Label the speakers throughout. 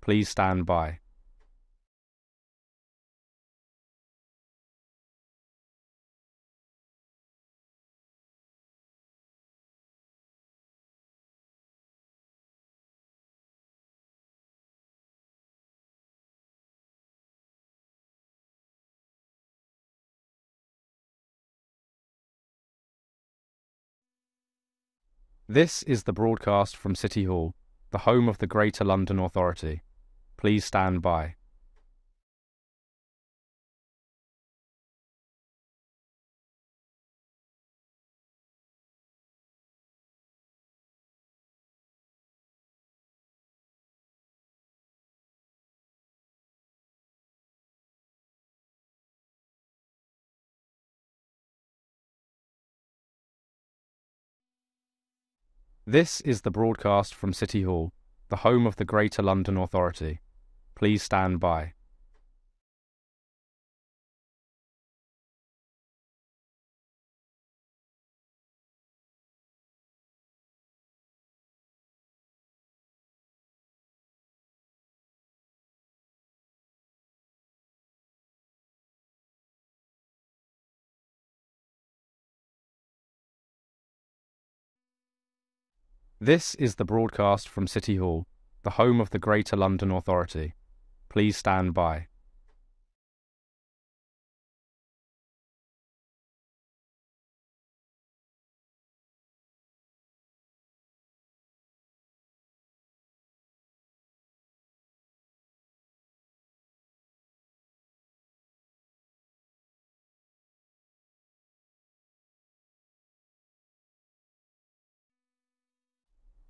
Speaker 1: Please stand by. This is the broadcast from City Hall, the home of the Greater London Authority. Please stand by. This is the broadcast from City Hall, the home of the Greater London Authority. Please stand by. This is the broadcast from City Hall, the home of the Greater London Authority. Please stand by.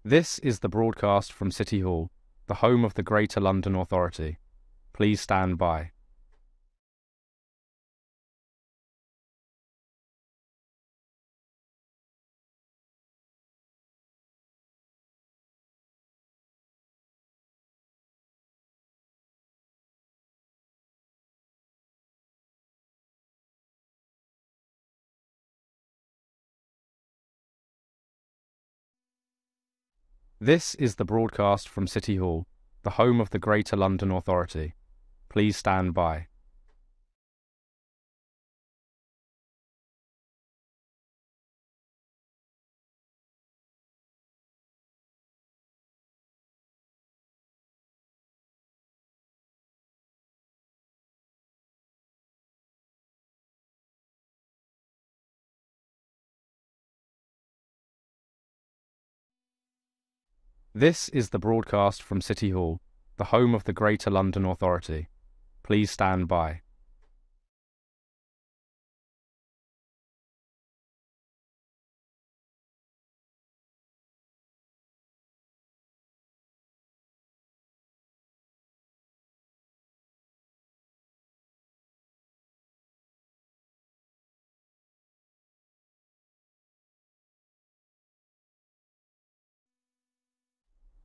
Speaker 1: This is the broadcast from City Hall, the home of the Greater London Authority. Please stand by. This is the broadcast from City Hall, the home of the Greater London Authority. Please stand by. This is the broadcast from City Hall, the home of the Greater London Authority. Please stand by.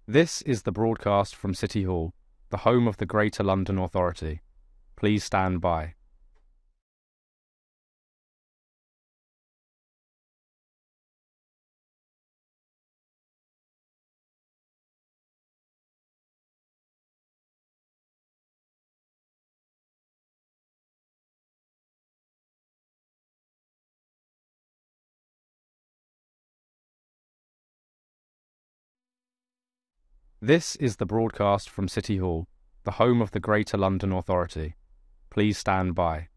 Speaker 1: This is the broadcast from City Hall, the home of the Greater London Authority. Please stand by. This is the broadcast from City Hall, the home of the Greater London Authority. Please stand by.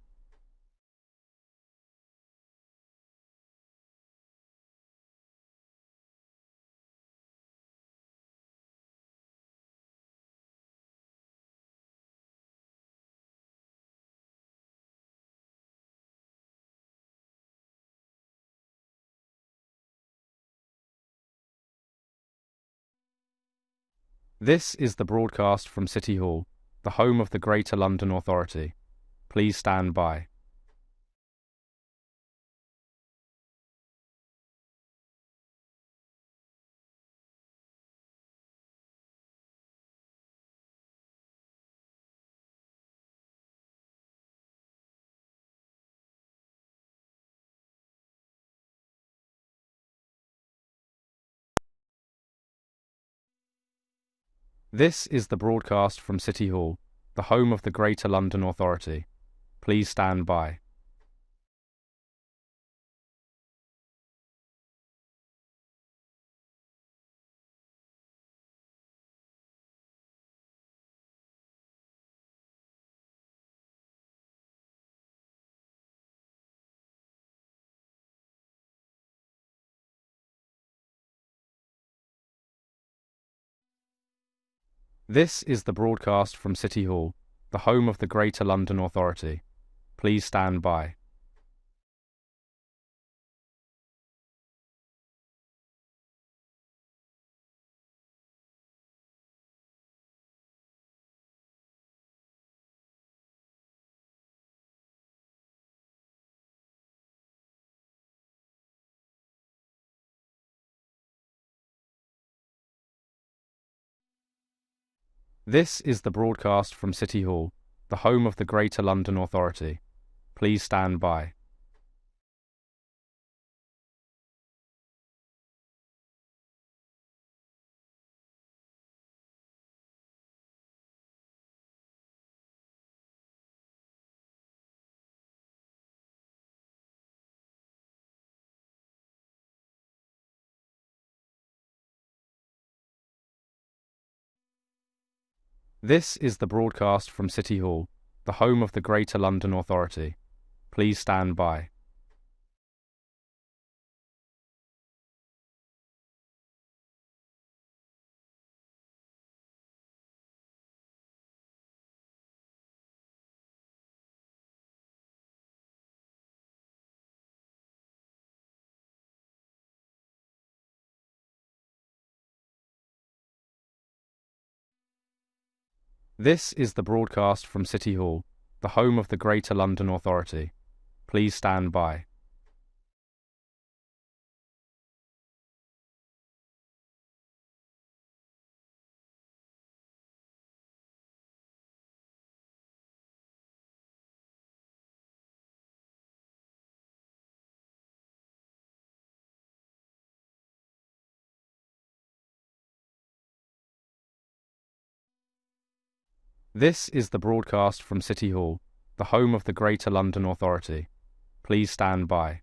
Speaker 1: This is the broadcast from City Hall, the home of the Greater London Authority. Please stand by. This is the broadcast from City Hall, the home of the Greater London Authority. Please stand by. This is the broadcast from City Hall, the home of the Greater London Authority. Please stand by. This is the broadcast from City Hall, the home of the Greater London Authority. Please stand by. This is the broadcast from City Hall, the home of the Greater London Authority. Please stand by. This is the broadcast from City Hall, the home of the Greater London Authority. Please stand by. This is the broadcast from City Hall, the home of the Greater London Authority. Please stand by.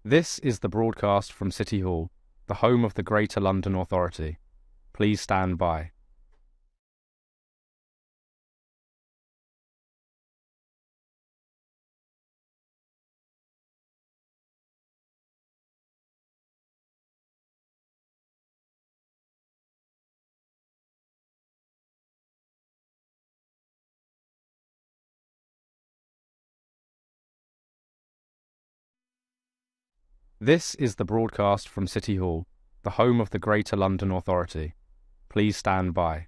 Speaker 1: This is the broadcast from City Hall, the home of the Greater London Authority. Please stand by. This is the broadcast from City Hall, the home of the Greater London Authority. Please stand by.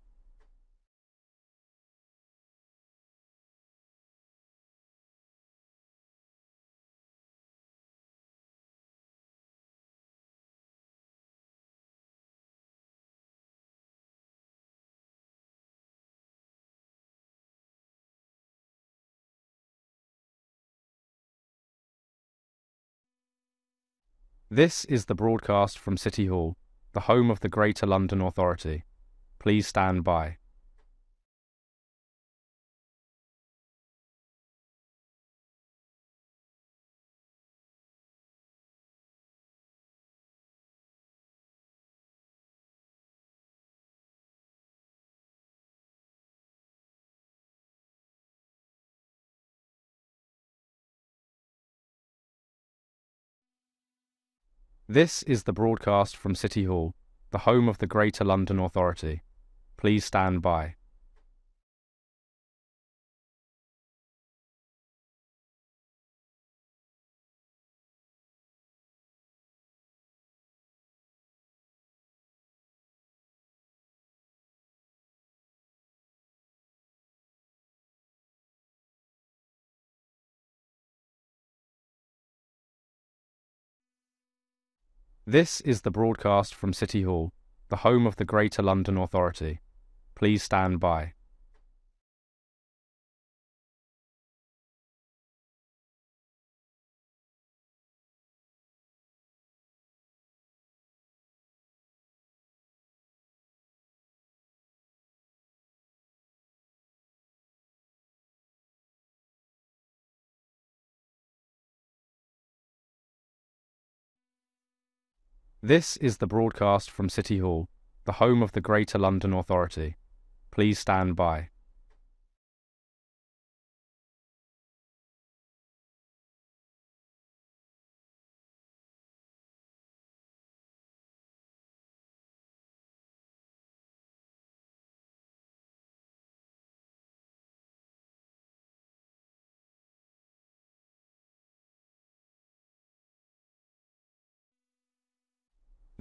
Speaker 1: This is the broadcast from City Hall, the home of the Greater London Authority. Please stand by. This is the broadcast from City Hall, the home of the Greater London Authority. Please stand by. This is the broadcast from City Hall, the home of the Greater London Authority. Please stand by. This is the broadcast from City Hall, the home of the Greater London Authority. Please stand by.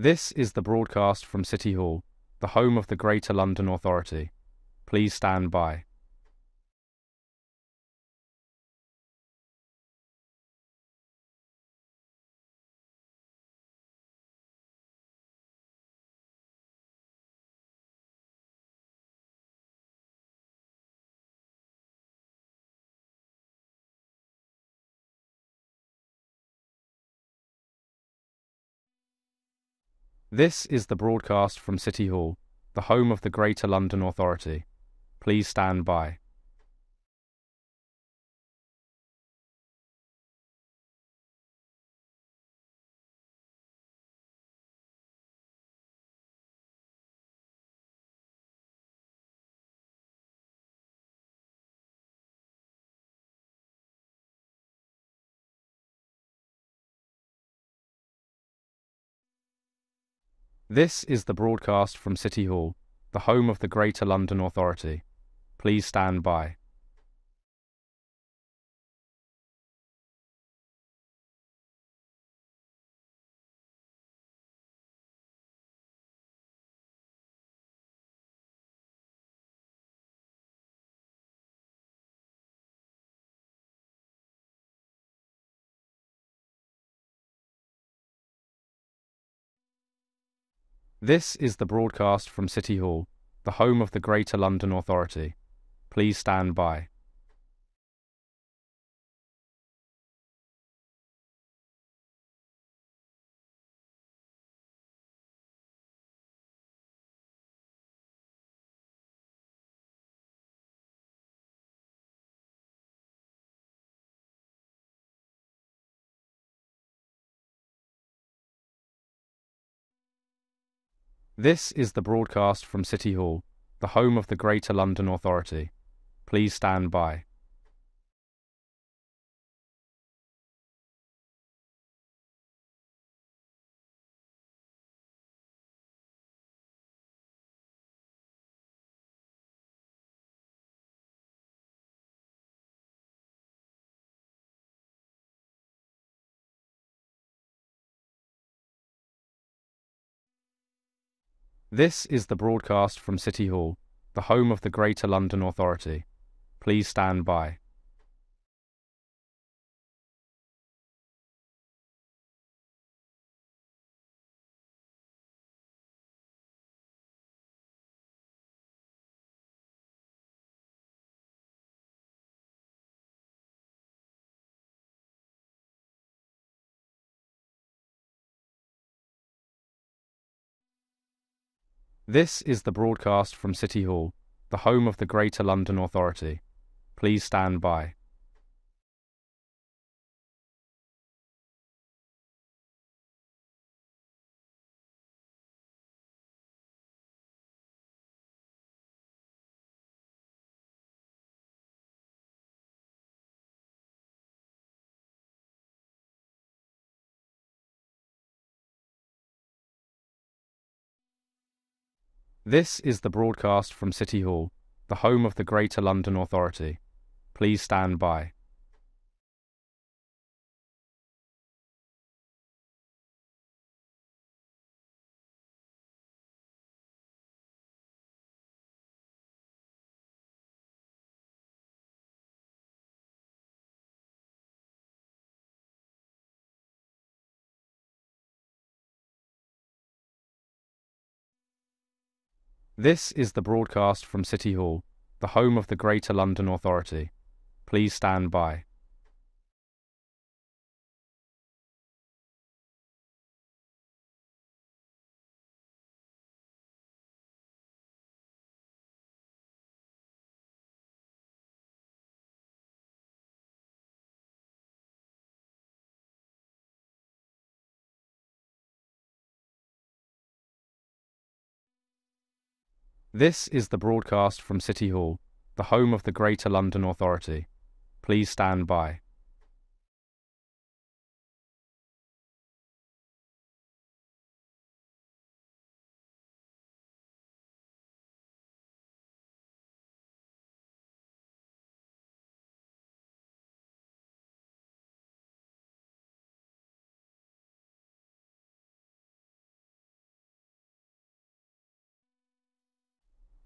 Speaker 1: This is the broadcast from City Hall, the home of the Greater London Authority. Please stand by. This is the broadcast from City Hall, the home of the Greater London Authority. Please stand by. This is the broadcast from City Hall, the home of the Greater London Authority. Please stand by. This is the broadcast from City Hall, the home of the Greater London Authority. Please stand by. This is the broadcast from City Hall, the home of the Greater London Authority. Please stand by. This is the broadcast from City Hall, the home of the Greater London Authority. Please stand by. This is the broadcast from City Hall, the home of the Greater London Authority. Please stand by. This is the broadcast from City Hall, the home of the Greater London Authority. Please stand by. This is the broadcast from City Hall, the home of the Greater London Authority. Please stand by. This is the broadcast from City Hall, the home of the Greater London Authority. Please stand by.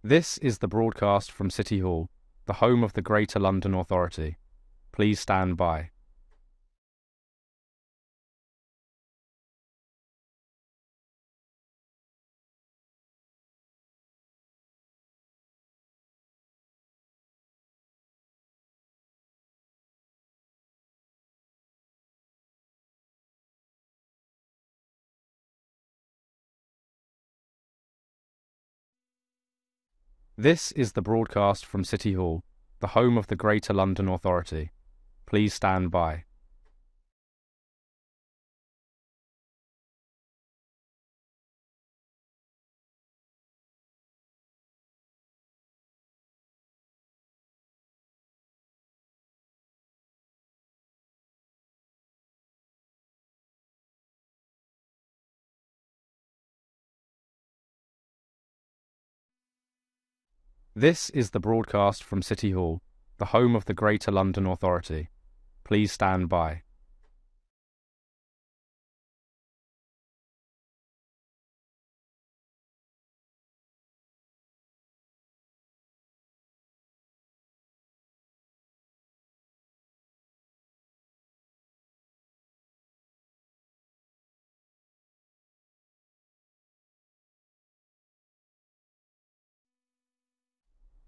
Speaker 1: This is the broadcast from City Hall, the home of the Greater London Authority. Please stand by. This is the broadcast from City Hall, the home of the Greater London Authority. Please stand by. This is the broadcast from City Hall, the home of the Greater London Authority. Please stand by.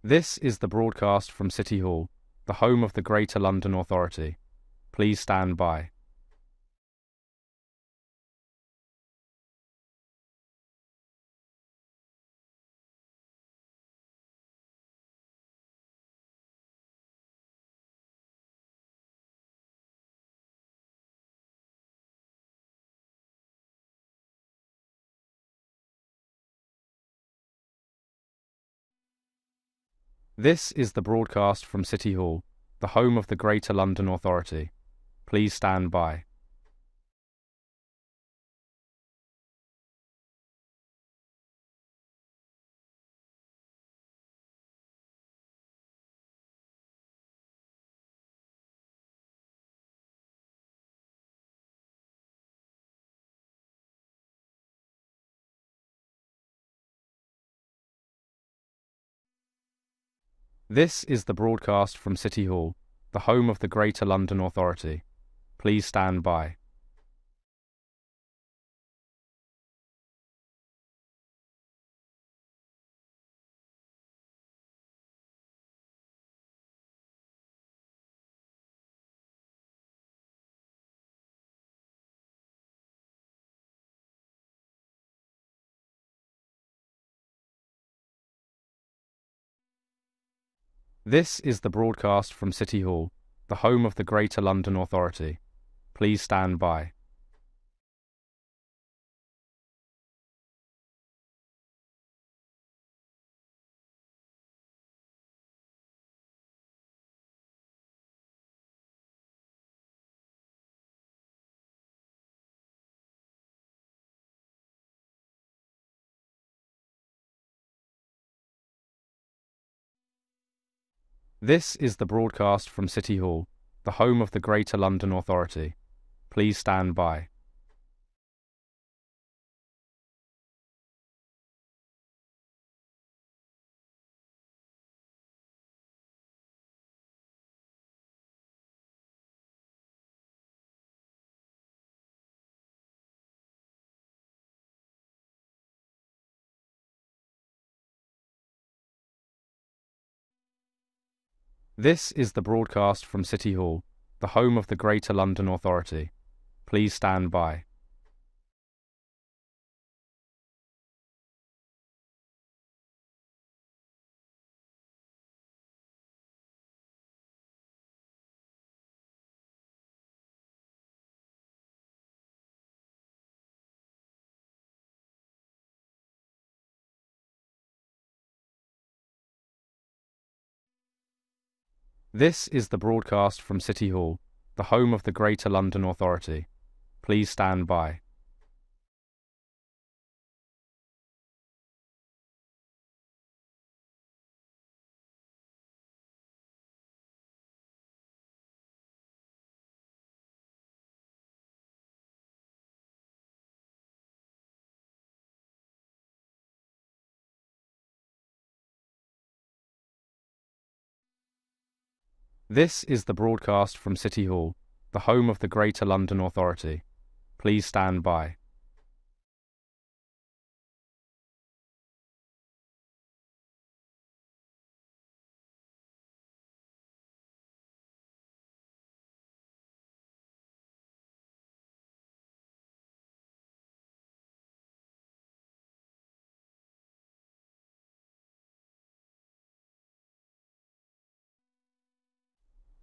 Speaker 1: This is the broadcast from City Hall, the home of the Greater London Authority. Please stand by. This is the broadcast from City Hall, the home of the Greater London Authority. Please stand by. This is the broadcast from City Hall, the home of the Greater London Authority. Please stand by. This is the broadcast from City Hall, the home of the Greater London Authority. Please stand by. This is the broadcast from City Hall, the home of the Greater London Authority. Please stand by. This is the broadcast from City Hall, the home of the Greater London Authority. Please stand by. This is the broadcast from City Hall, the home of the Greater London Authority. Please stand by. This is the broadcast from City Hall, the home of the Greater London Authority. Please stand by.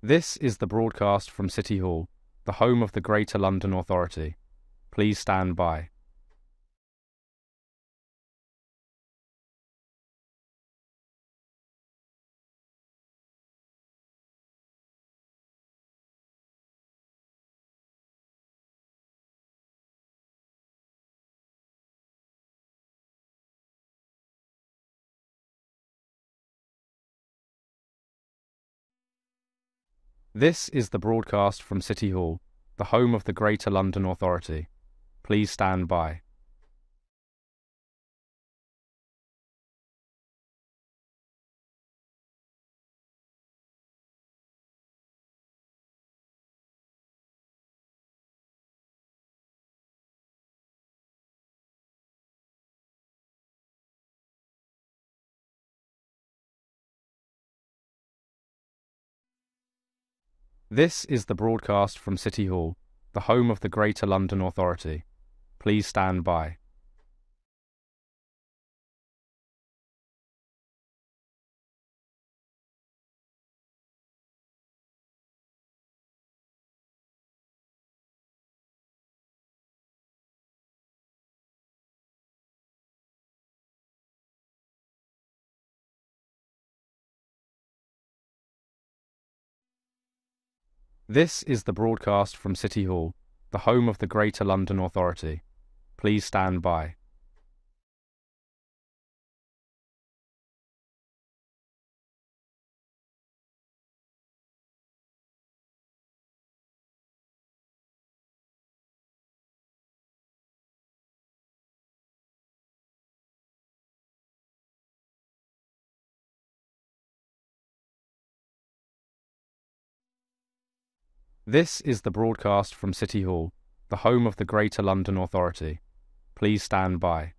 Speaker 1: This is the broadcast from City Hall, the home of the Greater London Authority. Please stand by. This is the broadcast from City Hall, the home of the Greater London Authority. Please stand by. This is the broadcast from City Hall, the home of the Greater London Authority. Please stand by. This is the broadcast from City Hall, the home of the Greater London Authority. Please stand by. This is the broadcast from City Hall, the home of the Greater London Authority. Please stand by.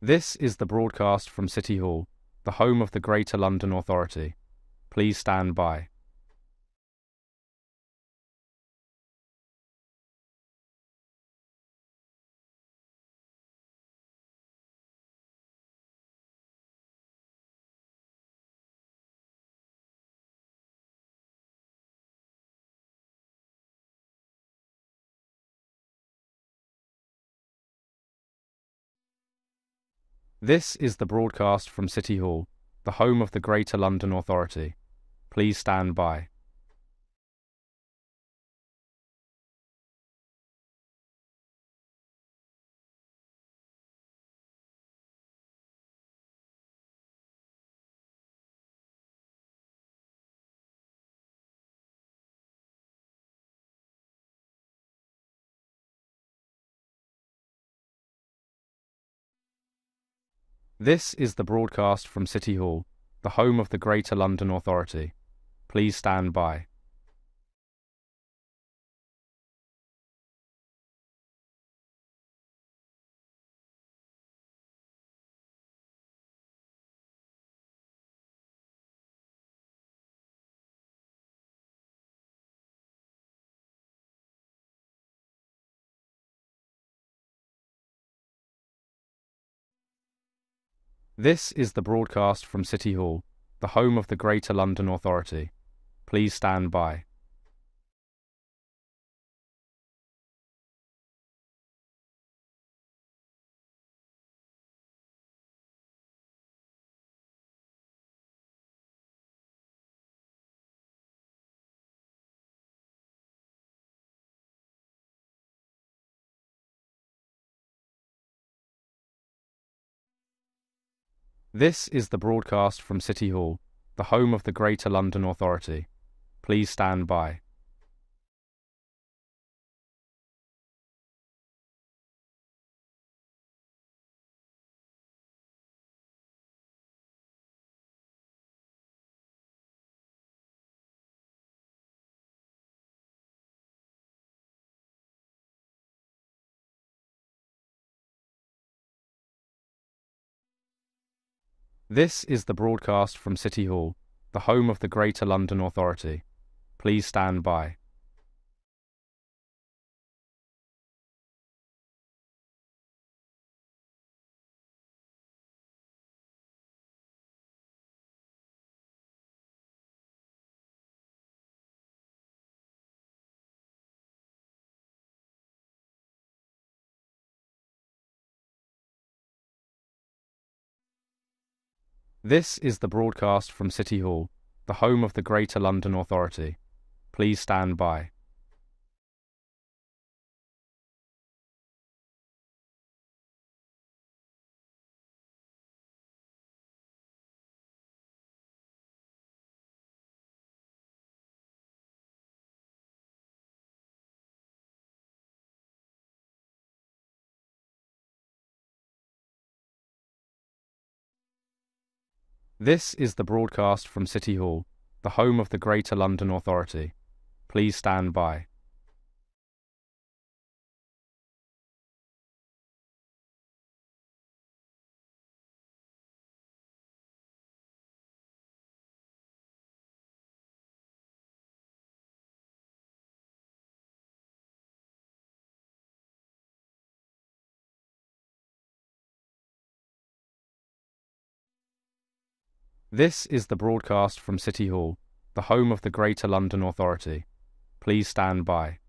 Speaker 1: This is the broadcast from City Hall, the home of the Greater London Authority. Please stand by. This is the broadcast from City Hall, the home of the Greater London Authority. Please stand by. This is the broadcast from City Hall, the home of the Greater London Authority. Please stand by. This is the broadcast from City Hall, the home of the Greater London Authority. Please stand by. This is the broadcast from City Hall, the home of the Greater London Authority. Please stand by. This is the broadcast from City Hall, the home of the Greater London Authority. Please stand by. This is the broadcast from City Hall, the home of the Greater London Authority. Please stand by. This is the broadcast from City Hall, the home of the Greater London Authority. Please stand by. This is the broadcast from City Hall, the home of the Greater London Authority. Please stand by.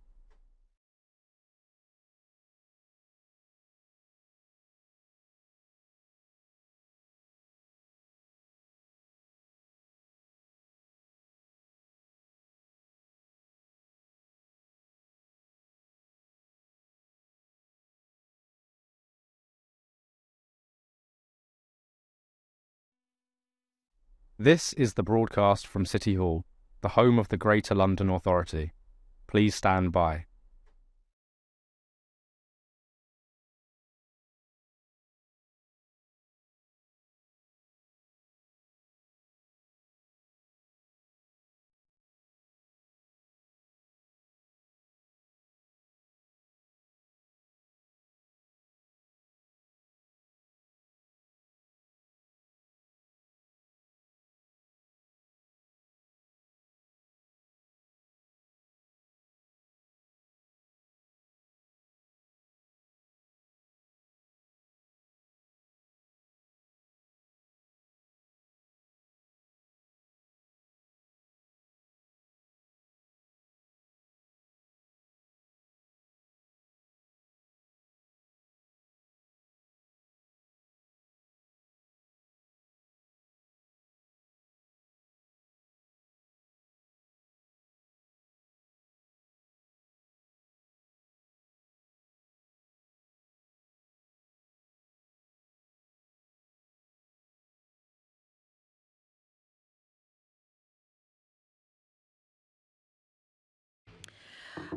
Speaker 1: This is the broadcast from City Hall, the home of the Greater London Authority. Please stand by.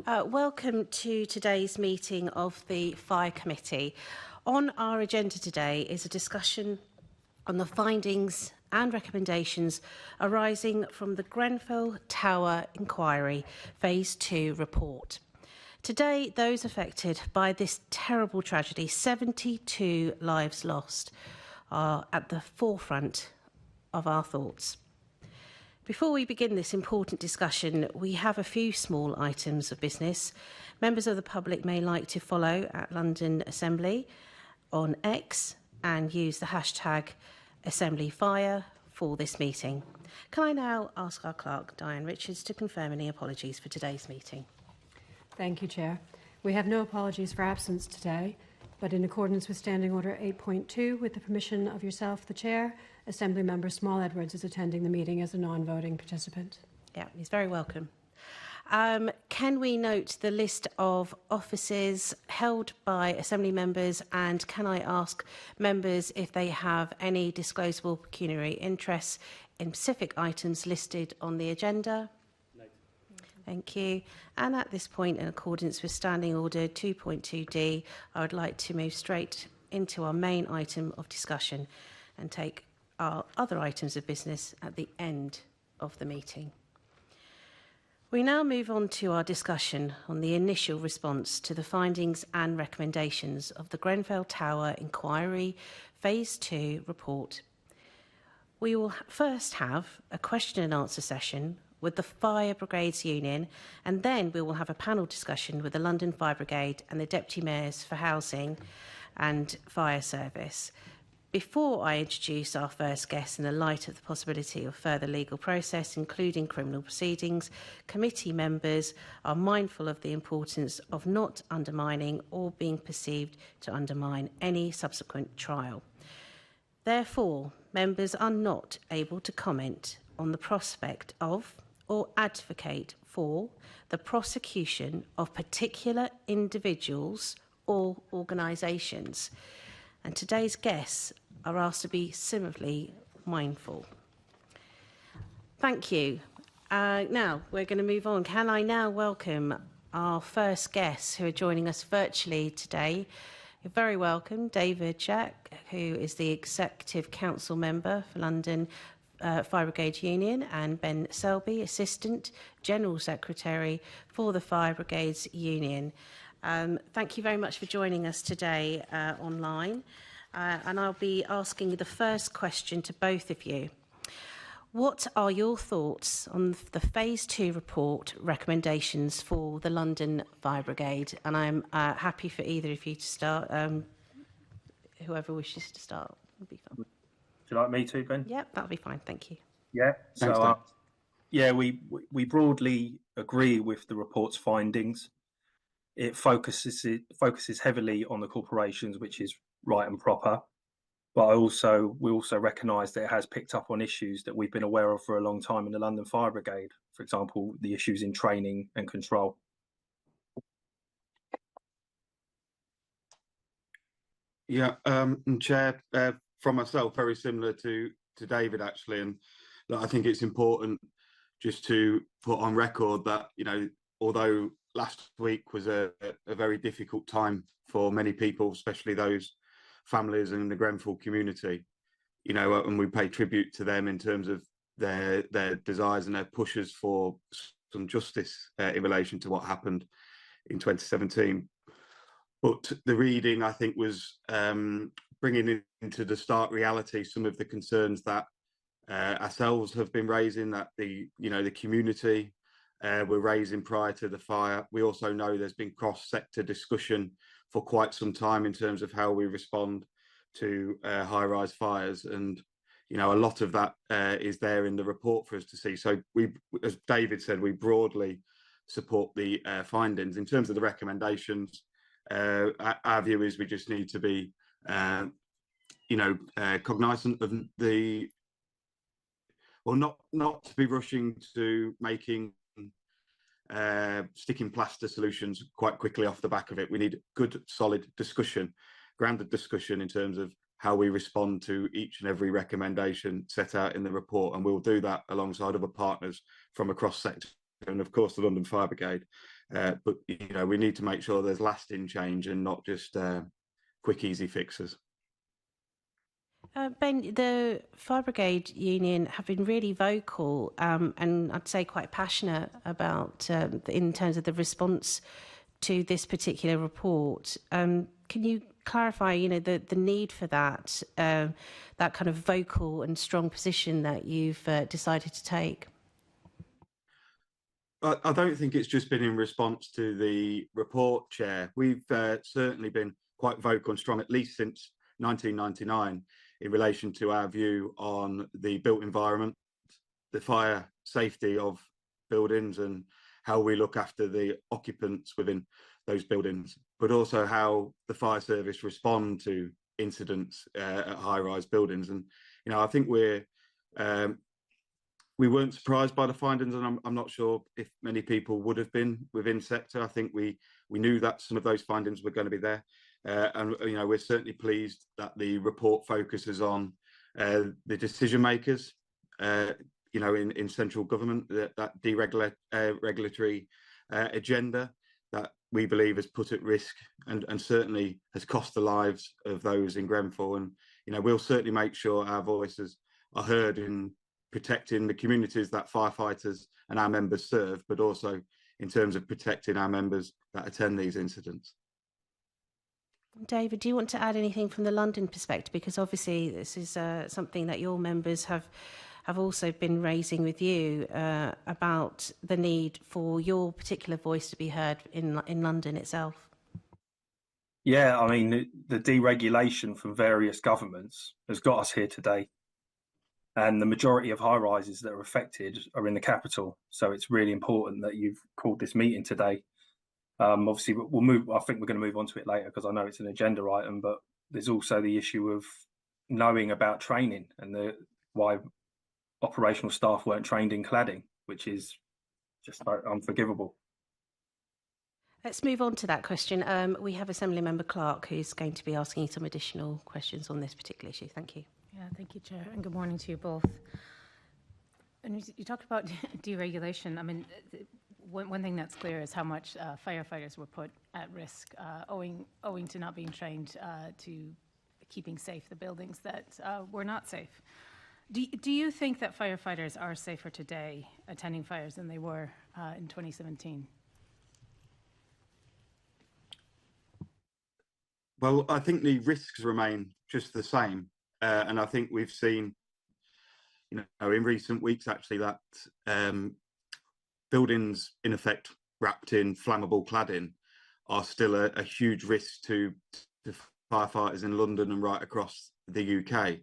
Speaker 2: Welcome to today's meeting of the Fire Committee. On our agenda today is a discussion on the findings and recommendations arising from the Grenfell Tower Inquiry Phase 2 report. Today, those affected by this terrible tragedy, 72 lives lost, are at the forefront of our thoughts. Before we begin this important discussion, we have a few small items of business. Members of the public may like to follow at London Assembly on X and use the hashtag AssemblyFire for this meeting. Can I now ask our clerk, Diane Richards, to confirm any apologies for today's meeting?
Speaker 3: Thank you, Chair. We have no apologies for absence today, but in accordance with Standing Order 8.2, with the permission of yourself, the Chair, Assembly Member Small Edwards is attending the meeting as a non-voting participant.
Speaker 2: Yeah, he's very welcome. Can we note the list of offices held by Assembly members, and can I ask members if they have any disclosable pecuniary interests in specific items listed on the agenda? Thank you. And at this point, in accordance with Standing Order 2.2D, I would like to move straight into our main item of discussion and take our other items of business at the end of the meeting. We now move on to our discussion on the initial response to the findings and recommendations of the Grenfell Tower Inquiry Phase 2 report. We will first have a question and answer session with the Fire Brigades Union, and then we will have a panel discussion with the London Fire Brigade and the Deputy Mayors for Housing and Fire Service. Before I introduce our first guest, in the light of the possibility of further legal process, including criminal proceedings, committee members are mindful of the importance of not undermining or being perceived to undermine any subsequent trial. Therefore, members are not able to comment on the prospect of or advocate for the prosecution of particular individuals or organisations. And today's guests are asked to be similarly mindful. Thank you. Now, we're going to move on. Can I now welcome our first guests who are joining us virtually today? You're very welcome, David Jack, who is the Executive Council Member for London Fire Brigade Union, and Ben Selby, Assistant General Secretary for the Fire Brigades Union. Thank you very much for joining us today online. And I'll be asking the first question to both of you. What are your thoughts on the Phase 2 report recommendations for the London Fire Brigade? And I'm happy for either of you to start. Whoever wishes to start would be fine.
Speaker 4: Would you like me to, Ben?
Speaker 2: Yeah, that'll be fine. Thank you.
Speaker 4: Yeah.
Speaker 1: Thanks,
Speaker 4: So, yeah, we broadly agree with the report's findings. It focuses heavily on the corporations, which is right and proper. But we also recognise that it has picked up on issues that we've been aware of for a long time in the London Fire Brigade. For example, the issues in training and control.
Speaker 5: Yeah, and Chair, from myself, very similar to David actually, and I think it's important just to put on record that, you know, although last week was a very difficult time for many people, especially those families in the Grenfell community, you know, and we pay tribute to them in terms of their desires and their pushes for some justice in relation to what happened in 2017. But the reading, I think, was bringing into the stark reality some of the concerns that ourselves have been raising, that the community were raising prior to the fire. We also know there's been cross-sector discussion for quite some time in terms of how we respond to high-rise fires, and you know, a lot of that is there in the report for us to see. So we, as David said, we broadly support the findings. In terms of the recommendations, our view is we just need to be cognizant of the, well, not to be rushing to making sticking plaster solutions quite quickly off the back of it. We need good, solid discussion, grounded discussion in terms of how we respond to each and every recommendation set out in the report, and we'll do that alongside other partners from across sector and of course the London Fire Brigade. But you know, we need to make sure there's lasting change and not just quick, easy fixes.
Speaker 2: Ben, the Fire Brigade Union have been really vocal and I'd say quite passionate about, in terms of the response to this particular report. Can you clarify, the need for that, that kind of vocal and strong position that you've decided to take?
Speaker 5: I don't think it's just been in response to the report, Chair. We've certainly been quite vocal and strong, at least since 1999, in relation to our view on the built environment, the fire safety of buildings, and how we look after the occupants within those buildings, but also how the fire service respond to incidents at high-rise buildings. And I think we weren't surprised by the findings, and I'm not sure if many people would have been within sector. I think we knew that some of those findings were going to be there, and we're certainly pleased that the report focuses on the decision makers, in central government, that regulatory agenda that we believe has put at risk and certainly has cost the lives of those in Grenfell. And we'll certainly make sure our voices are heard in protecting the communities that firefighters and our members serve, but also in terms of protecting our members that attend these incidents.
Speaker 2: David, do you want to add anything from the London perspective? Because obviously this is something that your members have also been raising with you about the need for your particular voice to be heard in London itself.
Speaker 4: Yeah, I mean, the deregulation from various governments has got us here today. And the majority of high rises that are affected are in the capital. So it's really important that you've called this meeting today. Obviously, we'll move. I think we're going to move on to it later because I know it's an agenda item, but there's also the issue of knowing about training and why operational staff weren't trained in cladding, which is just unforgivable.
Speaker 2: Let's move on to that question. We have Assembly Member Clark who's going to be asking some additional questions on this particular issue. Thank you.
Speaker 6: Yeah, thank you, Chair, and good morning to you both. And you talked about deregulation. I mean, one thing that's clear is how much firefighters were put at risk owing to not being trained to keeping safe the buildings that were not safe. Do you think that firefighters are safer today attending fires than they were in 2017?
Speaker 5: Well, I think the risks remain just the same. And I think we've seen, in recent weeks, actually, that buildings, in effect, wrapped in flammable cladding are still a huge risk to firefighters in London and right across the UK.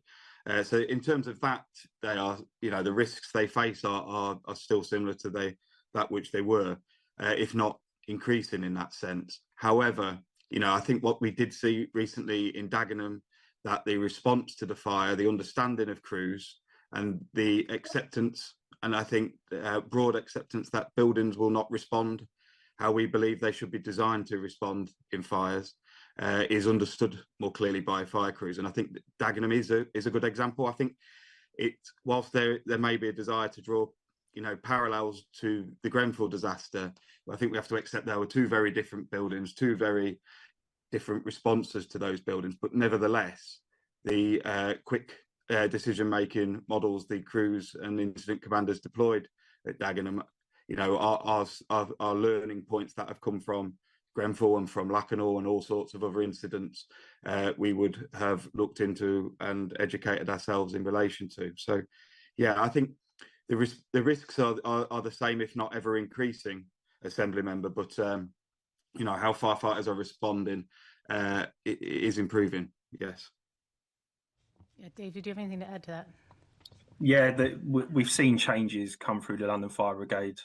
Speaker 5: So in terms of that, they are, the risks they face are still similar to that which they were, if not increasing in that sense. However, I think what we did see recently in Dagenham, that the response to the fire, the understanding of crews and the acceptance, and I think broad acceptance that buildings will not respond how we believe they should be designed to respond in fires, is understood more clearly by fire crews. And I think Dagenham is a good example. I think whilst there may be a desire to draw parallels to the Grenfell disaster, I think we have to accept there were two very different buildings, two very different responses to those buildings, but nevertheless, the quick decision-making models the crews and incident commanders deployed at Dagenham, are learning points that have come from Grenfell and from Lakanal and all sorts of other incidents we would have looked into and educated ourselves in relation to. So, yeah, I think the risks are the same, if not ever increasing, Assembly Member, but how firefighters are responding is improving. Yes.
Speaker 6: Yeah, David, do you have anything to add to that?
Speaker 4: Yeah, we've seen changes come through the London Fire Brigade.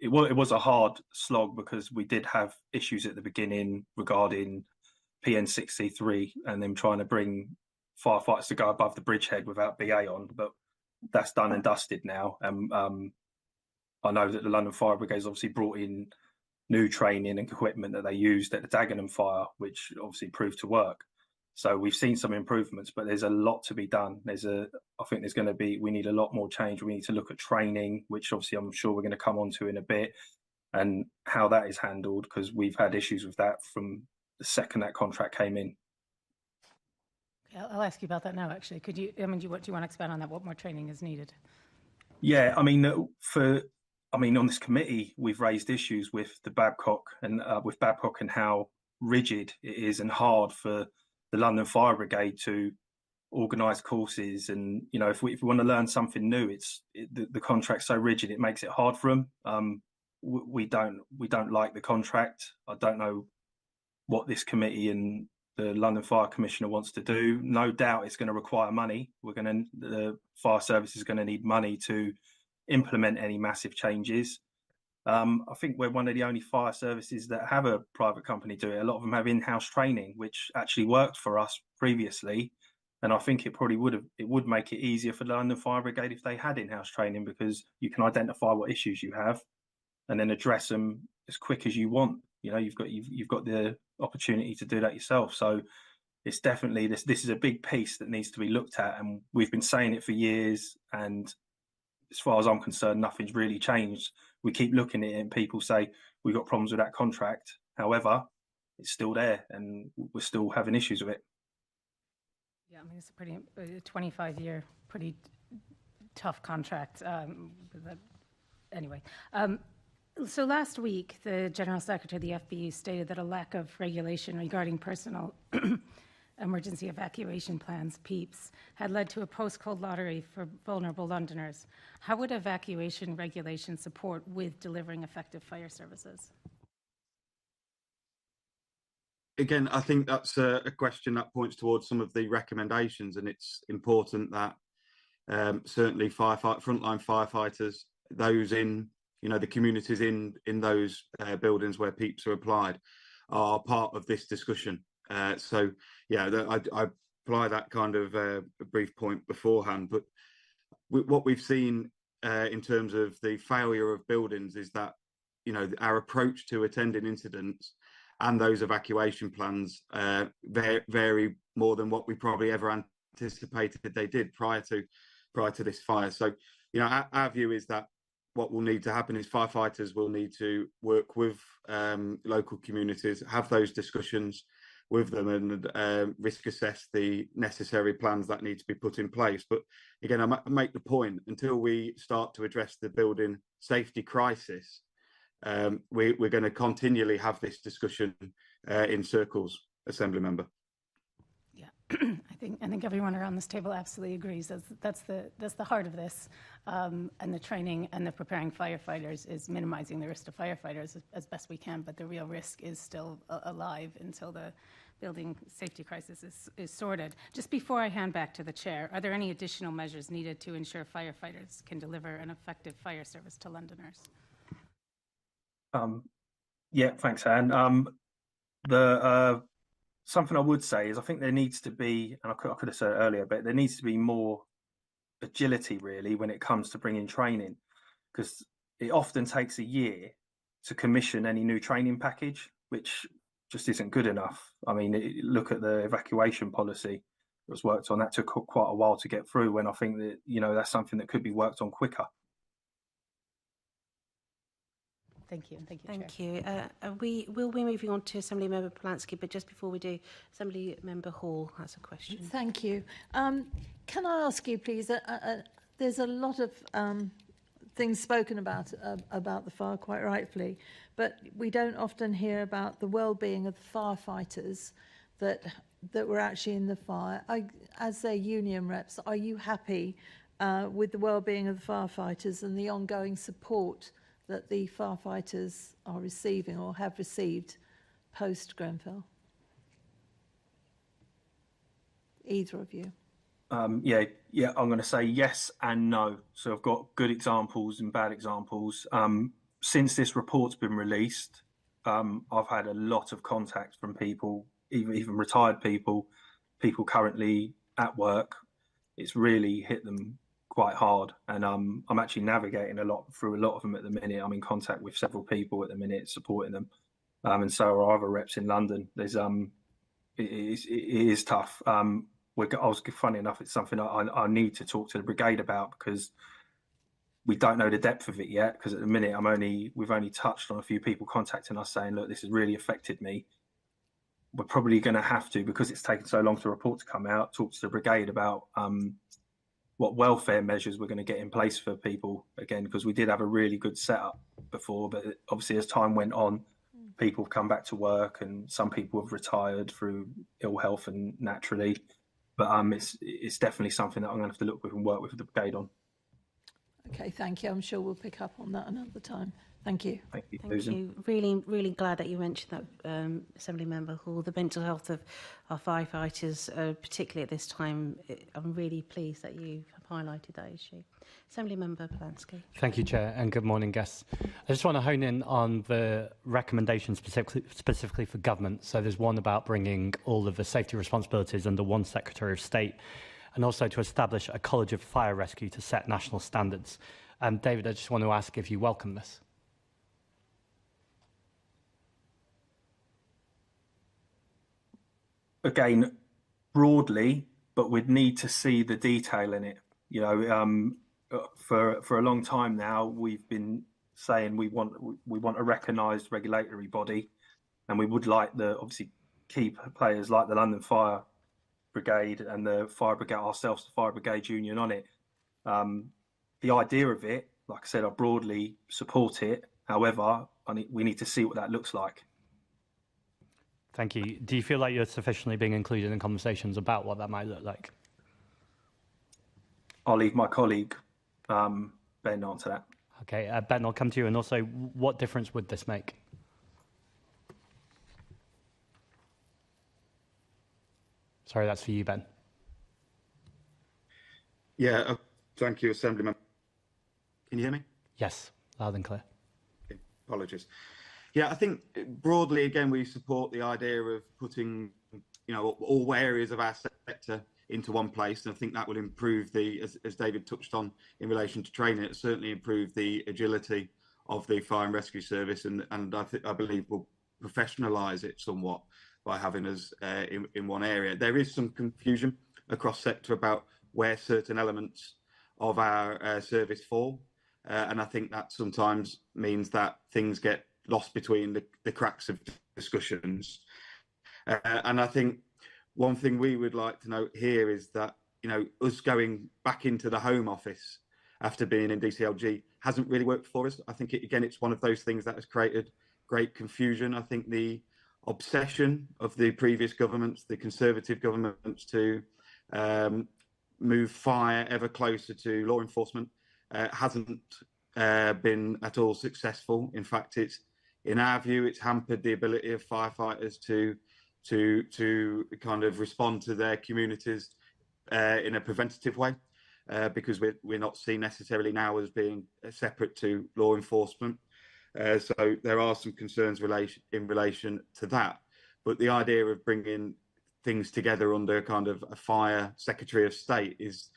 Speaker 4: It was a hard slog because we did have issues at the beginning regarding PN6C3 and them trying to bring firefighters to go above the bridgehead without BA on, but that's done and dusted now. I know that the London Fire Brigade's obviously brought in new training and equipment that they used at the Dagenham fire, which obviously proved to work. So we've seen some improvements, but there's a lot to be done. I think we need a lot more change. We need to look at training, which obviously I'm sure we're going to come on to in a bit, and how that is handled, because we've had issues with that from the second that contract came in.
Speaker 6: I'll ask you about that now, actually. Could you, I mean, do you want to expand on that? What more training is needed?
Speaker 4: Yeah, I mean, on this committee, we've raised issues with the Babcock and how rigid it is and hard for the London Fire Brigade to organise courses. And if we want to learn something new, the contract's so rigid it makes it hard for them. We don't like the contract. I don't know what this committee and the London Fire Commissioner wants to do. No doubt it's going to require money. The fire service is going to need money to implement any massive changes. I think we're one of the only fire services that have a private company do it. A lot of them have in-house training, which actually worked for us previously. And I think it would make it easier for the London Fire Brigade if they had in-house training, because you can identify what issues you have and then address them as quick as you want. You've got the opportunity to do that yourself. So it's definitely this is a big piece that needs to be looked at, and we've been saying it for years, and as far as I'm concerned, nothing's really changed. We keep looking at it and people say we've got problems with that contract. However, it's still there and we're still having issues with it.
Speaker 6: Yeah, I mean, it's a 25-year, pretty tough contract. Anyway. So last week, the General Secretary of the FBU stated that a lack of regulation regarding personal emergency evacuation plans, PEEPs, had led to a postcode lottery for vulnerable Londoners. How would evacuation regulation support with delivering effective fire services?
Speaker 5: Again, I think that's a question that points towards some of the recommendations, and it's important that certainly frontline firefighters, those in the communities in those buildings where PEEPs are applied, are part of this discussion. So yeah, I apply that kind of a brief point beforehand. But what we've seen in terms of the failure of buildings is that our approach to attending incidents and those evacuation plans vary more than what we probably ever anticipated they did prior to this fire. So our view is that what will need to happen is firefighters will need to work with local communities, have those discussions with them, and risk assess the necessary plans that need to be put in place. But again, I make the point, until we start to address the building safety crisis, we're going to continually have this discussion in circles, Assembly Member.
Speaker 6: Yeah, I think everyone around this table absolutely agrees. That's the heart of this, and the training and the preparing firefighters is minimizing the risk to firefighters as best we can. But the real risk is still alive until the building safety crisis is sorted. Just before I hand back to the chair, are there any additional measures needed to ensure firefighters can deliver an effective fire service to Londoners?
Speaker 4: Yeah, thanks, Anne. Something I would say is I think there needs to be, and I could have said it earlier, but there needs to be more agility really when it comes to bringing training, because it often takes a year to commission any new training package, which just isn't good enough. I mean, look at the evacuation policy that was worked on. That took quite a while to get through, when I think that that's something that could be worked on quicker.
Speaker 6: Thank you. Thank you,
Speaker 2: Thank
Speaker 6: Chair.
Speaker 2: you. We will be moving on to Assemblymember Polanski, but just before we do, Assemblymember Hall has a question.
Speaker 7: Thank you. Can I ask you, please? There's a lot of things spoken about the fire, quite rightfully, but we don't often hear about the well-being of the firefighters that were actually in the fire. As their union reps, are you happy with the well-being of the firefighters and the ongoing support that the firefighters are receiving or have received post Grenfell? Either of you.
Speaker 4: Yeah, I'm going to say yes and no. So I've got good examples and bad examples. Since this report's been released, I've had a lot of contact from people, even retired people currently at work. It's really hit them quite hard, and I'm actually navigating through a lot of them at the minute. I'm in contact with several people at the minute, supporting them, and so are other reps in London. There's it is tough. Funny enough, it's something I need to talk to the brigade about, because we don't know the depth of it yet. Because at the minute, we've only touched on a few people contacting us saying, look, this has really affected me. we're probably going to have to, because it's taken so long for the report to come out, talk to the brigade about what welfare measures we're going to get in place for people again, because we did have a really good setup before, but obviously as time went on, people have come back to work and some people have retired through ill health and naturally. But it's definitely something that I'm going to have to look with and work with the brigade on.
Speaker 7: Okay, thank you. I'm sure we'll pick up on that another time. Thank you.
Speaker 4: Thank you,
Speaker 2: Thank
Speaker 4: Susan.
Speaker 2: you. Really, really glad that you mentioned that, Assembly Member Hall. The mental health of our firefighters, particularly at this time, I'm really pleased that you've highlighted that issue. Assembly Member Polanski.
Speaker 8: Thank you, Chair, and good morning, guests. I just want to hone in on the recommendations specifically for government. So there's one about bringing all of the safety responsibilities under one Secretary of State, and also to establish a College of Fire Rescue to set national standards. David, I just want to ask if you welcome this.
Speaker 4: Again, broadly, but we'd need to see the detail in it. You know, for a long time now, we've been saying we want a recognised regulatory body, and we would like the obviously key players like the London Fire Brigade and the Fire Brigade ourselves, the Fire Brigade Union, on it. The idea of it, like I said, I broadly support it. However, we need to see what that looks like.
Speaker 8: Thank you. Do you feel like you're sufficiently being included in conversations about what that might look like?
Speaker 4: I'll leave my colleague, Ben, answer that.
Speaker 8: Okay, Ben, I'll come to you. And also, what difference would this make? Sorry, that's for you, Ben.
Speaker 5: Yeah, thank you, Assemblyman. Can you hear me?
Speaker 8: Yes, loud and clear.
Speaker 5: Okay, apologies. Yeah, I think broadly, again, we support the idea of putting, you know, all areas of our sector into one place, and I think that will improve as David touched on in relation to training, it certainly improve the agility of the fire and rescue service, and I believe will professionalise it somewhat by having us in one area. There is some confusion across sector about where certain elements of our service fall, and I think that sometimes means that things get lost between the cracks of discussions. And I think one thing we would like to note here is that, you know, us going back into the Home Office after being in DCLG hasn't really worked for us. I think, again, it's one of those things that has created great confusion. I think the obsession of the previous governments, the Conservative governments, to move fire ever closer to law enforcement hasn't been at all successful. In fact, in our view, it's hampered the ability of firefighters to kind of respond to their communities in a preventative way, because we're not seen necessarily now as being separate to law enforcement. So there are some concerns in relation to that. But the idea of bringing things together under kind of a fire Secretary of State is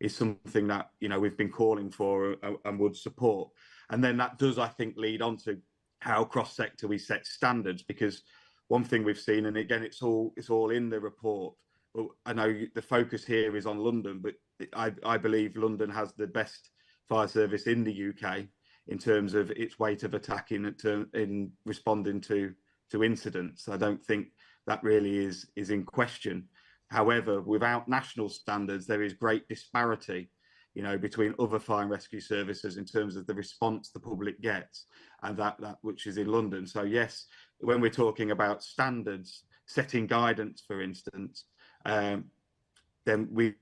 Speaker 5: something that, you know, we've been calling for and would support. And then that does, I think, lead on to how cross-sector we set standards, because one thing we've seen, and again, it's all in the report, but I know the focus here is on London, but I believe London has the best fire service in the UK in terms of its weight of attack in responding to incidents. I don't think that really is in question. However, without national standards, there is great disparity, you know, between other fire and rescue services in terms of the response the public gets and that which is in London. So yes, when we're talking about standards, setting guidance, for instance, then we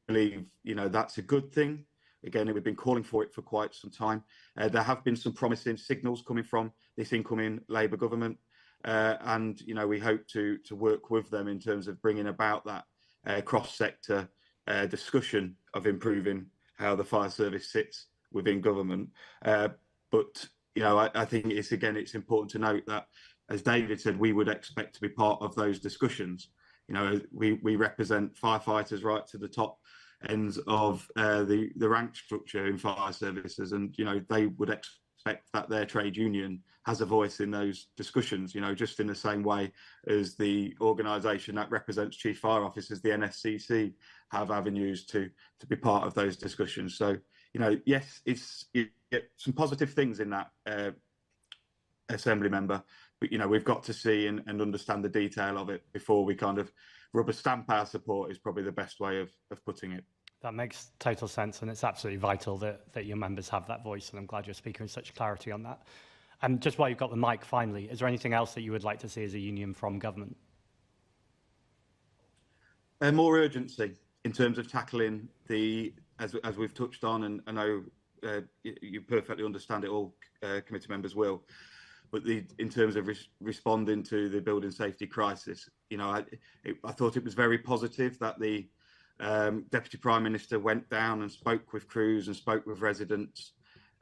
Speaker 5: believe, you know, that's a good thing. Again, we've been calling for it for quite some time. There have been some promising signals coming from this incoming Labour government, and you know, we hope to work with them in terms of bringing about that cross-sector discussion of improving how the fire service sits within government. But you know, I think it's important to note that, as David said, we would expect to be part of those discussions. You know, we represent firefighters right to the top ends of the rank structure in fire services, and you know, they would expect that their trade union has a voice in those discussions, you know, just in the same way as the organisation that represents chief fire officers, the NSCC, have avenues to be part of those discussions. So, you know, yes, it's some positive things in that, Assembly Member, but we've got to see and understand the detail of it before we kind of rubber stamp our support, is probably the best way of putting it.
Speaker 8: That makes total sense, and it's absolutely vital that your members have that voice, and I'm glad you're speaking with such clarity on that. And just while you've got the mic, finally, is there anything else that you would like to see as a union from government?
Speaker 5: More urgency in terms of tackling as we've touched on, and I know you perfectly understand it, all committee members will, but in terms of responding to the building safety crisis, I thought it was very positive that the Deputy Prime Minister went down and spoke with crews and spoke with residents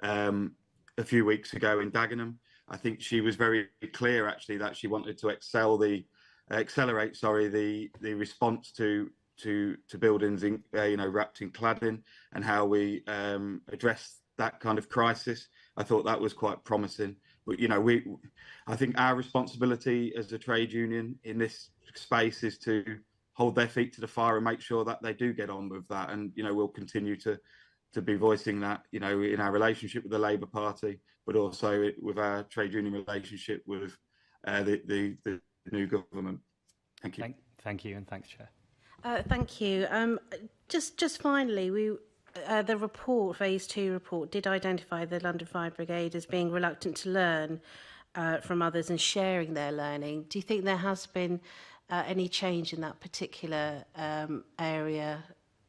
Speaker 5: a few weeks ago in Dagenham. I think she was very clear, actually, that she wanted to accelerate the response to buildings wrapped in cladding, and how we address that kind of crisis. I thought that was quite promising. But I think our responsibility as a trade union in this space is to hold their feet to the fire and make sure that they do get on with that. And we'll continue to be voicing that in our relationship with the Labour Party, but also with our trade union relationship with the new government. Thank you.
Speaker 8: Thank you, and thanks, Chair.
Speaker 2: Thank you. Just finally, the report, Phase 2 report, did identify the London Fire Brigade as being reluctant to learn from others and sharing their learning. Do you think there has been any change in that particular area?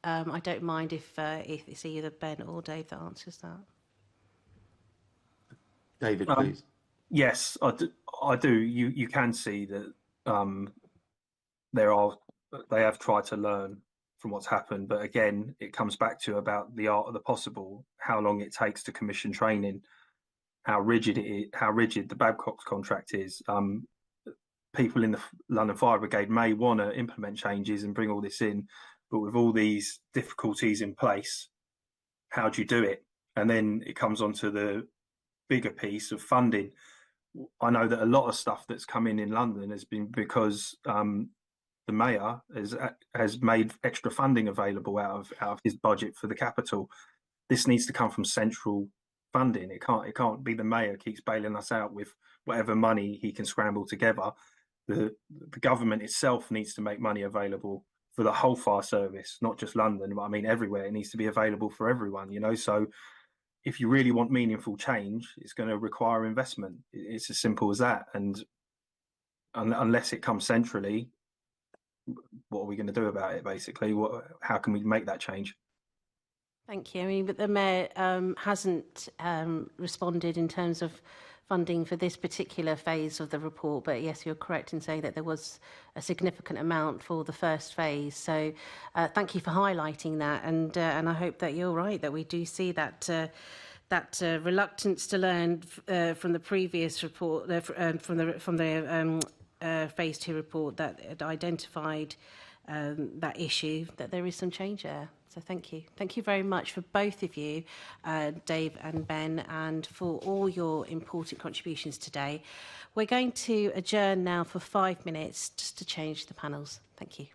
Speaker 2: I don't mind if it's either Ben or Dave that answers that.
Speaker 5: David, please.
Speaker 4: Yes, I do. You can see that they have tried to learn from what's happened, but again, it comes back to about the art of the possible, how long it takes to commission training, how rigid the Babcock's contract is. People in the London Fire Brigade may want to implement changes and bring all this in, but with all these difficulties in place, how do you do it? And then it comes on to the bigger piece of funding. I know that a lot of stuff that's come in London has been because the mayor has made extra funding available out of his budget for the capital. This needs to come from central funding. It can't be the mayor keeps bailing us out with whatever money he can scramble together. The government itself needs to make money available for the whole fire service, not just London, but I mean everywhere. It needs to be available for everyone, So if you really want meaningful change, it's going to require investment. It's as simple as that. And unless it comes centrally, what are we going to do about it, basically? How can we make that change?
Speaker 2: Thank you. I mean, but the mayor hasn't responded in terms of funding for this particular phase of the report. But yes, you're correct in saying that there was a significant amount for the first phase. So thank you for highlighting that. And I hope that you're right, that we do see that reluctance to learn from the previous report, from the Phase 2 report that identified that issue, that there is some change there. So thank you. Thank you very much for both of you, Dave and Ben, and for all your important contributions today. We're going to adjourn now for 5 minutes just to change the panels. Thank you.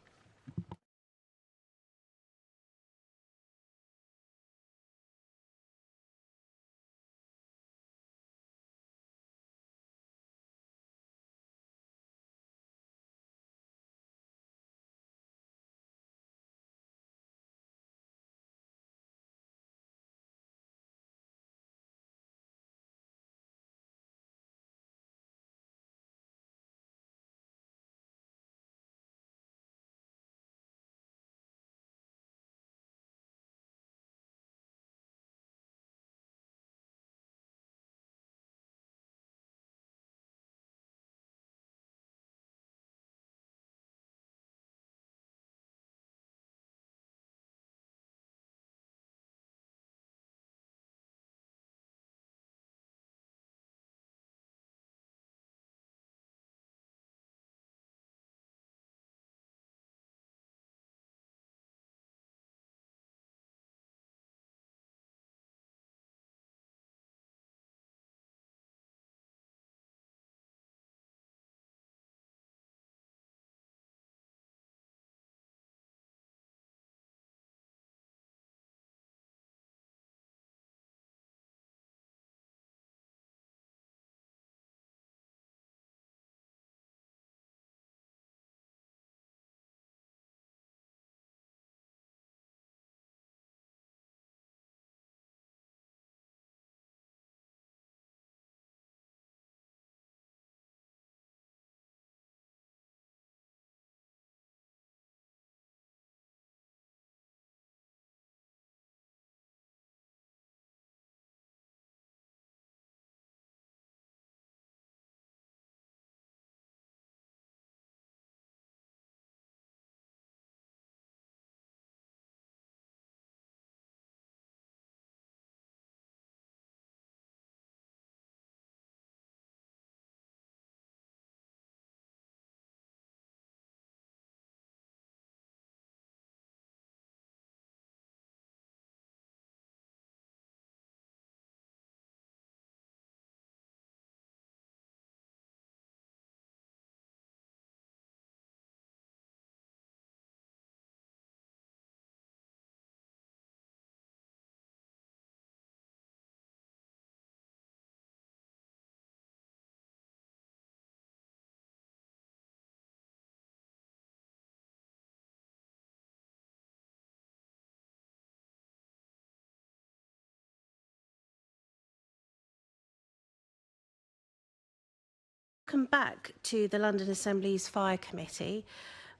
Speaker 2: Welcome back to the London Assembly's Fire Committee.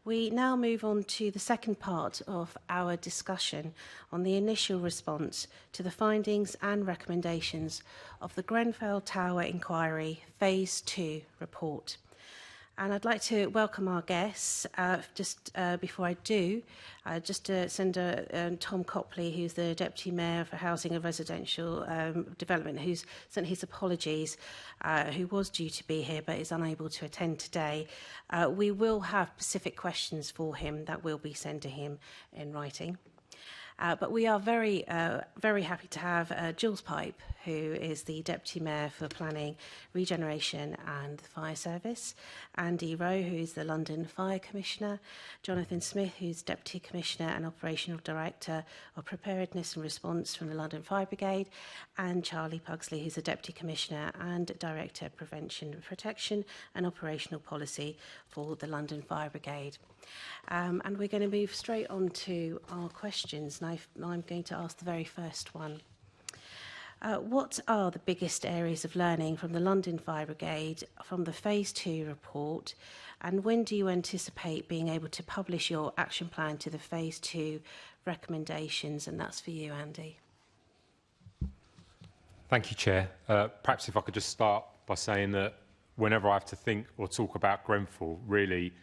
Speaker 2: We now move on to the second part of our discussion on the initial response to the findings and recommendations of the Grenfell Tower Inquiry Phase 2 report. And I'd like to welcome our guests. Before I do, just to send Tom Copley, who's the Deputy Mayor for Housing and Residential Development, who's sent his apologies, who was due to be here but is unable to attend today. We will have specific questions for him that we'll be sending him in writing. But we are very happy to have Jules Pipe, who is the Deputy Mayor for Planning, Regeneration and the Fire Service, Andy Rowe, who is the London Fire Commissioner, Jonathan Smith, who's Deputy Commissioner and Operational Director of Preparedness and Response from the London Fire Brigade, and Charlie Pugsley, who's the Deputy Commissioner and Director of Prevention, Protection and Operational Policy for the London Fire Brigade. And we're going to move straight on to our questions. And I'm going to ask the very first one. What are the biggest areas of learning from the London Fire Brigade from the Phase 2 report? And when do you anticipate being able to publish your action plan to the Phase 2 recommendations? And that's for you, Andy.
Speaker 9: Thank you, Chair. Perhaps if I could just start by saying that whenever I have to think or talk about Grenfell, really,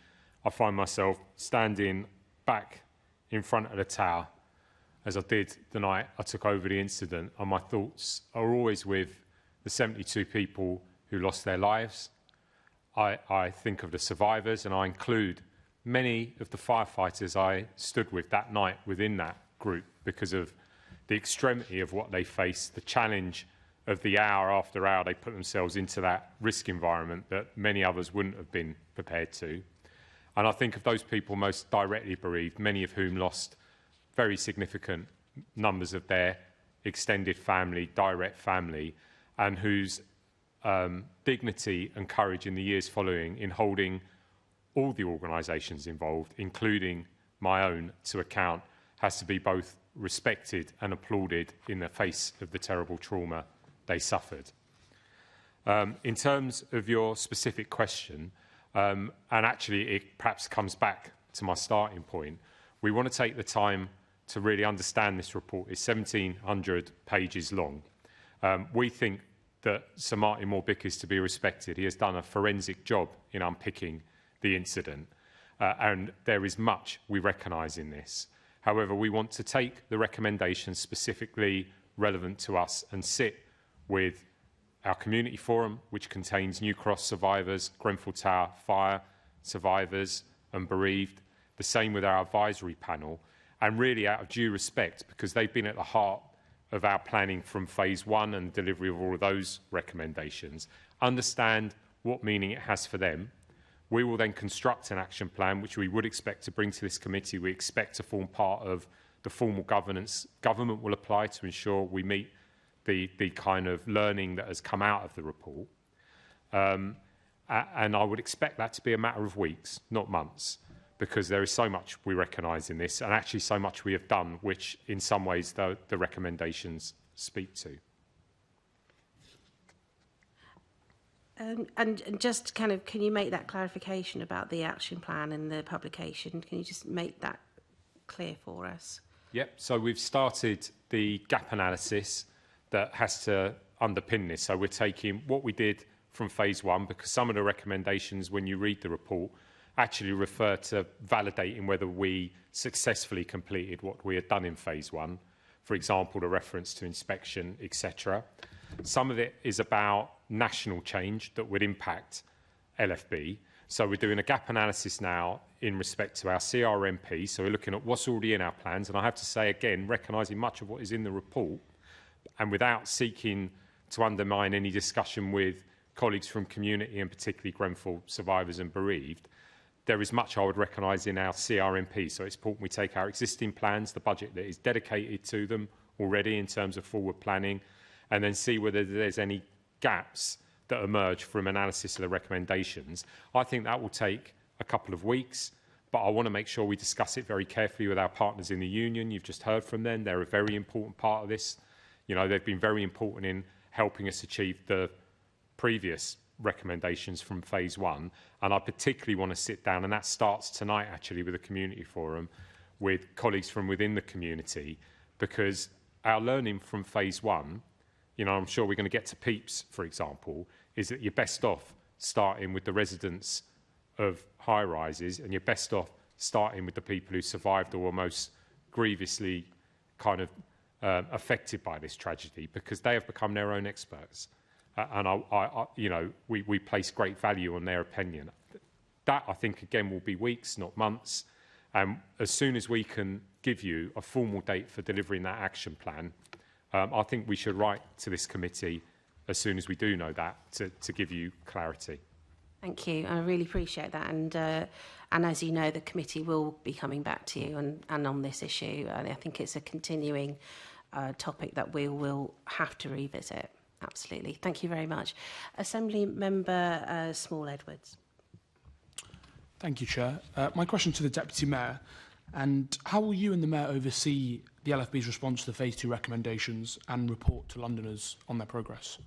Speaker 9: I find myself standing back in front of the tower, as I did the night I took over the incident, and my thoughts are always with the 72 people who lost their lives. I think of the survivors, and I include many of the firefighters I stood with that night within that group because of the extremity of what they faced, the challenge of the hour after hour they put themselves into that risk environment that many others wouldn't have been prepared to. And I think of those people most directly bereaved, many of whom lost very significant numbers of their extended family, direct family, and whose dignity and courage in the years following in holding all the organisations involved, including my own, to account, has to be both respected and applauded in the face of the terrible trauma they suffered. In terms of your specific question, and actually it perhaps comes back to my starting point, we want to take the time to really understand this report. It's 1,700 pages long. We think that Sir Martin Moore-Bick is to be respected. He has done a forensic job in unpicking the incident, and there is much we recognise in this. However, we want to take the recommendations specifically relevant to us and sit with our community forum, which contains New Cross survivors, Grenfell Tower fire survivors and bereaved, the same with our advisory panel, and really out of due respect, because they've been at the heart of our planning from Phase 1 and delivery of all of those recommendations, understand what meaning it has for them. We will then construct an action plan, which we would expect to bring to this committee. We expect to form part of the formal governance government will apply to ensure we meet the kind of learning that has come out of the report. And I would expect that to be a matter of weeks, not months, because there is so much we recognise in this, and actually so much we have done, which in some ways the recommendations speak to.
Speaker 2: And just kind of, can you make that clarification about the action plan and the publication? Can you just make that clear for us?
Speaker 9: Yep, so we've started the gap analysis that has to underpin this. So we're taking what we did from Phase 1, because some of the recommendations, when you read the report, actually refer to validating whether we successfully completed what we had done in Phase 1. For example, the reference to inspection, etc. Some of it is about national change that would impact LFB. So we're doing a gap analysis now in respect to our CRMP. So we're looking at what's already in our plans. And I have to say, again, recognising much of what is in the report, and without seeking to undermine any discussion with colleagues from community, and particularly Grenfell survivors and bereaved, there is much I would recognise in our CRMP. So it's important we take our existing plans, the budget that is dedicated to them already in terms of forward planning, and then see whether there's any gaps that emerge from analysis of the recommendations. I think that will take a couple of weeks, but I want to make sure we discuss it very carefully with our partners in the union. You've just heard from them. They're a very important part of this. You know, they've been very important in helping us achieve the previous recommendations from phase 1, and I particularly want to sit down, and that starts tonight actually with a community forum with colleagues from within the community, because our learning from phase 1, you know, I'm sure we're going to get to PEEPs, for example, is that you're best off starting with the residents of high rises, and you're best off starting with the people who survived or were most grievously kind of affected by this tragedy, because they have become their own experts. And you know, we place great value on their opinion. That, I think, again, will be weeks, not months. And as soon as we can give you a formal date for delivering that action plan, I think we should write to this committee as soon as we do know that to give you clarity.
Speaker 2: Thank you. I really appreciate that. And as you know, the committee will be coming back to you and on this issue. And I think it's a continuing topic that we will have to revisit. Absolutely. Thank you very much. Assembly Member Small Edwards.
Speaker 10: Thank you, Chair. My question to the Deputy Mayor, and how will you and the Mayor oversee the LFB's response to the Phase 2 recommendations and report to Londoners on their progress?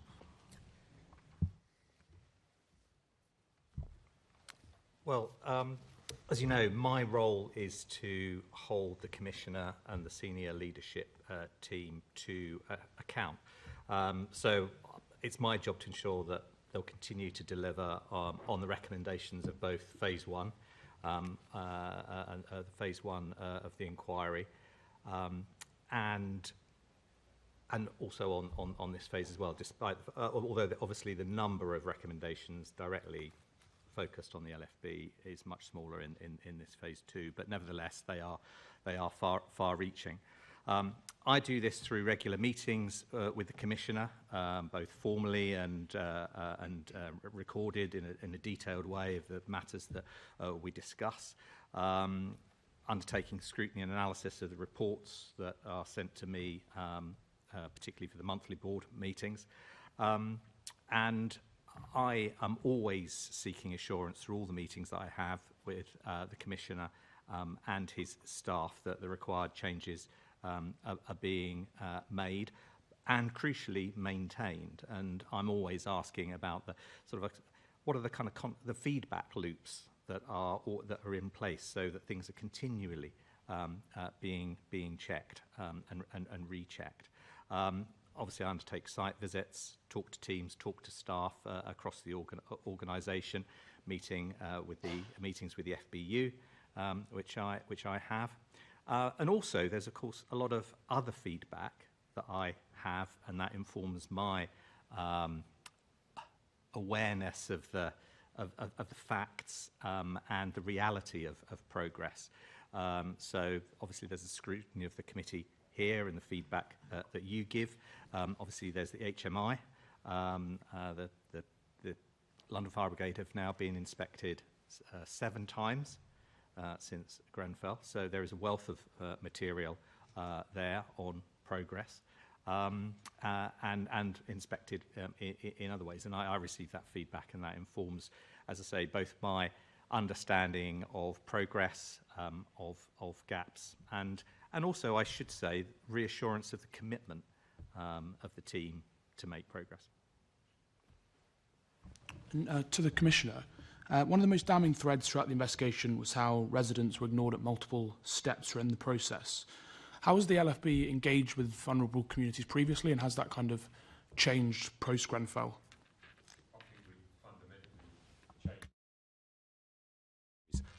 Speaker 11: Well, as you know, my role is to hold the Commissioner and the senior leadership team to account. So it's my job to ensure that they'll continue to deliver on the recommendations of both Phase 1 and Phase 1 of the inquiry, and also on this phase as well, despite although obviously the number of recommendations directly focused on the LFB is much smaller in this phase 2, but nevertheless they are far-reaching. I do this through regular meetings with the Commissioner, both formally and recorded in a detailed way of the matters that we discuss, undertaking scrutiny and analysis of the reports that are sent to me, particularly for the monthly board meetings, and I am always seeking assurance through all the meetings that I have with the Commissioner and his staff that the required changes are being made and crucially maintained. And I'm always asking about the sort of what are the kind of the feedback loops that are in place so that things are continually being checked and rechecked. Obviously, I undertake site visits, talk to teams, talk to staff across the organisation, meetings with the FBU, which I have, and also there's of course a lot of other feedback that I have, and that informs my awareness of the facts and the reality of progress. So obviously, there's a scrutiny of the committee here and the feedback that you give. Obviously, there's the HMI. The London Fire Brigade have now been inspected 7 times since Grenfell, so there is a wealth of material there on progress and inspected in other ways. And I receive that feedback, and that informs, as I say, both my understanding of progress, of gaps, and also, I should say, reassurance of the commitment of the team to make progress.
Speaker 10: And, to the Commissioner, one of the most damning threads throughout the investigation was how residents were ignored at multiple steps during the process. How has the LFB engaged with vulnerable communities previously, and has that kind of changed post-Grenfell?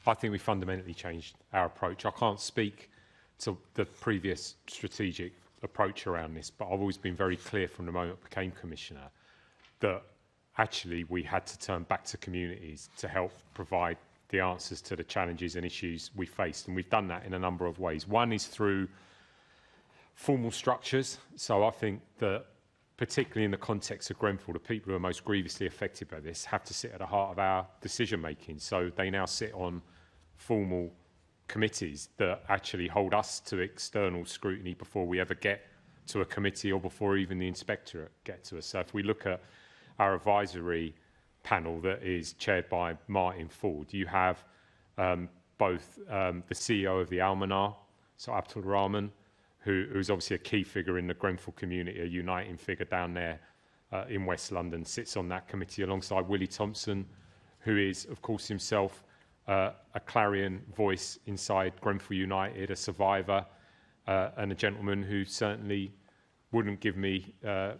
Speaker 9: I think we fundamentally changed our approach. I can't speak to the previous strategic approach around this, but I've always been very clear from the moment I became Commissioner that actually we had to turn back to communities to help provide the answers to the challenges and issues we faced. And we've done that in a number of ways. One is through formal structures. So I think that particularly in the context of Grenfell, the people who are most grievously affected by this have to sit at the heart of our decision making. So they now sit on formal committees that actually hold us to external scrutiny before we ever get to a committee or before even the inspectorate get to us. So if we look at our advisory panel that is chaired by Martin Ford, you have both the CEO of the Almanar, so Abdul Rahman, who's obviously a key figure in the Grenfell community, a uniting figure down there in West London, sits on that committee alongside Willie Thompson, who is, of course, himself a clarion voice inside Grenfell United, a survivor, and a gentleman who certainly wouldn't give me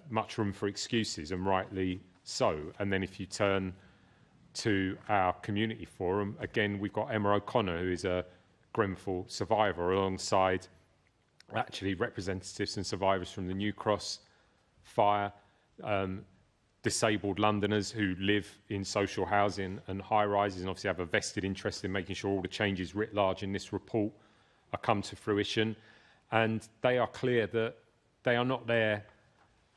Speaker 9: much room for excuses, and rightly so. And then if you turn to our community forum, again, we've got Emma O'Connor, who is a Grenfell survivor, alongside actually representatives and survivors from the New Cross fire, disabled Londoners who live in social housing and high-rises, and obviously have a vested interest in making sure all the changes writ large in this report are come to fruition. And they are clear that they are not there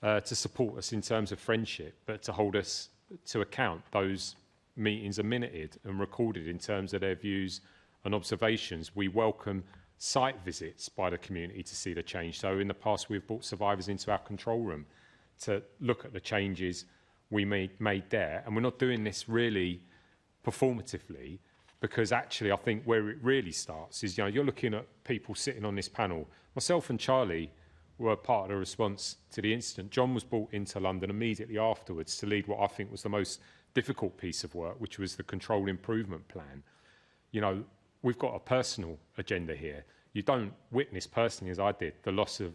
Speaker 9: to support us in terms of friendship, but to hold us to account. Those meetings are minuted and recorded in terms of their views and observations. We welcome site visits by the community to see the change. So in the past, we've brought survivors into our control room to look at the changes we made there. And we're not doing this really performatively, because actually I think where it really starts is, you're looking at people sitting on this panel. Myself and Charlie were part of the response to the incident. John was brought into London immediately afterwards to lead what I think was the most difficult piece of work, which was the control improvement plan. We've got a personal agenda here. You don't witness personally, as I did, the loss of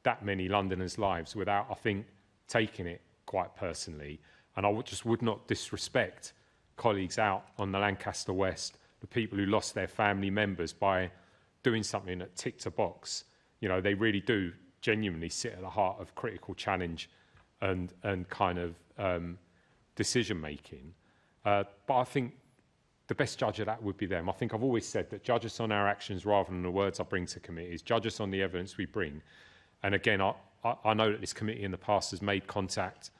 Speaker 9: that many Londoners' lives without, I think, taking it quite personally. And I just would not disrespect colleagues out on the Lancaster West, the people who lost their family members, by doing something that ticked a box. They really do genuinely sit at the heart of critical challenge and kind of decision making. But I think the best judge of that would be them. I think I've always said that judge us on our actions rather than the words I bring to committees. Judge us on the evidence we bring. And again, I know that this committee in the past has made contact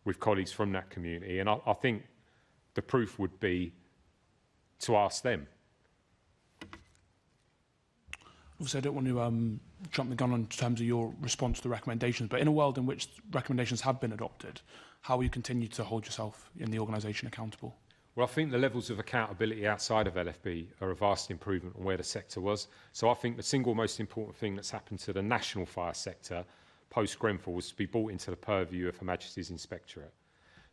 Speaker 9: with colleagues from that community, and I think the proof would be to ask them.
Speaker 10: Obviously, I don't want to jump the gun in terms of your response to the recommendations, but in a world in which recommendations have been adopted, how will you continue to hold yourself in the organisation accountable?
Speaker 9: Well, I think the levels of accountability outside of LFB are a vast improvement on where the sector was. So I think the single most important thing that's happened to the national fire sector post-Grenfell was to be brought into the purview of Her Majesty's Inspectorate.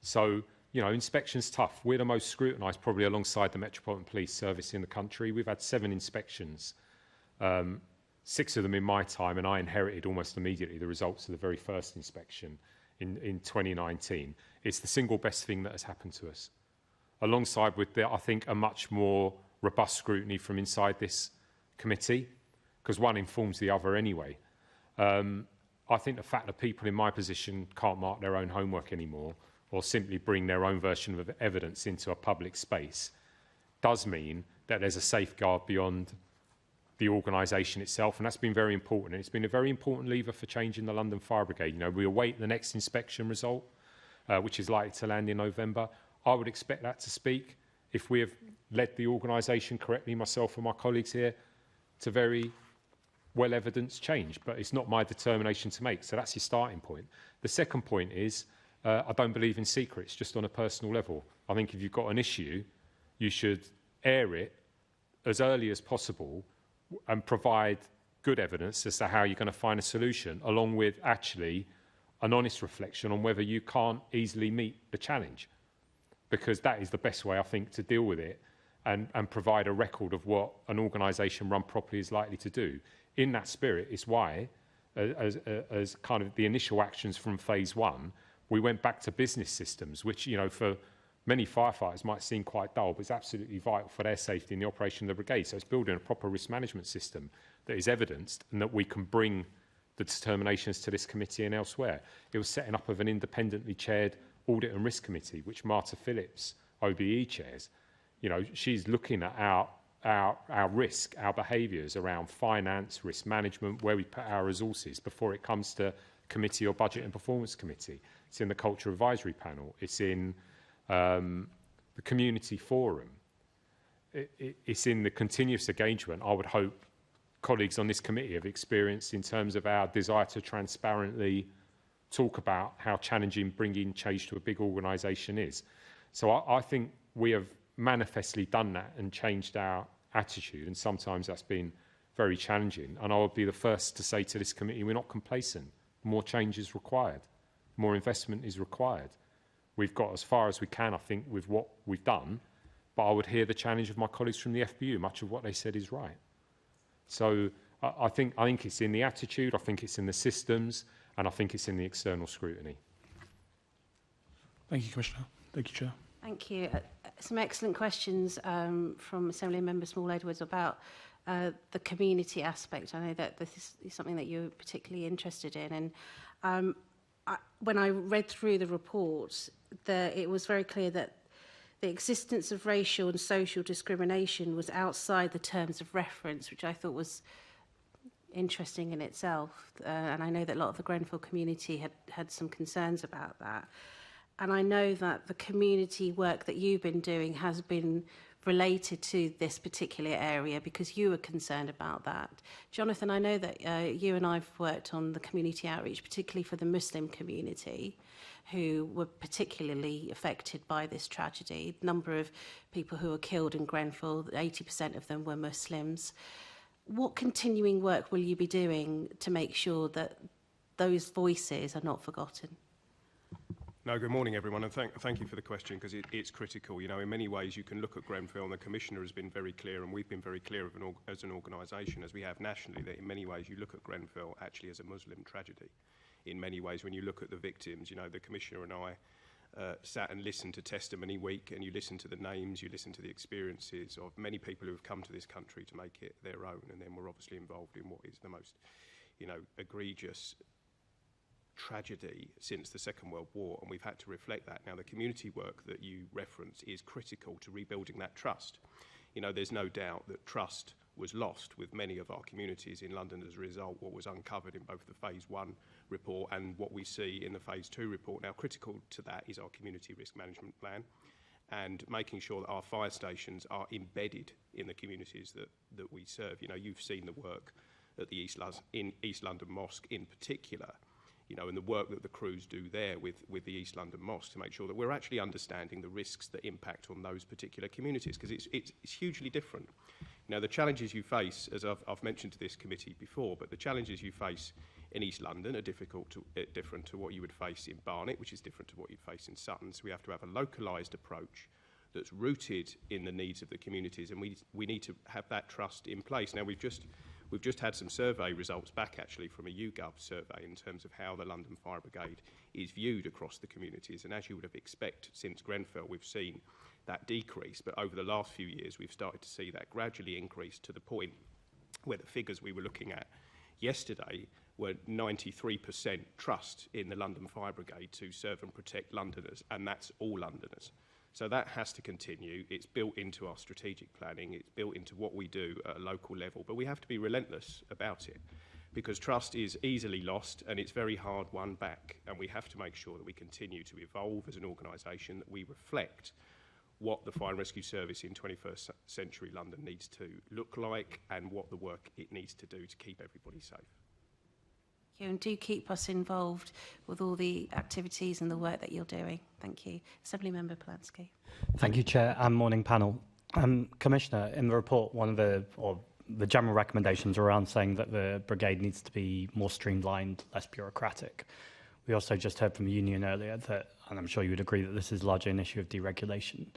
Speaker 9: So, inspection's tough. We're the most scrutinised, probably alongside the Metropolitan Police Service in the country. We've had 7 inspections, 6 of them in my time, and I inherited almost immediately the results of the very first inspection in 2019. It's the single best thing that has happened to us, alongside with, I think, a much more robust scrutiny from inside this committee, because one informs the other anyway. I think the fact that people in my position can't mark their own homework anymore, or simply bring their own version of evidence into a public space, does mean that there's a safeguard beyond the organisation itself, and that's been very important. And it's been a very important lever for changing the London Fire Brigade. We await the next inspection result, which is likely to land in November. I would expect that to speak, if we have led the organisation correctly, myself and my colleagues here, to very well-evidenced change. But it's not my determination to make, so that's your starting point. The second point is, I don't believe in secrets, just on a personal level. I think if you've got an issue, you should air it as early as possible and provide good evidence as to how you're going to find a solution, along with actually an honest reflection on whether you can't easily meet the challenge. Because that is the best way, I think, to deal with it and provide a record of what an organisation run properly is likely to do. In that spirit, it's why, as kind of the initial actions from phase 1, we went back to business systems, which, for many firefighters might seem quite dull, but it's absolutely vital for their safety in the operation of the brigade. So it's building a proper risk management system that is evidenced and that we can bring the determinations to this committee and elsewhere. It was setting up of an independently chaired Audit and Risk Committee, which Marta Phillips, OBE, chairs. She's looking at our risk, our behaviours around finance, risk management, where we put our resources before it comes to committee or budget and performance committee. It's in the Culture Advisory Panel. It's in the Community Forum. It's in the continuous engagement, I would hope, colleagues on this committee have experienced in terms of our desire to transparently talk about how challenging bringing change to a big organisation is. So I think we have manifestly done that and changed our attitude, and sometimes that's been very challenging. And I would be the first to say to this committee, we're not complacent. More change is required. more investment is required. We've got as far as we can, I think, with what we've done, but I would hear the challenge of my colleagues from the FBU. Much of what they said is right. So I think it's in the attitude, I think it's in the systems, and I think it's in the external scrutiny.
Speaker 10: Thank you, Commissioner. Thank you, Chair.
Speaker 2: Thank you. Some excellent questions from Assembly Member Small Edwards about the community aspect. I know that this is something that you're particularly interested in. And when I read through the report, it was very clear that the existence of racial and social discrimination was outside the terms of reference, which I thought was interesting in itself. And I know that a lot of the Grenfell community had some concerns about that. And I know that the community work that you've been doing has been related to this particular area because you were concerned about that. Jonathan, I know that you and I've worked on the community outreach, particularly for the Muslim community, who were particularly affected by this tragedy. The number of people who were killed in Grenfell, 80% of them were Muslims. What continuing work will you be doing to make sure that those voices are not forgotten?
Speaker 12: No, good morning, everyone, and thank you for the question, because it's critical. You know, in many ways, you can look at Grenfell, and the Commissioner has been very clear, and we've been very clear as an organisation, as we have nationally, that in many ways you look at Grenfell actually as a Muslim tragedy. In many ways, when you look at the victims, you know, the Commissioner and I sat and listened to testimony week, and you listen to the names, you listen to the experiences of many people who have come to this country to make it their own, and then we're obviously involved in what is the most, you know, egregious tragedy since the Second World War, and we've had to reflect that. Now, the community work that you reference is critical to rebuilding that trust. You know, there's no doubt that trust was lost with many of our communities in London as a result of what was uncovered in both the Phase 1 report and what we see in the Phase 2 report. Now, critical to that is our community risk management plan and making sure that our fire stations are embedded in the communities that we serve. You know, you've seen the work at the East London Mosque in particular, you know, and the work that the crews do there with the East London Mosque to make sure that we're actually understanding the risks that impact on those particular communities, because it's hugely different. Now, the challenges you face, as I've mentioned to this committee before, but the challenges you face in East London are different to what you would face in Barnet, which is different to what you'd face in Sutton. So we have to have a localised approach that's rooted in the needs of the communities, and we need to have that trust in place. Now, we've just had some survey results back, actually, from a YouGov survey in terms of how the London Fire Brigade is viewed across the communities. And as you would have expected, since Grenfell, we've seen that decrease. But over the last few years, we've started to see that gradually increase to the point where the figures we were looking at yesterday were 93% trust in the London Fire Brigade to serve and protect Londoners, and that's all Londoners. So that has to continue. It's built into our strategic planning. It's built into what we do at a local level. But we have to be relentless about it, because trust is easily lost and it's very hard won back. And we have to make sure that we continue to evolve as an organisation, that we reflect what the Fire and Rescue Service in 21st century London needs to look like and what the work it needs to do to keep everybody safe.
Speaker 2: Thank you, and do keep us involved with all the activities and the work that you're doing. Thank you. Assembly Member Polanski.
Speaker 8: Thank you, Chair, and morning panel. Commissioner, in the report, one of the general recommendations around saying that the brigade needs to be more streamlined, less bureaucratic. We also just heard from the union earlier that, and I'm sure you would agree, that this is largely an issue of deregulation.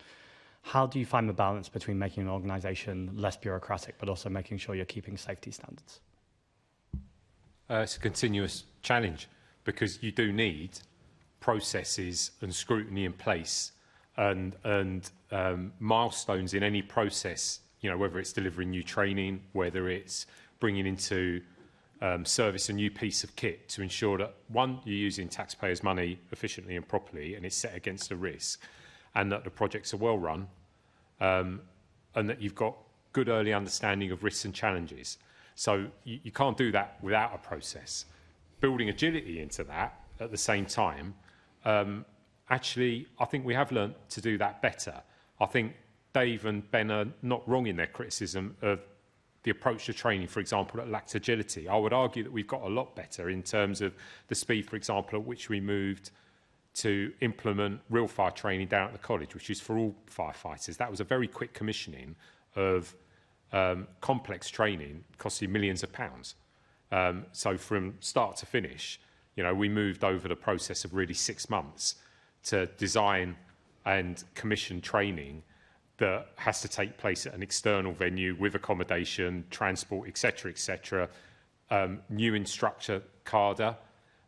Speaker 8: How do you find the balance between making an organisation less bureaucratic but also making sure you're keeping safety standards?
Speaker 9: It's a continuous challenge, because you do need processes and scrutiny in place and milestones in any process, you know, whether it's delivering new training, whether it's bringing into service a new piece of kit to ensure that, one, you're using taxpayers' money efficiently and properly and it's set against a risk, and that the projects are well run, and that you've got good early understanding of risks and challenges. So you can't do that without a process. Building agility into that at the same time, actually, I think we have learnt to do that better. I think Dave and Ben are not wrong in their criticism of the approach to training, for example, that lacked agility. I would argue that we've got a lot better in terms of the speed, for example, at which we moved to implement real fire training down at the college, which is for all firefighters. That was a very quick commissioning of complex training, costing millions of pounds. So from start to finish, You know, we moved over the process of really 6 months to design and commission training that has to take place at an external venue with accommodation, transport, etc., new instructor, CADA,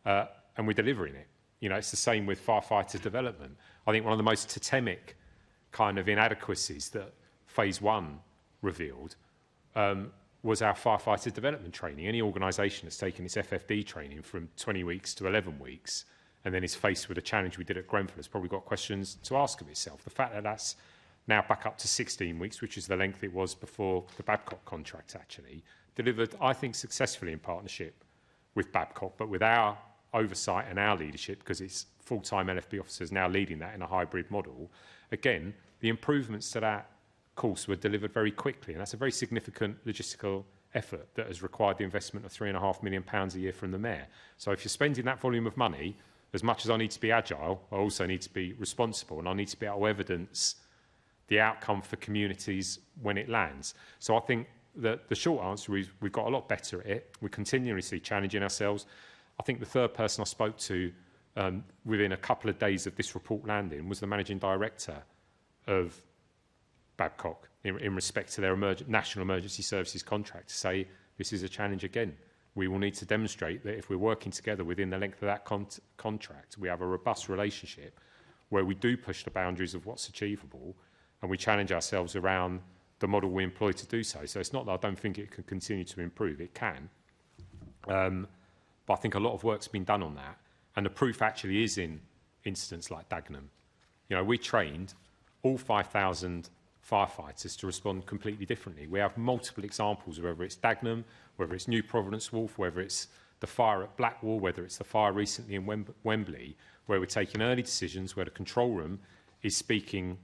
Speaker 9: and we're delivering it. You know, it's the same with firefighter development. I think one of the most totemic kind of inadequacies that Phase 1 revealed was our firefighter development training. Any organisation that's taken its FFD training from 20 weeks to 11 weeks and then is faced with a challenge we did at Grenfell has probably got questions to ask of itself. The fact that that's now back up to 16 weeks, which is the length it was before the Babcock contract actually, delivered, I think, successfully in partnership with Babcock, but with our oversight and our leadership, because it's full-time LFB officers now leading that in a hybrid model. Again, the improvements to that course were delivered very quickly, and that's a very significant logistical effort that has required the investment of £3.5 million a year from the Mayor. So if you're spending that volume of money, as much as I need to be agile, I also need to be responsible, and I need to be able to evidence the outcome for communities when it lands. So I think that the short answer is we've got a lot better at it. We're continuously challenging ourselves. I think the third person I spoke to within a couple of days of this report landing was the managing director of Babcock in respect to their National Emergency Services contract, to say this is a challenge again. We will need to demonstrate that if we're working together within the length of that contract, we have a robust relationship where we do push the boundaries of what's achievable and we challenge ourselves around the model we employ to do so. So it's not that I don't think it can continue to improve. It can. But I think a lot of work's been done on that. And the proof actually is in incidents like Dagenham. You know, we trained all 5,000 firefighters to respond completely differently. We have multiple examples, whether it's Dagenham, whether it's New Providence Wharf, whether it's the fire at Blackwall, whether it's the fire recently in Wembley, where we're taking early decisions, where the control room is speaking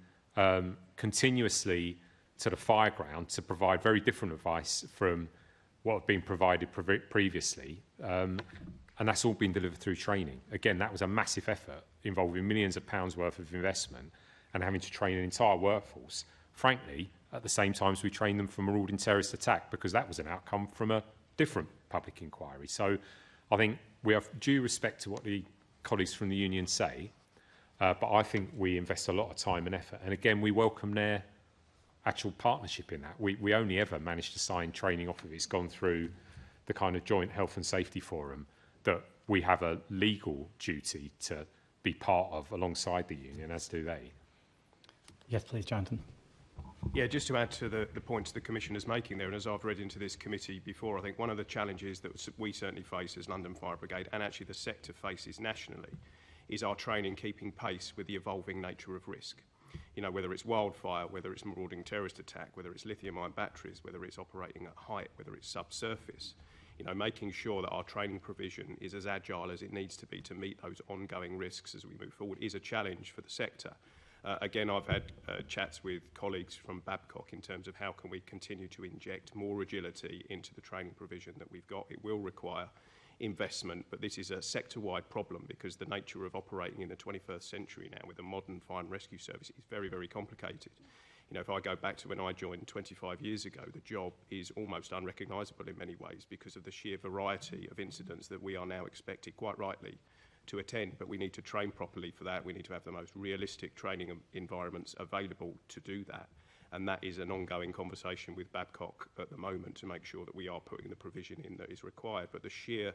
Speaker 9: continuously to the fire ground to provide very different advice from what had been provided previously. And that's all been delivered through training. Again, that was a massive effort involving millions of pounds worth of investment and having to train an entire workforce. Frankly, at the same time as we trained them for marauding terrorist attack, because that was an outcome from a different public inquiry. So I think we have due respect to what the colleagues from the union say, but I think we invest a lot of time and effort. And again, we welcome their actual partnership in that. We only ever managed to sign training off of it. It's gone through the kind of joint health and safety forum that we have a legal duty to be part of alongside the union, as do they.
Speaker 8: Yes, please, Jonathan.
Speaker 12: Yeah, just to add to the points the Commissioner's making there, and as I've read into this committee before, I think one of the challenges that we certainly face as London Fire Brigade, and actually the sector faces nationally, is our training keeping pace with the evolving nature of risk. You know, whether it's wildfire, whether it's marauding terrorist attack, whether it's lithium-ion batteries, whether it's operating at height, whether it's subsurface, you know, making sure that our training provision is as agile as it needs to be to meet those ongoing risks as we move forward is a challenge for the sector. Again, I've had chats with colleagues from Babcock in terms of how can we continue to inject more agility into the training provision that we've got. It will require investment, but this is a sector-wide problem because the nature of operating in the 21st century now with a modern fire and rescue service is very, very complicated. You know, if I go back to when I joined 25 years ago, the job is almost unrecognisable in many ways because of the sheer variety of incidents that we are now expected, quite rightly, to attend, but we need to train properly for that. We need to have the most realistic training environments available to do that. And that is an ongoing conversation with Babcock at the moment to make sure that we are putting the provision in that is required. But the sheer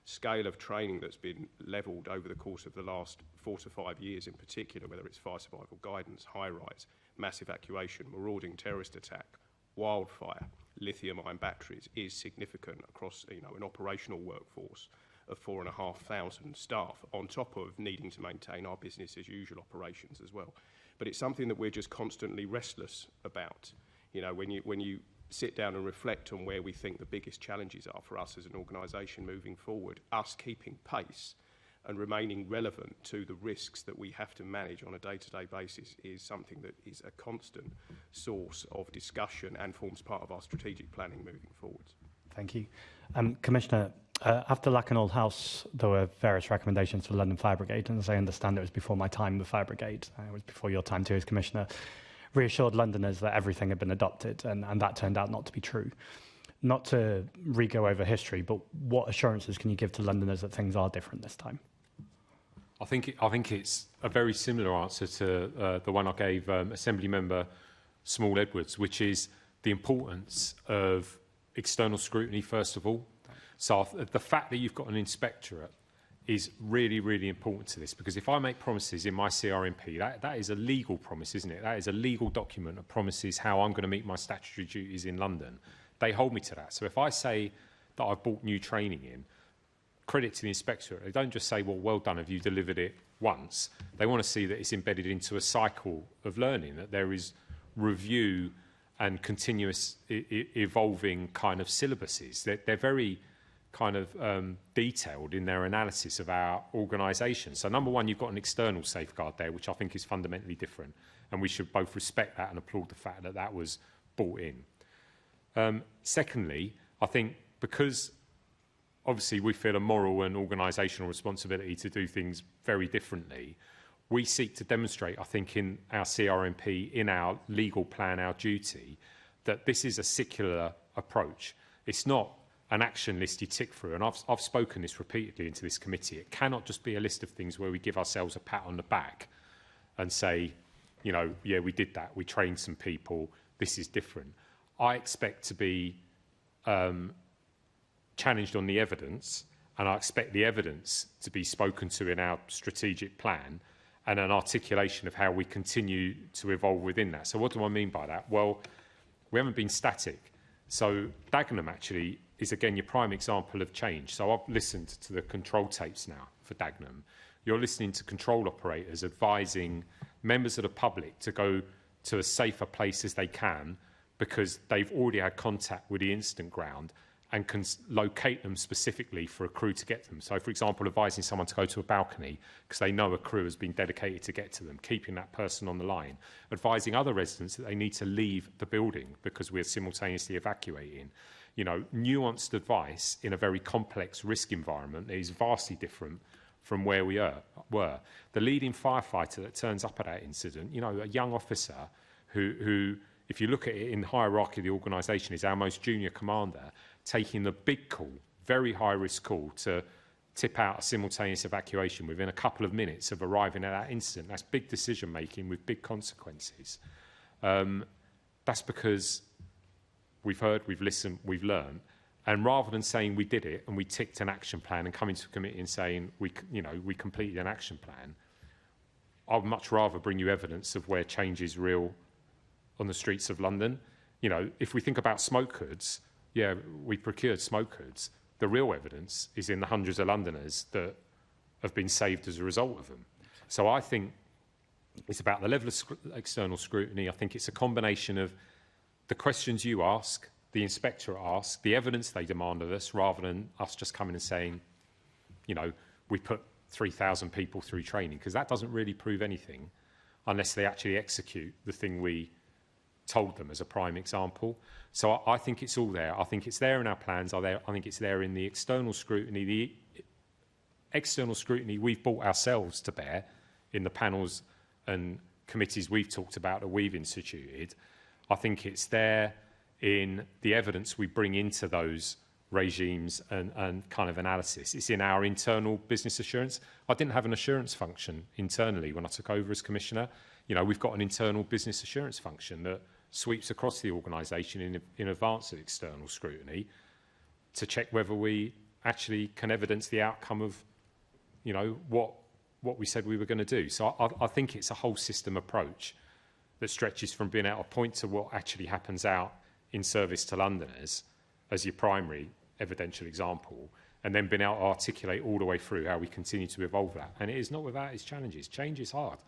Speaker 12: scale of training that's been levelled over the course of the last 4 to 5 years in particular, whether it's fire survival guidance, high-rise, mass evacuation, marauding terrorist attack, wildfire, lithium-ion batteries, is significant across, you know, an operational workforce of 4,500 staff on top of needing to maintain our business as usual operations as well. But it's something that we're just constantly restless about. You know, when you sit down and reflect on where we think the biggest challenges are for us as an organisation moving forward, us keeping pace and remaining relevant to the risks that we have to manage on a day-to-day basis is something that is a constant source of discussion and forms part of our strategic planning moving forward.
Speaker 8: Thank you. Commissioner, after Lakenhall House, there were various recommendations for the London Fire Brigade, and as I understand it was before my time in the Fire Brigade, it was before your time too as Commissioner, reassured Londoners that everything had been adopted, and that turned out not to be true. not to re-go over history, but what assurances can you give to Londoners that things are different this time?
Speaker 9: I think it's a very similar answer to the one I gave Assembly Member Small Edwards, which is the importance of external scrutiny, first of all. So the fact that you've got an inspectorate is really, really important to this, because if I make promises in my CRMP, that is a legal promise, isn't it? That is a legal document that promises how I'm going to meet my statutory duties in London. They hold me to that. So if I say that I've brought new training in, credit to the inspectorate. They don't just say, well done, have you delivered it once? They want to see that it's embedded into a cycle of learning, that there is review and continuous evolving kind of syllabuses. They're very kind of detailed in their analysis of our organisation. So number one, you've got an external safeguard there, which I think is fundamentally different, and we should both respect that and applaud the fact that that was brought in. Secondly, I think because obviously we feel a moral and organisational responsibility to do things very differently, we seek to demonstrate, I think, in our CRMP, in our legal plan, our duty, that this is a secular approach. It's not an action list you tick through, and I've spoken this repeatedly into this committee. It cannot just be a list of things where we give ourselves a pat on the back and say, you know, yeah, we did that, we trained some people, this is different. I expect to be challenged on the evidence, and I expect the evidence to be spoken to in our strategic plan and an articulation of how we continue to evolve within that. So what do I mean by that? Well, we haven't been static. So Dagenham actually is, again, your prime example of change. So I've listened to the control tapes now for Dagenham. You're listening to control operators advising members of the public to go to as safe a place as they can because they've already had contact with the incident ground and can locate them specifically for a crew to get them. So, for example, advising someone to go to a balcony because they know a crew has been dedicated to get to them, keeping that person on the line. Advising other residents that they need to leave the building because we're simultaneously evacuating. You know, nuanced advice in a very complex risk environment that is vastly different from where we were. The leading firefighter that turns up at that incident, you know, a young officer who if you look at it in the hierarchy of the organisation, is our most junior commander, taking the big call, very high-risk call, to tip out a simultaneous evacuation within a couple of minutes of arriving at that incident. That's big decision-making with big consequences. That's because we've heard, we've listened, we've learned. And rather than saying we did it and we ticked an action plan and coming to a committee and saying we completed an action plan, I'd much rather bring you evidence of where change is real on the streets of London. You know, if we think about smoke hoods, yeah, we procured smoke hoods. The real evidence is in the hundreds of Londoners that have been saved as a result of them. So I think it's about the level of external scrutiny. I think it's a combination of the questions you ask, the inspectorate asks, the evidence they demand of us, rather than us just coming and saying, you know, we put 3,000 people through training, because that doesn't really prove anything unless they actually execute the thing we told them, as a prime example. So I think it's all there. I think it's there in our plans. I think it's there in the external scrutiny. The external scrutiny we've brought ourselves to bear in the panels and committees we've talked about that we've instituted. I think it's there in the evidence we bring into those regimes and kind of analysis. It's in our internal business assurance. I didn't have an assurance function internally when I took over as Commissioner. You know, we've got an internal business assurance function that sweeps across the organisation in advance of external scrutiny to check whether we actually can evidence the outcome of, you know, what we said we were going to do. So I think it's a whole system approach that stretches from being able to point to what actually happens out in service to Londoners as your primary evidential example, and then being able to articulate all the way through how we continue to evolve that. And it is not without its challenges. Change is hard.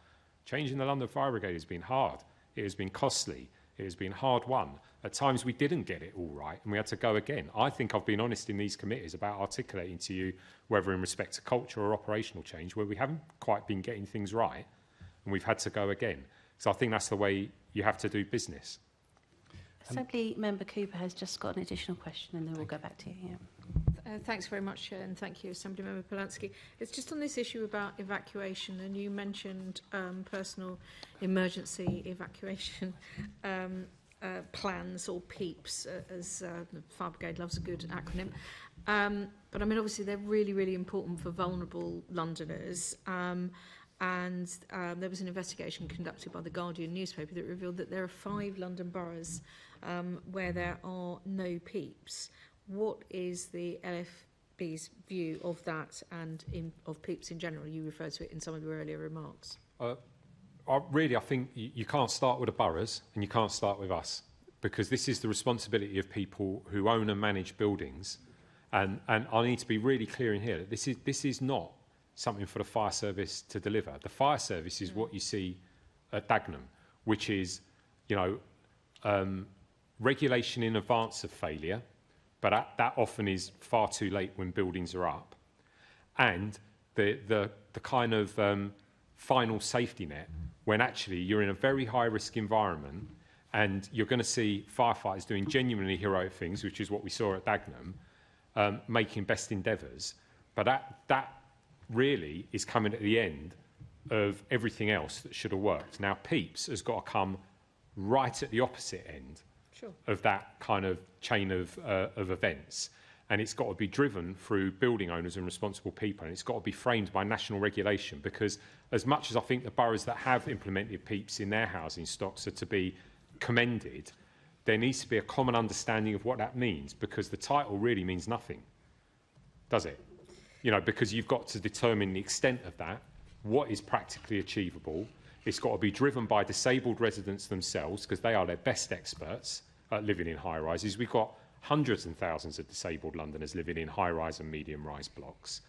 Speaker 9: Change in the London Fire Brigade has been hard. It has been costly. It has been hard won. At times we didn't get it all right and we had to go again. I think I've been honest in these committees about articulating to you, whether in respect to culture or operational change, where we haven't quite been getting things right and we've had to go again. So I think that's the way you have to do business.
Speaker 2: Assembly Member Cooper has just got an additional question and then we'll go back to you. Yeah.
Speaker 13: Thanks very much, Chair, and thank you, Assembly Member Polanski. It's just on this issue about evacuation, and you mentioned personal emergency evacuation. plans, or PEEPs, as the Fire Brigade loves a good acronym. But I mean, obviously, they're really, really important for vulnerable Londoners. And there was an investigation conducted by the Guardian newspaper that revealed that there are 5 London boroughs where there are no PEEPs. What is the LFB's view of that and of PEEPs in general? You referred to it in some of your earlier remarks.
Speaker 9: I think you can't start with the boroughs and you can't start with us, because this is the responsibility of people who own and manage buildings. And I need to be really clear in here that this is not something for the fire service to deliver. The fire service is what you see at Dagenham, which is, regulation in advance of failure, but that often is far too late when buildings are up. And the kind of final safety net when actually you're in a very high-risk environment and you're going to see firefighters doing genuinely heroic things, which is what we saw at Dagenham, making best endeavours. But that really is coming at the end of everything else that should have worked. Now, PEEPs has got to come right at the opposite end of that kind of chain of events. And it's got to be driven through building owners and responsible people. And it's got to be framed by national regulation, because as much as I think the boroughs that have implemented PEEPs in their housing stocks are to be commended, there needs to be a common understanding of what that means, because the title really means nothing, does it? Because you've got to determine the extent of that, what is practically achievable. It's got to be driven by disabled residents themselves, because they are their best experts at living in high-rises. We've got hundreds and thousands of disabled Londoners living in high-rise and medium-rise blocks.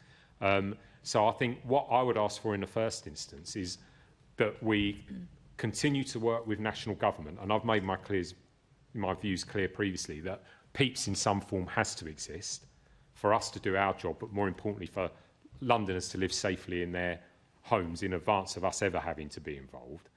Speaker 9: So I think what I would ask for in the first instance is that we continue to work with national government, and I've made my views clear previously, that PEEPs in some form has to exist for us to do our job, but more importantly for Londoners to live safely in their homes in advance of us ever having to be involved.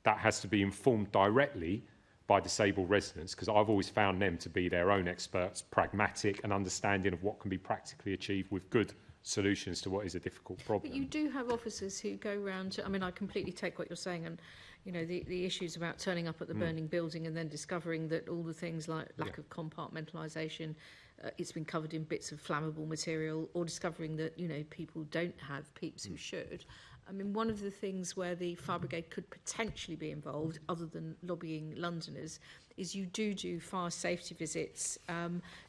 Speaker 9: That has to be informed directly by disabled residents, because I've always found them to be their own experts, pragmatic and understanding of what can be practically achieved with good solutions to what is a difficult problem.
Speaker 13: But you do have officers who go round to, I mean, I completely take what you're saying, and the issues about turning up at the burning building and then discovering that all the things like lack of compartmentalisation, it's been covered in bits of flammable material, or discovering that people don't have PEEPs who should. I mean, one of the things where the Fire Brigade could potentially be involved, other than lobbying Londoners, is you do fire safety visits.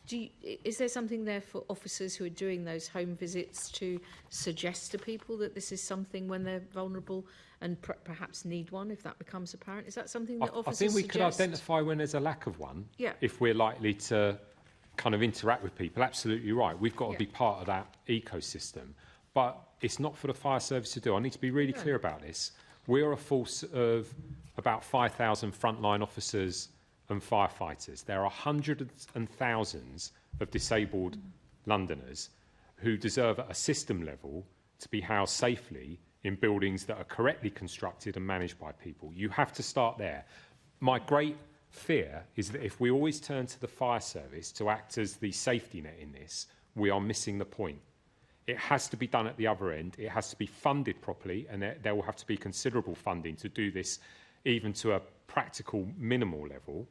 Speaker 13: Is there something there for officers who are doing those home visits to suggest to people that this is something when they're vulnerable and perhaps need one, if that becomes apparent? Is that something that officers
Speaker 9: I think we
Speaker 13: suggest?
Speaker 9: could identify when there's a lack of one,
Speaker 13: Yeah.
Speaker 9: if we're likely to kind of interact with people. Absolutely right. We've got to be part of that ecosystem. But it's not for the fire service to do. I need to be really clear about this. We are a force of about 5,000 frontline officers and firefighters. There are hundreds and thousands of disabled Londoners who deserve at a system level to be housed safely in buildings that are correctly constructed and managed by people. You have to start there. My great fear is that if we always turn to the fire service to act as the safety net in this, we are missing the point. It has to be done at the other end. It has to be funded properly, and there will have to be considerable funding to do this, even to a practical minimal level.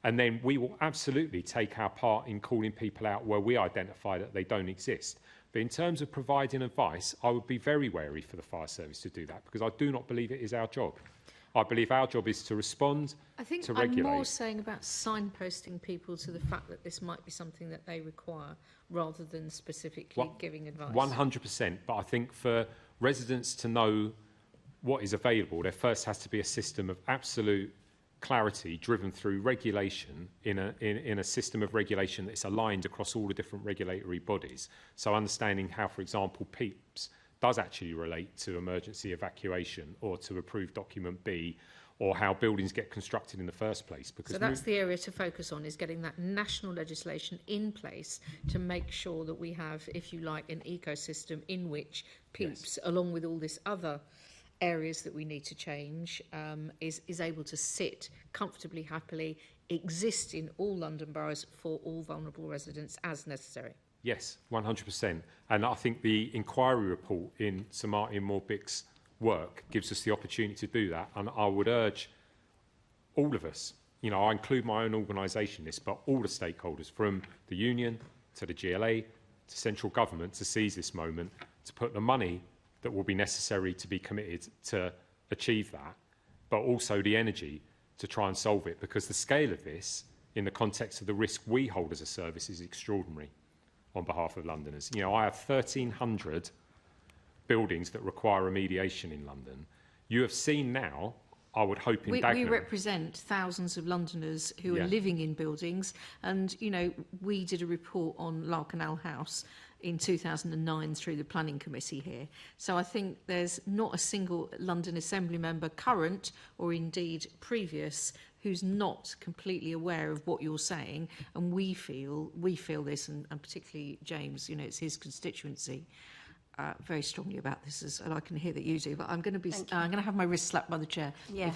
Speaker 9: And then we will absolutely take our part in calling people out where we identify that they don't exist. But in terms of providing advice, I would be very wary for the fire service to do that, because I do not believe it is our job. I believe our job is to respond,
Speaker 13: I think
Speaker 9: to regulate.
Speaker 13: I'm more saying about signposting people to the fact that this might be something that they require, rather than specifically giving advice.
Speaker 9: 100%. But I think for residents to know what is available, there first has to be a system of absolute clarity driven through regulation in a system of regulation that's aligned across all the different regulatory bodies. So understanding how, for example, PEEPs does actually relate to emergency evacuation or to approved document B, or how buildings get constructed in the first place. Because
Speaker 13: so that's the area to focus on, is getting that national legislation in place to make sure that we have, if you like, an ecosystem in which PEEPs, along with all this other areas that we need to change, is able to sit comfortably, happily, exist in all London boroughs for all vulnerable residents as necessary.
Speaker 9: Yes, 100%. And I think the inquiry report in Sir Martin Morbick's work gives us the opportunity to do that. And I would urge all of us I include my own organisation in this, but all the stakeholders, from the union to the GLA to central government, to seize this moment, to put the money that will be necessary to be committed to achieve that, but also the energy to try and solve it, because the scale of this, in the context of the risk we hold as a service, is extraordinary on behalf of Londoners. I have 1,300 buildings that require remediation in London. You have seen now, I would hope in Dagenham...
Speaker 13: We represent thousands of Londoners who are living in buildings, and, we did a report on La Canal House in 2009 through the Planning Committee here. So I think there's not a single London Assembly member, current or indeed previous, who's not completely aware of what you're saying. And we feel this, and particularly James, it's his constituency, very strongly about this, and I can hear that you do. But I'm going to have my wrist slapped by the chair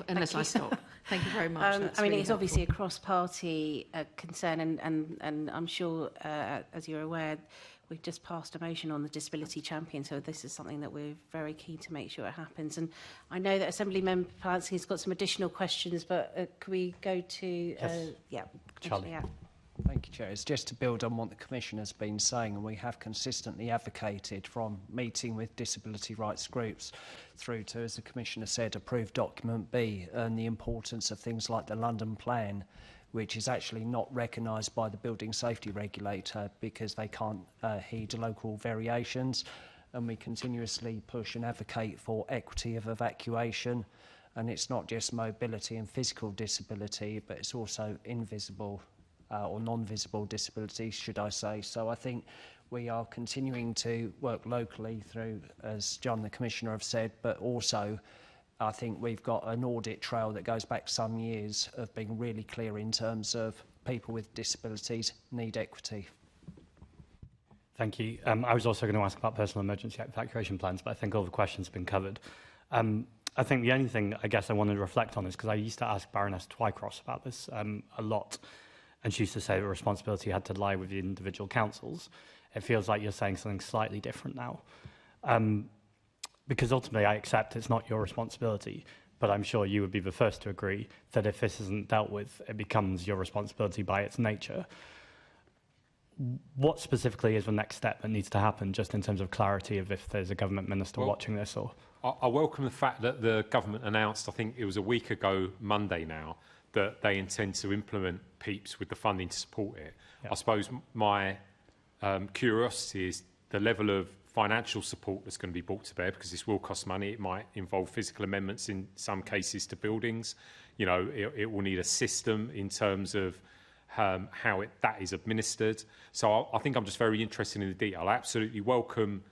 Speaker 13: unless I stop. Thank you very much.
Speaker 2: It's
Speaker 13: really
Speaker 2: obviously a cross-party concern, and I'm sure, as you're aware, we've just passed a motion on the Disability Champion, so this is something that we're very keen to make sure it happens. And I know that Assembly Member Palanski's got some additional questions, but could we go to...
Speaker 8: Charlie.
Speaker 2: Yeah.
Speaker 14: Thank you, Chair. It's just to build on what the Commissioner's been saying, and we have consistently advocated, from meeting with disability rights groups through to, as the Commissioner said, approved document B, and the importance of things like the London Plan, which is actually not recognised by the Building Safety Regulator because they can't heed local variations. And we continuously push and advocate for equity of evacuation. And it's not just mobility and physical disability, but it's also invisible or non-visible disability, should I say. So I think we are continuing to work locally through, as John, the Commissioner, have said, but also I think we've got an audit trail that goes back some years of being really clear in terms of people with disabilities need equity.
Speaker 8: Thank you. I was also going to ask about personal emergency evacuation plans, but I think all the questions have been covered. I think the only thing I guess I wanted to reflect on is, because I used to ask Baroness Twycross about this a lot, and she used to say the responsibility had to lie with the individual councils. It feels like you're saying something slightly different now. Because ultimately I accept it's not your responsibility, but I'm sure you would be the first to agree that if this isn't dealt with, it becomes your responsibility by its nature. What specifically is the next step that needs to happen, just in terms of clarity of if there's a government minister watching this? Or
Speaker 9: I welcome the fact that the government announced, I think it was a week ago Monday now, that they intend to implement PEEPs with the funding to support it. Yeah. I suppose my curiosity is the level of financial support that's going to be brought to bear, because this will cost money. It might involve physical amendments in some cases to buildings. It will need a system in terms of how that is administered. So I think I'm just very interested in the detail. I absolutely welcome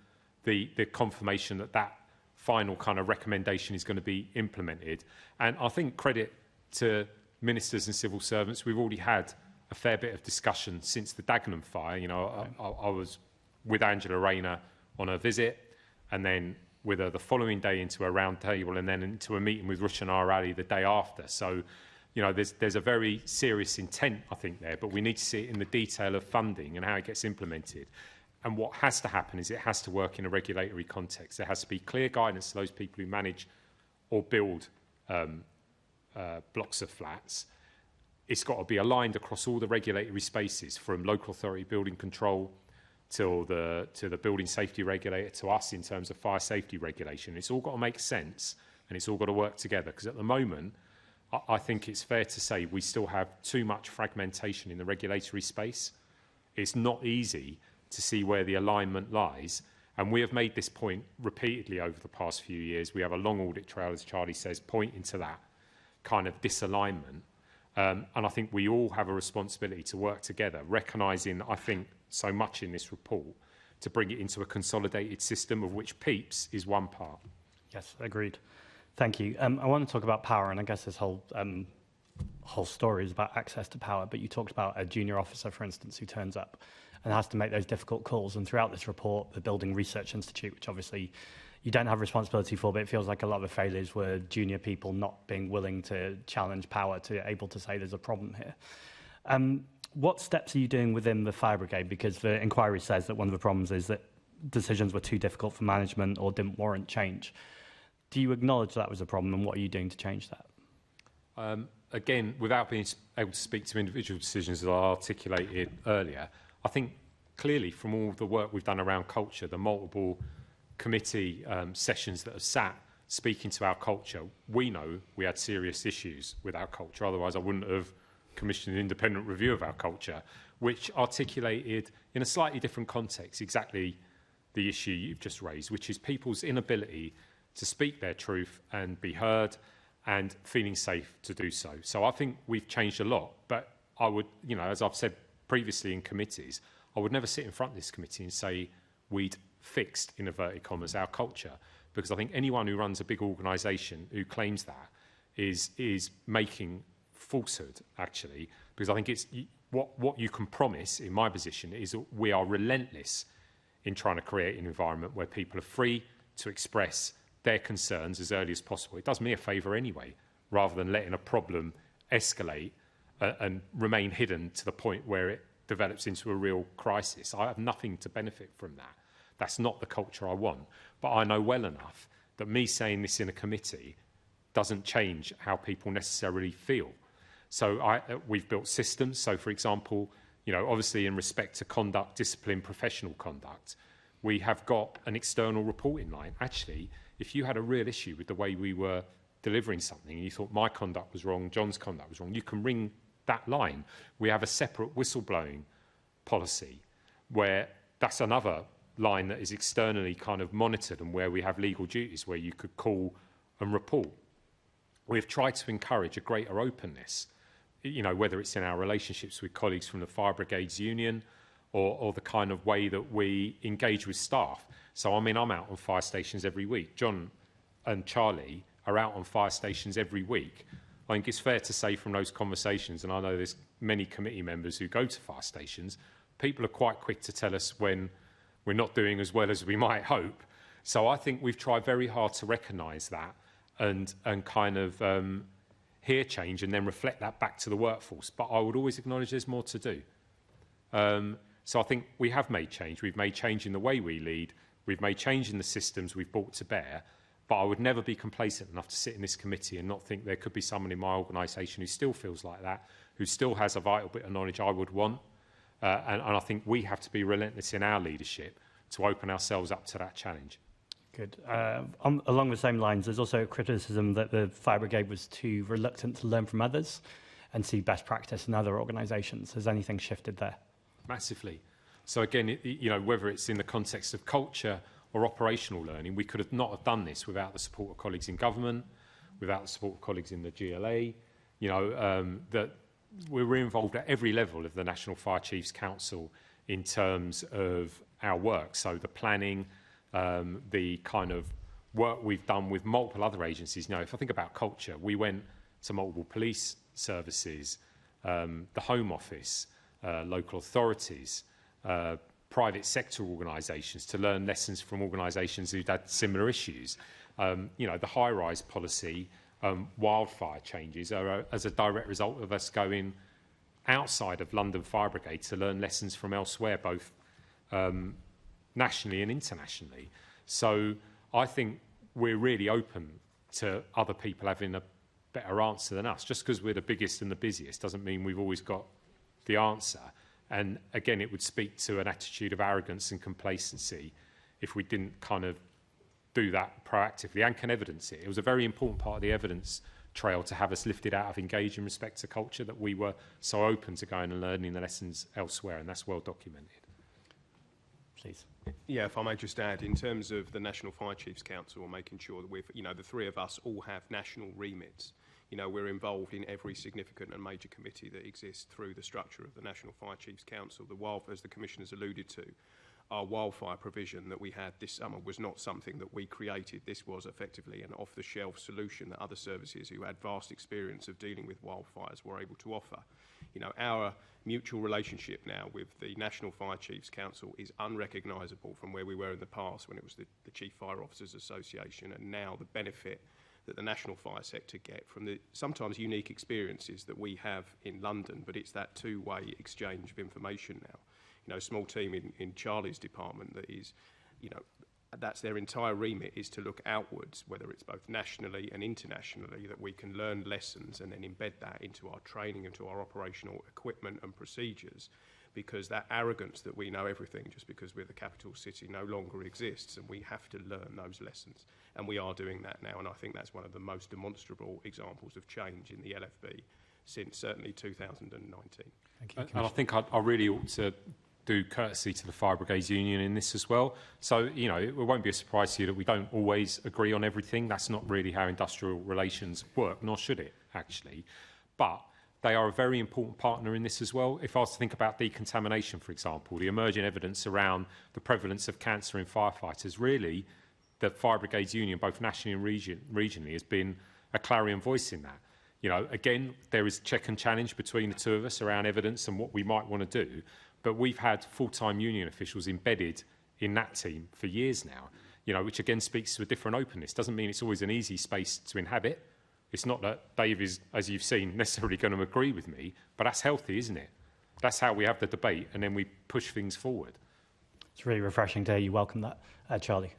Speaker 9: the confirmation that final kind of recommendation is going to be implemented. And I think credit to ministers and civil servants. We've already had a fair bit of discussion since the Dagenham fire. I was with Angela Rayner on a visit, and then with her the following day into a round table, and then into a meeting with Rushanar Ali the day after. So, there's a very serious intent, I think, there, but we need to see it in the detail of funding and how it gets implemented. And what has to happen is it has to work in a regulatory context. There has to be clear guidance to those people who manage or build blocks of flats. It's got to be aligned across all the regulatory spaces, from local authority building control to the building safety regulator, to us in terms of fire safety regulation. It's all got to make sense, and it's all got to work together, because at the moment, I think it's fair to say we still have too much fragmentation in the regulatory space. It's not easy to see where the alignment lies, and we have made this point repeatedly over the past few years. We have a long audit trail, as Charlie says, pointing to that kind of disalignment. And I think we all have a responsibility to work together, recognising, I think, so much in this report, to bring it into a consolidated system, of which PEEPs is one part.
Speaker 8: Yes, agreed. Thank you. I want to talk about power, and I guess this whole story is about access to power, but you talked about a junior officer, for instance, who turns up and has to make those difficult calls. And throughout this report, the Building Research Institute, which obviously you don't have responsibility for, but it feels like a lot of the failures were junior people not being willing to challenge power, to able to say there's a problem here. What steps are you doing within the fire brigade? Because the inquiry says that one of the problems is that decisions were too difficult for management or didn't warrant change. Do you acknowledge that was a problem, and what are you doing to change that?
Speaker 9: again, without being able to speak to individual decisions as I articulated earlier, I think clearly from all the work we've done around culture, the multiple committee sessions that have sat speaking to our culture, we know we had serious issues with our culture. Otherwise, I wouldn't have commissioned an independent review of our culture, which articulated in a slightly different context exactly the issue you've just raised, which is people's inability to speak their truth and be heard and feeling safe to do so. So I think we've changed a lot, but I would, you know, as I've said previously in committees, I would never sit in front of this committee and say we'd fixed, in inverted commas, our culture, because I think anyone who runs a big organisation who claims that is making falsehood, actually, because I think it's what you can promise in my position is that we are relentless in trying to create an environment where people are free to express their concerns as early as possible. It does me a favour anyway, rather than letting a problem escalate and remain hidden to the point where it develops into a real crisis. I have nothing to benefit from that. That's not the culture I want. But I know well enough that me saying this in a committee doesn't change how people necessarily feel. So we've built systems. So, for example, you know, obviously in respect to conduct, discipline, professional conduct, we have got an external reporting line. Actually, if you had a real issue with the way we were delivering something and you thought my conduct was wrong, John's conduct was wrong, you can ring that line. We have a separate whistleblowing policy where that's another line that is externally kind of monitored and where we have legal duties where you could call and report. We've tried to encourage a greater openness, you know, whether it's in our relationships with colleagues from the Fire Brigades Union or the kind of way that we engage with staff. So, I mean, I'm out on fire stations every week. John and Charlie are out on fire stations every week. I think it's fair to say from those conversations, and I know there's many committee members who go to fire stations, people are quite quick to tell us when we're not doing as well as we might hope. So I think we've tried very hard to recognise that and kind of hear change and then reflect that back to the workforce. But I would always acknowledge there's more to do. So I think we have made change. We've made change in the way we lead. We've made change in the systems we've brought to bear. But I would never be complacent enough to sit in this committee and not think there could be someone in my organisation who still feels like that, who still has a vital bit of knowledge I would want. And I think we have to be relentless in our leadership to open ourselves up to that challenge.
Speaker 8: Good. Along the same lines, there's also a criticism that the Fire Brigade was too reluctant to learn from others and see best practice in other organisations. Has anything shifted there?
Speaker 9: Massively. So again, you know, whether it's in the context of culture or operational learning, we could have not have done this without the support of colleagues in government, without the support of colleagues in the GLA. You know, that we're involved at every level of the National Fire Chiefs Council in terms of our work. So the planning, the kind of work we've done with multiple other agencies. You know, if I think about culture, we went to multiple police services, the Home Office, local authorities, private sector organisations to learn lessons from organisations who'd had similar issues. You know, the high-rise policy, wildfire changes are as a direct result of us going outside of London Fire Brigade to learn lessons from elsewhere, both nationally and internationally. So I think we're really open to other people having a better answer than us. Just because we're the biggest and the busiest doesn't mean we've always got the answer. And again, it would speak to an attitude of arrogance and complacency if we didn't kind of do that proactively and can evidence it. It was a very important part of the evidence trail to have us lifted out of engage in respect to culture, that we were so open to going and learning the lessons elsewhere, and that's well documented.
Speaker 8: Please.
Speaker 12: Yeah, if I may just add, in terms of the National Fire Chiefs Council, making sure that we've, you know, the three of us all have national remits. You know, we're involved in every significant and major committee that exists through the structure of the National Fire Chiefs Council. As the Commissioner's alluded to, our wildfire provision that we had this summer was not something that we created. This was effectively an off-the-shelf solution that other services who had vast experience of dealing with wildfires were able to offer. You know, our mutual relationship now with the National Fire Chiefs Council is unrecognisable from where we were in the past when it was the Chief Fire Officers Association, and now the benefit that the national fire sector get from the sometimes unique experiences that we have in London, but it's that two-way exchange of information now. You know, a small team in Charlie's department that is, you know, that's their entire remit, is to look outwards, whether it's both nationally and internationally, that we can learn lessons and then embed that into our training, into our operational equipment and procedures, because that arrogance that we know everything just because we're the capital city no longer exists, and we have to learn those lessons. And we are doing that now, and I think that's one of the most demonstrable examples of change in the LFB since certainly 2019.
Speaker 8: Thank you.
Speaker 9: And I think I really ought to do courtesy to the Fire Brigades Union in this as well. So, you know, it won't be a surprise to you that we don't always agree on everything. That's not really how industrial relations work, nor should it, actually. But they are a very important partner in this as well. If I was to think about decontamination, for example, the emerging evidence around the prevalence of cancer in firefighters, really, the Fire Brigades Union, both nationally and regionally, has been a clarion voice in that. You know, again, there is check and challenge between the two of us around evidence and what we might want to do. But we've had full-time union officials embedded in that team for years now, you know, which again speaks to a different openness. Doesn't mean it's always an easy space to inhabit. It's not that Dave is, as you've seen, necessarily going to agree with me, but that's healthy, isn't it? That's how we have the debate, and then we push things forward.
Speaker 8: It's really refreshing to hear you welcome that. Charlie.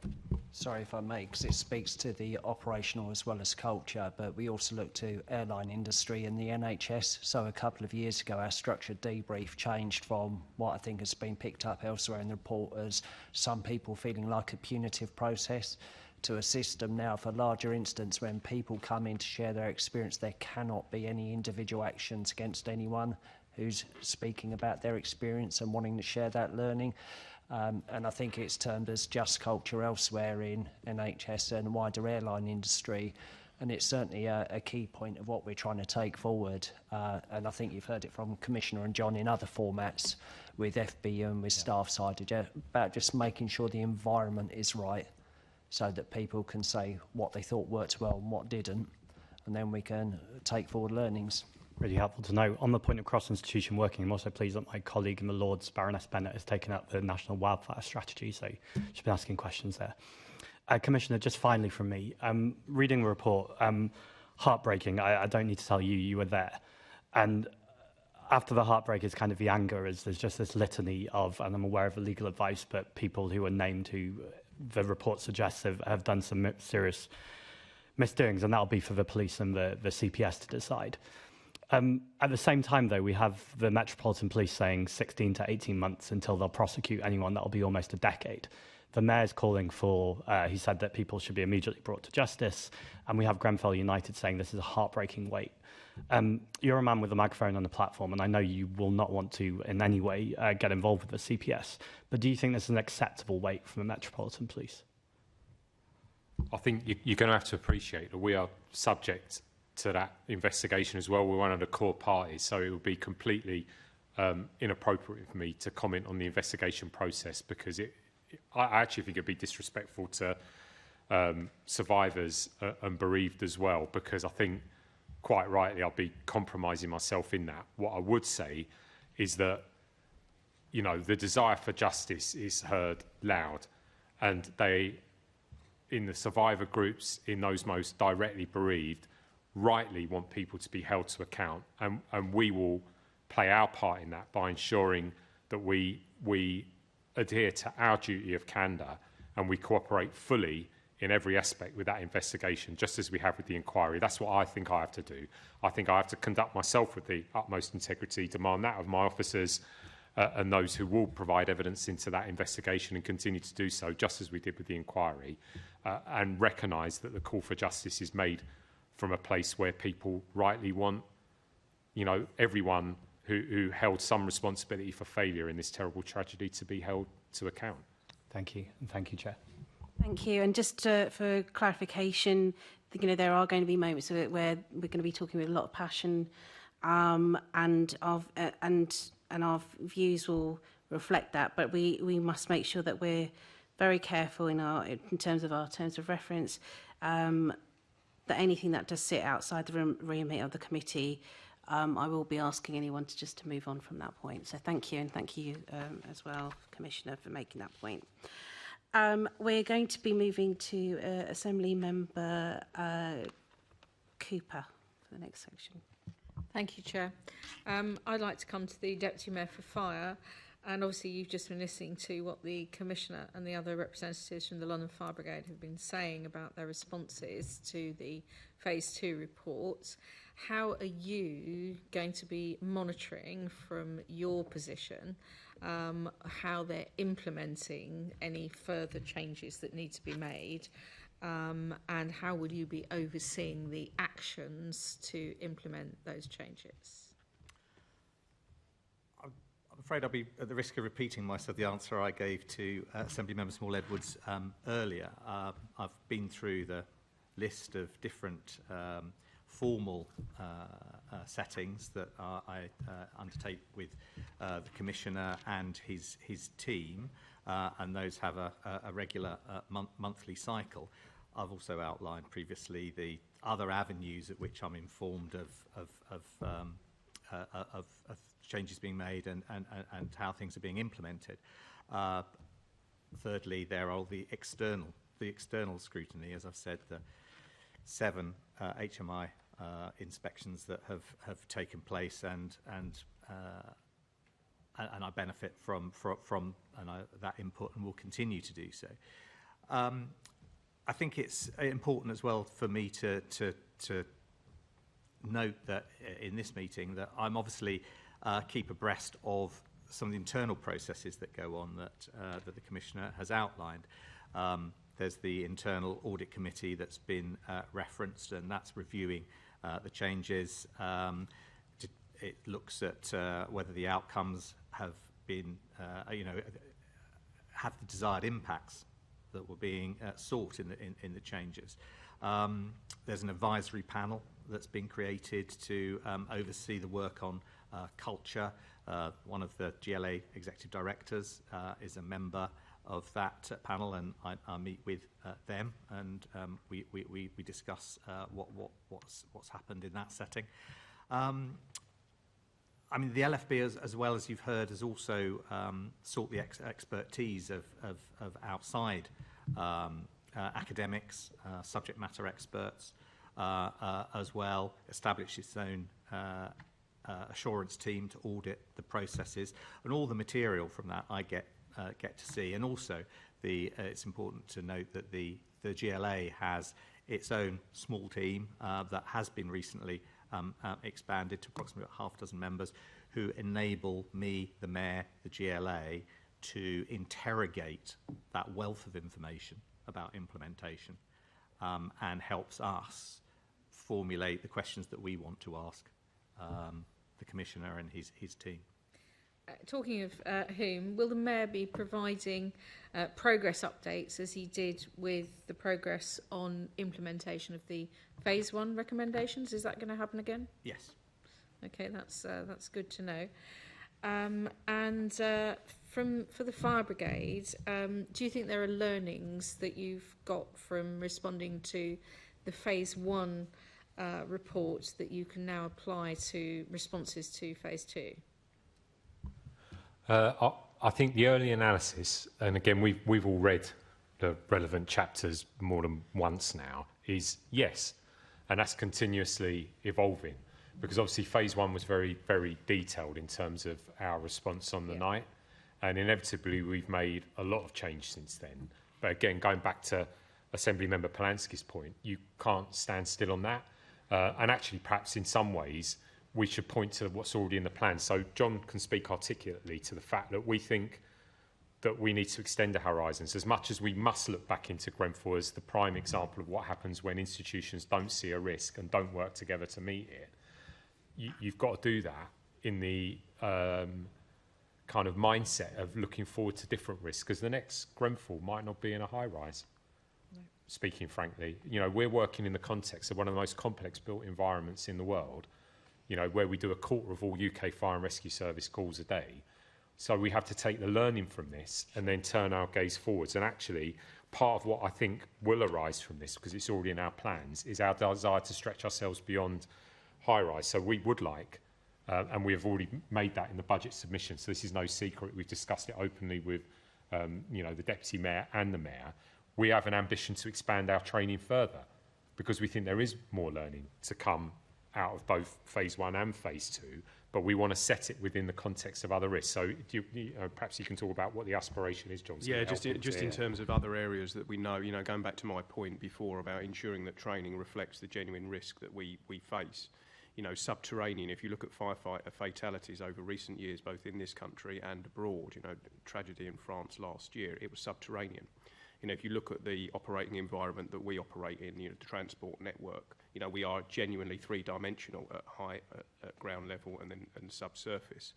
Speaker 14: Sorry if I may, because it speaks to the operational as well as culture, but we also look to airline industry and the NHS. So a couple of years ago, our structured debrief changed from what I think has been picked up elsewhere in the report as some people feeling like a punitive process to a system now for larger instance when people come in to share their experience, there cannot be any individual actions against anyone who's speaking about their experience and wanting to share that learning. And I think it's termed as just culture elsewhere in NHS and wider airline industry. And it's certainly a key point of what we're trying to take forward. And I think you've heard it from Commissioner and John in other formats with FB and with staff side about just making sure the environment is right so that people can say what they thought worked well and what didn't. And then we can take forward learnings.
Speaker 8: Really helpful to know. On the point of cross-institution working, I'm also pleased that my colleague in the Lords, Baroness Bennett, has taken up the National Wildfire Strategy, so she's been asking questions there. Commissioner, just finally from me, reading the report, heartbreaking. I don't need to tell you, you were there. And after the heartbreak is kind of the anger, is there's just this litany of, and I'm aware of the legal advice, but people who are named who the report suggests have done some serious misdoings, and that'll be for the police and the CPS to decide. At the same time, though, we have the Metropolitan Police saying 16 to 18 months until they'll prosecute anyone. That'll be almost a decade. The Mayor's calling for, he said that people should be immediately brought to justice, and we have Grenfell United saying this is a heartbreaking wait. You're a man with a microphone on the platform, and I know you will not want to in any way get involved with the CPS, but do you think this is an acceptable wait from the Metropolitan Police?
Speaker 9: I think you're going to have to appreciate that we are subject to that investigation as well. We're one of the core parties, so it would be completely inappropriate for me to comment on the investigation process because I actually think it'd be disrespectful to survivors and bereaved as well, because I think quite rightly I'll be compromising myself in that. What I would say is that, you know, the desire for justice is heard loud, and they, in the survivor groups, in those most directly bereaved, rightly want people to be held to account, and we will play our part in that by ensuring that we adhere to our duty of candour and we cooperate fully in every aspect with that investigation, just as we have with the inquiry. That's what I think I have to do. I think I have to conduct myself with the utmost integrity, demand that of my officers and those who will provide evidence into that investigation and continue to do so, just as we did with the inquiry, and recognise that the call for justice is made from a place where people rightly want, you know, everyone who held some responsibility for failure in this terrible tragedy to be held to account.
Speaker 8: Thank you, and thank you, Chair.
Speaker 2: Thank you. And just for clarification, you know, there are going to be moments where we're going to be talking with a lot of passion, and our views will reflect that. But we must make sure that we're very careful in terms of our terms of reference. That anything that does sit outside the remit of the committee, I will be asking anyone to move on from that point. So thank you, and thank you as well, Commissioner, for making that point. We're going to be moving to Assembly Member Cooper for the next section.
Speaker 13: Thank you, Chair. I'd like to come to the Deputy Mayor for Fire. And obviously you've just been listening to what the Commissioner and the other representatives from the London Fire Brigade have been saying about their responses to the Phase 2 reports. How are you going to be monitoring from your position how they're implementing any further changes that need to be made? And how will you be overseeing the actions to implement those changes?
Speaker 11: I'm afraid I'll be at the risk of repeating myself the answer I gave to Assemblymember Small Edwards earlier. I've been through the list of different formal settings that I undertake with the Commissioner and his team, and those have a regular monthly cycle. I've also outlined previously the other avenues at which I'm informed of changes being made and how things are being implemented. Thirdly, there are the external scrutiny. As I've said, the 7 HMI inspections that have taken place, and I benefit from that input and will continue to do so. I think it's important as well for me to note that in this meeting that I'm obviously keep abreast of some of the internal processes that go on that the Commissioner has outlined. There's the internal audit committee that's been referenced, and that's reviewing the changes. It looks at whether the outcomes have been, have the desired impacts that were being sought in the changes. There's an advisory panel that's been created to oversee the work on culture. One of the GLA executive directors is a member of that panel, and I meet with them, and we discuss what's happened in that setting. I mean, the LFB, as well as you've heard, has also sought the expertise of outside academics, subject matter experts, as well, established its own assurance team to audit the processes, and all the material from that I get to see. And also, it's important to note that the GLA has its own small team that has been recently expanded to approximately half a dozen members, who enable me, the Mayor, the GLA, to interrogate that wealth of information about implementation, and helps us formulate the questions that we want to ask the Commissioner and his team.
Speaker 13: Talking of whom, will the Mayor be providing progress updates as he did with the progress on implementation of the Phase 1 recommendations? Is that going to happen again?
Speaker 11: Yes.
Speaker 13: Okay, that's good to know. And for the Fire Brigade, do you think there are learnings that you've got from responding to the Phase 1 report that you can now apply to responses to Phase 2?
Speaker 9: I think the early analysis, and again, we've all read the relevant chapters more than once now, is yes, and that's continuously evolving, because obviously Phase 1 was very, very detailed in terms of our response on the night, and inevitably we've made a lot of change since then. But again, going back to Assemblymember Polanski's point, you can't stand still on that, and actually perhaps in some ways we should point to what's already in the plan. So John can speak articulately to the fact that we think that we need to extend the horizons as much as we must look back into Grenfell as the prime example of what happens when institutions don't see a risk and don't work together to meet it. You've got to do that in the kind of mindset of looking forward to different risks, because the next Grenfell might not be in a high rise. No. Speaking frankly, we're working in the context of one of the most complex built environments in the world, where we do 1/4 of all UK fire and rescue service calls a day. So we have to take the learning from this and then turn our gaze forwards. And actually, part of what I think will arise from this, because it's already in our plans, is our desire to stretch ourselves beyond high-rise. So we would like, and we have already made that in the budget submission, so this is no secret, we've discussed it openly with the Deputy Mayor and the Mayor, we have an ambition to expand our training further, because we think there is more learning to come out of both Phase 1 and Phase 2, but we want to set it within the context of other risks. So perhaps you can talk about what the aspiration is, John.
Speaker 12: Yeah, just in terms of other areas that we know, going back to my point before about ensuring that training reflects the genuine risk that we face. Subterranean, if you look at firefighter fatalities over recent years, both in this country and abroad, tragedy in France last year, it was subterranean. If you look at the operating environment that we operate in, the transport network, we are genuinely three-dimensional at height, at ground level, and subsurface.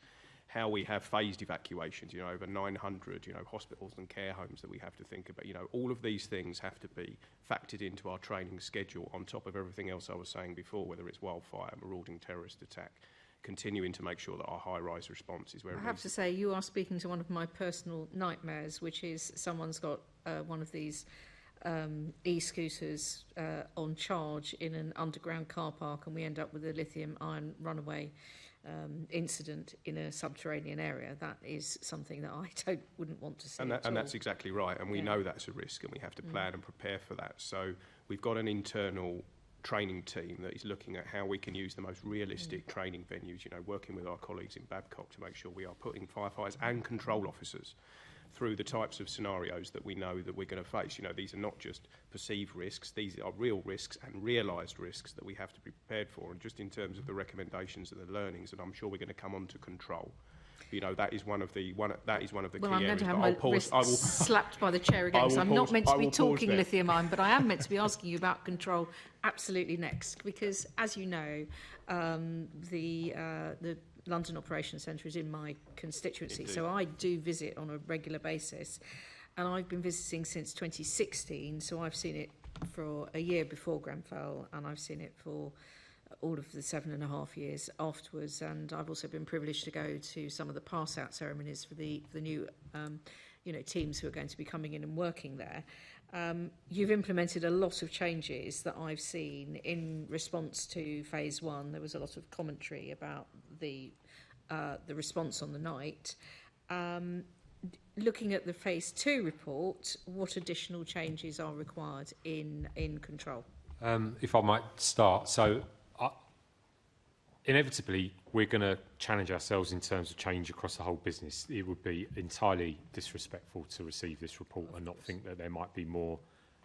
Speaker 12: How we have phased evacuations, over 900, hospitals and care homes that we have to think about. All of these things have to be factored into our training schedule on top of everything else I was saying before, whether it's wildfire, marauding terrorist attack, continuing to make sure that our high-rise response is where it
Speaker 13: I have to say, you are speaking to one of my personal nightmares, which is someone's got one of these e-scooters on charge in an underground car park, and we end up with a lithium-ion runaway incident in a subterranean area. That is something that I wouldn't want to see.
Speaker 12: And that's exactly right. And we know that's a risk, and we have to plan and prepare for that. So we've got an internal training team that is looking at how we can use the most realistic training venues, working with our colleagues in Babcock to make sure we are putting firefighters and control officers through the types of scenarios that we know that we're going to face. These are not just perceived risks, these are real risks and realised risks that we have to be prepared for. And just in terms of the recommendations and the learnings, and I'm sure we're going to come on to control, that is one of the key areas.
Speaker 13: I'm going to have my wrist slapped by the chair again, so I'm not meant to be talking lithium-ion, but I am meant to be asking you about control absolutely next, because as you know, the London Operations Centre is in my constituency, so I do visit on a regular basis, and I've been visiting since 2016, so I've seen it for a year before Grenfell, and I've seen it for all of the 7.5 years afterwards, and I've also been privileged to go to some of the pass-out ceremonies for the new teams who are going to be coming in and working there. You've implemented a lot of changes that I've seen in response to Phase 1. There was a lot of commentary about the response on the night. Looking at the Phase 2 report, what additional changes are required in control?
Speaker 9: If I might start. So inevitably, we're going to challenge ourselves in terms of change across the whole business. It would be entirely disrespectful to receive this report and not think that there might be more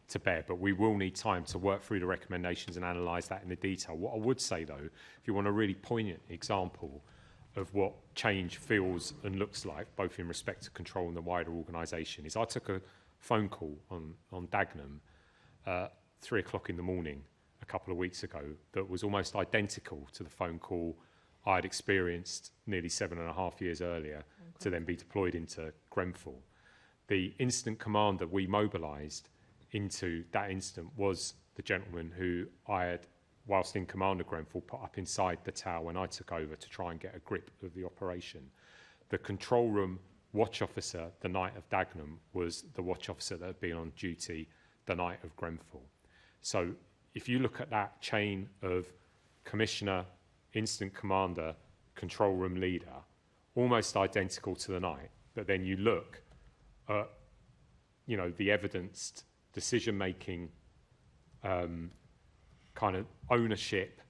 Speaker 9: to bear. But we will need time to work through the recommendations and analyse that in the detail. What I would say, though, if you want a really poignant example of what change feels and looks like, both in respect to control and the wider organisation, is I took a phone call on Dagenham at 3 o'clock in the morning a couple of weeks ago that was almost identical to the phone call I had experienced nearly 7.5 years earlier to then be deployed into Grenfell. The incident commander we mobilised into that incident was the gentleman who I had, whilst in command of Grenfell, put up inside the tower when I took over to try and get a grip of the operation. The control room watch officer the night of Dagenham was the watch officer that had been on duty the night of Grenfell. So if you look at that chain of commissioner, incident commander, control room leader, almost identical to the night, but then you look at, the evidenced decision-making, kind of ownership,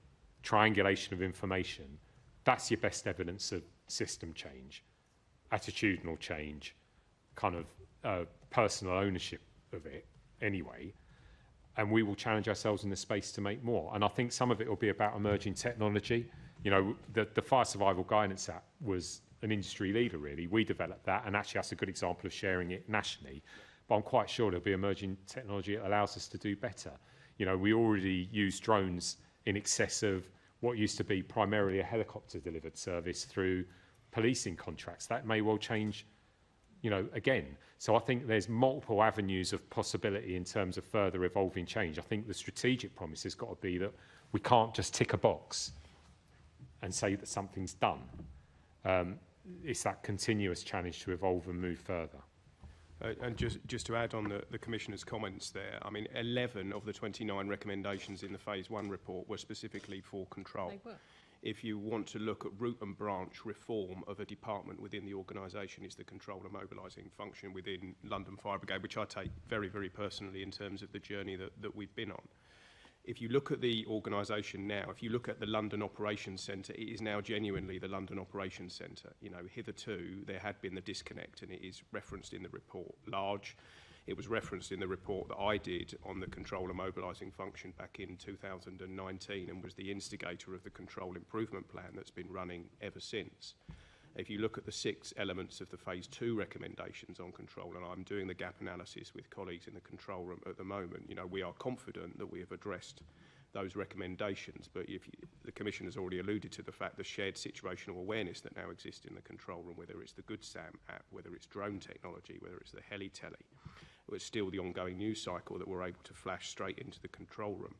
Speaker 9: triangulation of information, that's your best evidence of system change, attitudinal change, kind of personal ownership of it anyway. And we will challenge ourselves in the space to make more. And I think some of it will be about emerging technology. The Fire Survival Guidance App was an industry leader, really. We developed that, and actually that's a good example of sharing it nationally. But I'm quite sure there'll be emerging technology that allows us to do better. We already use drones in excess of what used to be primarily a helicopter-delivered service through policing contracts. That may well change, again. So I think there's multiple avenues of possibility in terms of further evolving change. I think the strategic promise has got to be that we can't just tick a box and say that something's done. It's that continuous challenge to evolve and move further.
Speaker 12: And just to add on the Commissioner's comments there, 11 of the 29 recommendations in the Phase 1 report were specifically for control.
Speaker 13: They were.
Speaker 12: If you want to look at root and branch reform of a department within the organisation, is the control and mobilising function within London Fire Brigade, which I take very, very personally in terms of the journey that we've been on. If you look at the organisation now, if you look at the London Operations Centre, it is now genuinely the London Operations Centre. You know, hitherto there had been the disconnect, and it is referenced in the report. Large, it was referenced in the report that I did on the control and mobilising function back in 2019, and was the instigator of the control improvement plan that's been running ever since. If you look at the 6 elements of the Phase 2 recommendations on control, and I'm doing the gap analysis with colleagues in the control room at the moment, you know, we are confident that we have addressed those recommendations. But the Commission has already alluded to the fact the shared situational awareness that now exists in the control room, whether it's the Good Sam app, whether it's drone technology, whether it's the HeliTele, or it's still the ongoing news cycle that we're able to flash straight into the control room.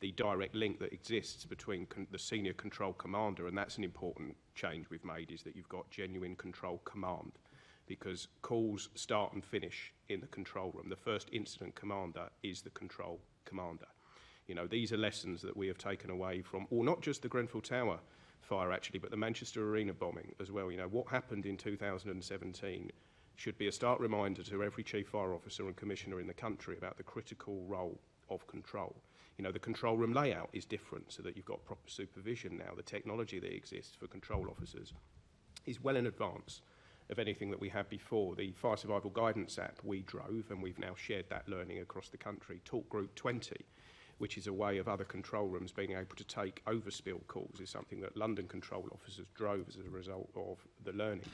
Speaker 12: The direct link that exists between the senior control commander, and that's an important change we've made, is that you've got genuine control command, because calls start and finish in the control room. The first incident commander is the control commander. You know, these are lessons that we have taken away from, or not just the Grenfell Tower fire actually, but the Manchester Arena bombing as well. You know, what happened in 2017 should be a stark reminder to every chief fire officer and commissioner in the country about the critical role of control. You know, the control room layout is different so that you've got proper supervision now. The technology that exists for control officers is well in advance of anything that we had before. The Fire Survival Guidance app we drove, and we've now shared that learning across the country. Talk Group 20, which is a way of other control rooms being able to take overspill calls, is something that London control officers drove as a result of the learning.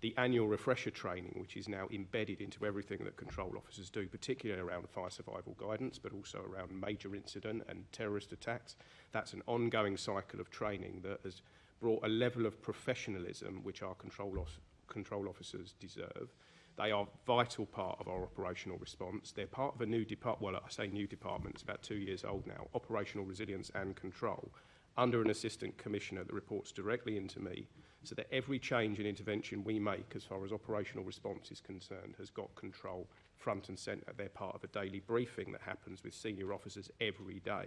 Speaker 12: The annual refresher training, which is now embedded into everything that control officers do, particularly around fire survival guidance, but also around major incident and terrorist attacks. That's an ongoing cycle of training that has brought a level of professionalism which our control officers deserve. They are a vital part of our operational response. They're part of a new department, well, I say new department, it's about 2 years old now, Operational Resilience and Control, under an assistant commissioner that reports directly into me, so that every change and intervention we make as far as operational response is concerned has got control front and centre. They're part of a daily briefing that happens with senior officers every day,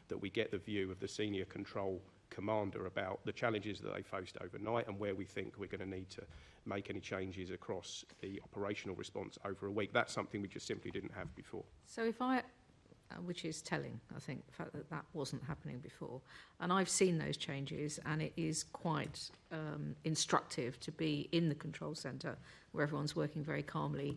Speaker 12: that we get the view of the senior control commander about the challenges that they faced overnight and where we think we're going to need to make any changes across the operational response over a week. That's something we just simply didn't have before.
Speaker 13: So if I, which is telling, I think, the fact that that wasn't happening before. And I've seen those changes, and it is quite instructive to be in the control centre where everyone's working very calmly,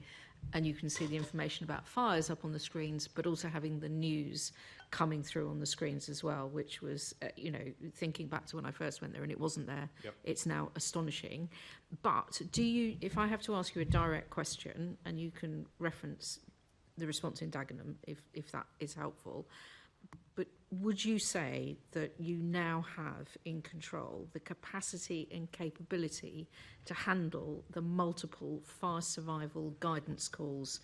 Speaker 13: and you can see the information about fires up on the screens, but also having the news coming through on the screens as well, which was, you know, thinking back to when I first went there and it wasn't there, yep. It's now astonishing. But do you, if I have to ask you a direct question, and you can reference the response in Dagenham, if that is helpful, but would you say that you now have in control the capacity and capability to handle the multiple fire survival guidance calls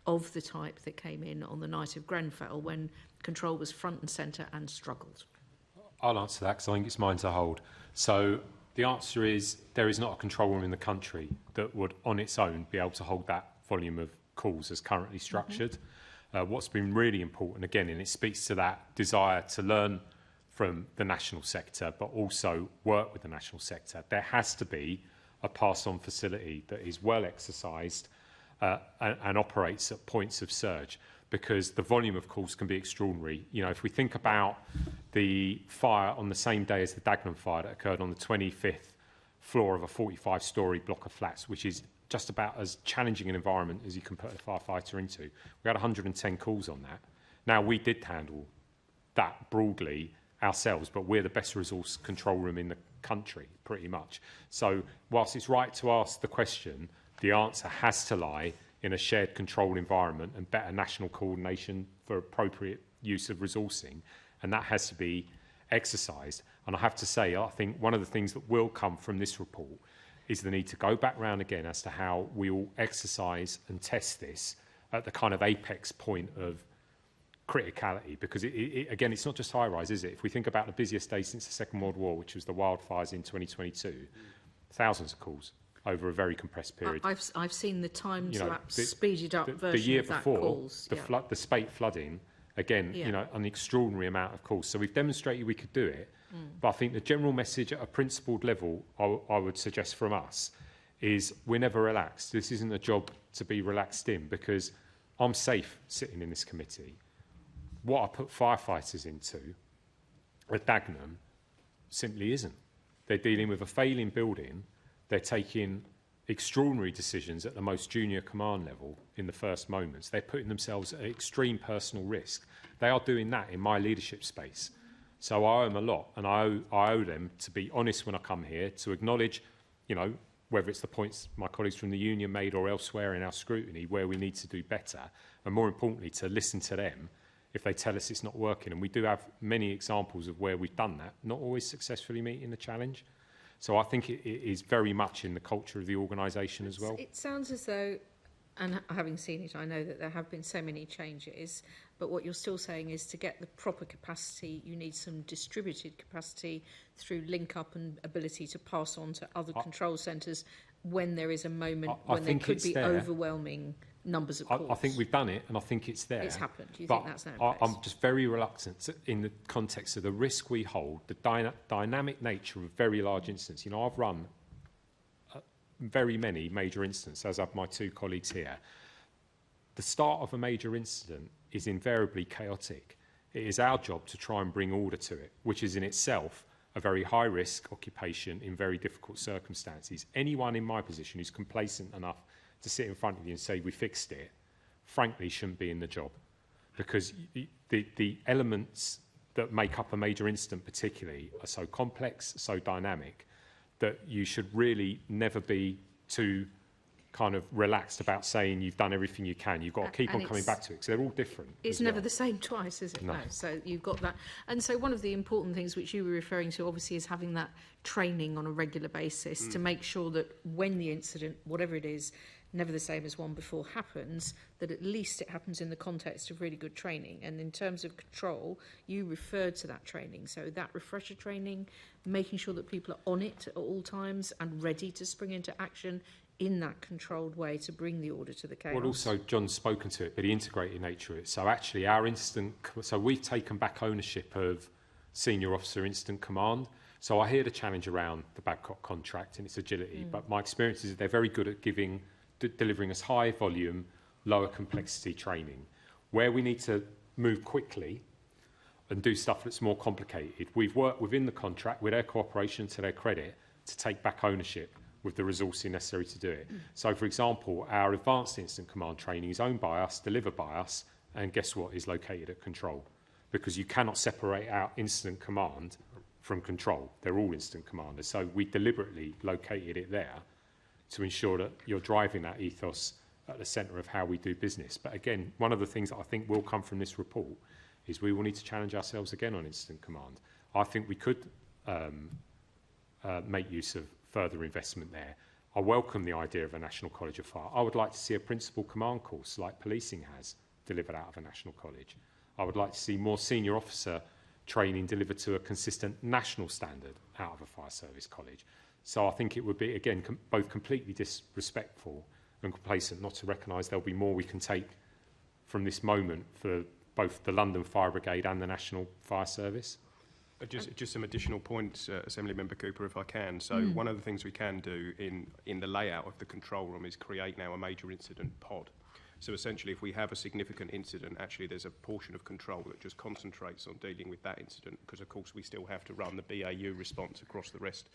Speaker 13: of the type that came in on the night of Grenfell when control was front and centre and struggled?
Speaker 9: I'll answer that because I think it's mine to hold. So the answer is there is not a control room in the country that would on its own be able to hold that volume of calls as currently structured. What's been really important, again, and it speaks to that desire to learn from the national sector, but also work with the national sector. There has to be a pass-on facility that is well exercised and operates at points of surge, because the volume of calls can be extraordinary. You know, if we think about the fire on the same day as the Dagenham fire that occurred on the 25th floor of a 45-storey block of flats, which is just about as challenging an environment as you can put a firefighter into. We had 110 calls on that. Now, we did handle that broadly ourselves, but we're the best resource control room in the country, pretty much. So whilst it's right to ask the question, the answer has to lie in a shared control environment and better national coordination for appropriate use of resourcing, and that has to be exercised. And I have to say, I think one of the things that will come from this report is the need to go back round again as to how we all exercise and test this at the kind of apex point of criticality, because again, it's not just high-rise, is it? If we think about the busiest day since the Second World War, which was the wildfires in 2022, thousands of calls over a very compressed period.
Speaker 13: I've seen the time-lapse speeded up version
Speaker 9: the year
Speaker 13: of that
Speaker 9: before,
Speaker 13: calls.
Speaker 9: The spate flooding, again, you know, an extraordinary amount of calls. So we've demonstrated we could do it. But I think the general message at a principled level, I would suggest from us, is we're never relaxed. This isn't a job to be relaxed in, because I'm safe sitting in this committee. what I put firefighters into at Dagenham simply isn't. They're dealing with a failing building. They're taking extraordinary decisions at the most junior command level in the first moments. They're putting themselves at extreme personal risk. They are doing that in my leadership space. So I owe them a lot, and I owe them to be honest when I come here, to acknowledge, you know, whether it's the points my colleagues from the union made or elsewhere in our scrutiny, where we need to do better, and more importantly, to listen to them if they tell us it's not working. And we do have many examples of where we've done that, not always successfully meeting the challenge. So I think it is very much in the culture of the organisation as well.
Speaker 13: It sounds as though, and having seen it, I know that there have been so many changes, but what you're still saying is to get the proper capacity, you need some distributed capacity through link-up and ability to pass on to other control centres when there is a moment when there could be overwhelming numbers of calls.
Speaker 9: I think we've done it, and I think it's there.
Speaker 13: It's happened. Do you think that's now in place?
Speaker 9: I'm just very reluctant in the context of the risk we hold, the dynamic nature of very large incidents. You know, I've run very many major incidents, as have my two colleagues here. The start of a major incident is invariably chaotic. It is our job to try and bring order to it, which is in itself a very high-risk occupation in very difficult circumstances. Anyone in my position who's complacent enough to sit in front of you and say we fixed it, frankly, shouldn't be in the job, because the elements that make up a major incident particularly are so complex, so dynamic, that you should really never be too kind of relaxed about saying you've done everything you can. You've got to keep on coming back to it, because they're all different.
Speaker 13: It's never the same twice, is it? No. So you've got that. And so one of the important things which you were referring to, obviously, is having that training on a regular basis to make sure that when the incident, whatever it is, never the same as one before, happens, that at least it happens in the context of really good training. And in terms of control, you referred to that training. So that refresher training, making sure that people are on it at all times and ready to spring into action in that controlled way to bring the order to the chaos.
Speaker 9: Well, also, John's spoken to it, but the integrated nature of it. So actually, so we've taken back ownership of senior officer incident command. So I hear the challenge around the Babcock contract and its agility, but my experience is they're very good at delivering us high volume, lower complexity training. Where we need to move quickly and do stuff that's more complicated, we've worked within the contract with their cooperation, to their credit, to take back ownership with the resourcing necessary to do it. So, for example, our advanced incident command training is owned by us, delivered by us, and guess what, is located at control. Because you cannot separate out incident command from control. They're all incident commanders. So we deliberately located it there to ensure that you're driving that ethos at the centre of how we do business. But again, one of the things that I think will come from this report is we will need to challenge ourselves again on incident command. I think we could make use of further investment there. I welcome the idea of a National College of Fire. I would like to see a principal command course like policing has delivered out of a national college. I would like to see more senior officer training delivered to a consistent national standard out of a fire service college. So I think it would be, again, both completely disrespectful and complacent not to recognise there'll be more we can take from this moment for both the London Fire Brigade and the National Fire Service.
Speaker 12: Just some additional points, Assembly Member Cooper, if I can. So one of the things we can do in the layout of the control room is create now a major incident pod. So essentially, if we have a significant incident, actually there's a portion of control that just concentrates on dealing with that incident, because of course we still have to run the BAU response across the rest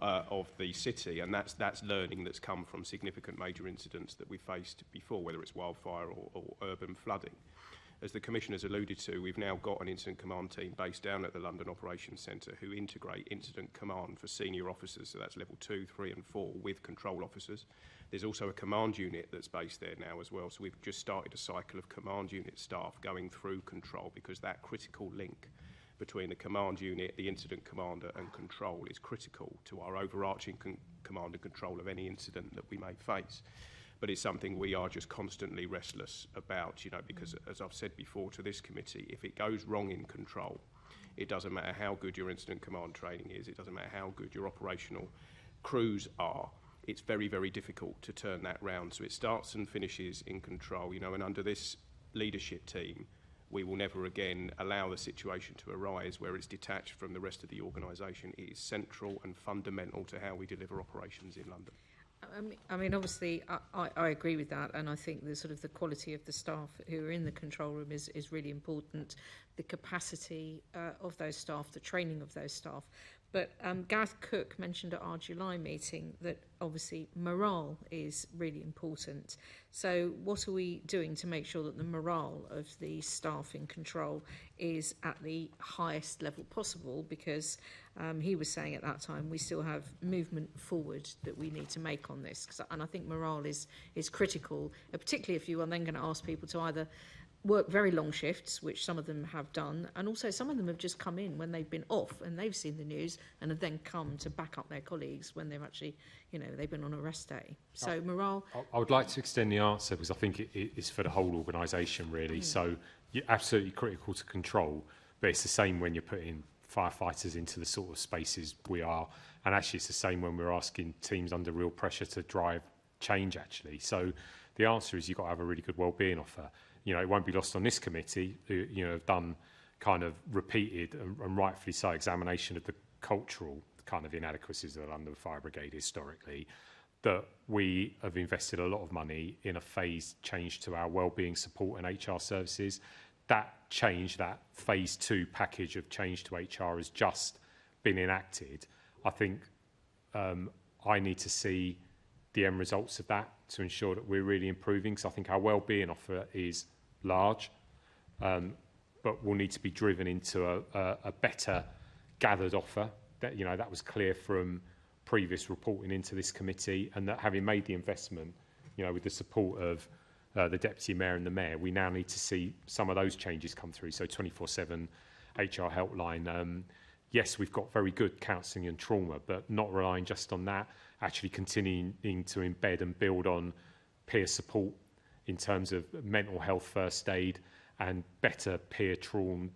Speaker 12: of the city, and that's learning that's come from significant major incidents that we faced before, whether it's wildfire or urban flooding. As the Commissioner's alluded to, we've now got an incident command team based down at the London Operations Centre who integrate incident command for senior officers, so that's level 2, 3 and 4 with control officers. There's also a command unit that's based there now as well, so we've just started a cycle of command unit staff going through control, because that critical link between the command unit, the incident commander and control is critical to our overarching command and control of any incident that we may face. But it's something we are just constantly restless about, you know, because as I've said before to this committee, if it goes wrong in control, it doesn't matter how good your incident command training is, it doesn't matter how good your operational crews are, it's very, very difficult to turn that round. So it starts and finishes in control, you know, and under this leadership team, we will never again allow the situation to arise where it's detached from the rest of the organisation. It is central and fundamental to how we deliver operations in London.
Speaker 13: I mean, obviously, I agree with that, and I think the sort of the quality of the staff who are in the control room is really important. The capacity of those staff, the training of those staff. But Gareth Cook mentioned at our July meeting that obviously morale is really important. So what are we doing to make sure that the morale of the staff in control is at the highest level possible? Because he was saying at that time we still have movement forward that we need to make on this. And I think morale is critical, particularly if you are then going to ask people to either work very long shifts, which some of them have done, and also some of them have just come in when they've been off and they've seen the news and have then come to back up their colleagues when they've actually, you know, they've been on a rest day. So morale...
Speaker 9: I would like to extend the answer because I think it is for the whole organisation really. So you're absolutely critical to control, but it's the same when you're putting firefighters into the sort of spaces we are, and actually it's the same when we're asking teams under real pressure to drive change actually. So the answer is you've got to have a really good wellbeing offer. You know, it won't be lost on this committee, who, you know, have done kind of repeated and rightfully so examination of the cultural kind of inadequacies of the London Fire Brigade historically, that we have invested a lot of money in a phased change to our wellbeing support and HR services. That change, that phase 2 package of change to HR has just been enacted. I think I need to see the end results of that to ensure that we're really improving. So I think our wellbeing offer is large, but will need to be driven into a better gathered offer. That, you know, that was clear from previous reporting into this committee, and that having made the investment, you know, with the support of the Deputy Mayor and the Mayor, we now need to see some of those changes come through. So 24/7 HR helpline. Yes, we've got very good counselling and trauma, but not relying just on that, actually continuing to embed and build on peer support in terms of mental health first aid and better peer trained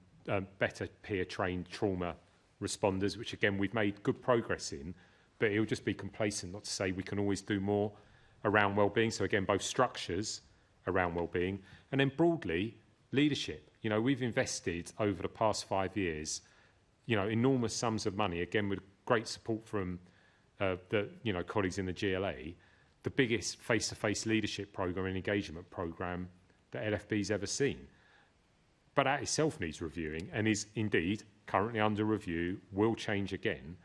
Speaker 9: trauma responders, which again we've made good progress in, but it'll just be complacent not to say we can always do more around wellbeing. So again, both structures around wellbeing and then broadly leadership. You know, we've invested over the past 5 years, you know, enormous sums of money, again with great support from the, you know, colleagues in the GLA, the biggest face-to-face leadership programme and engagement programme that LFB's ever seen. But that itself needs reviewing and is indeed currently under review, will change again,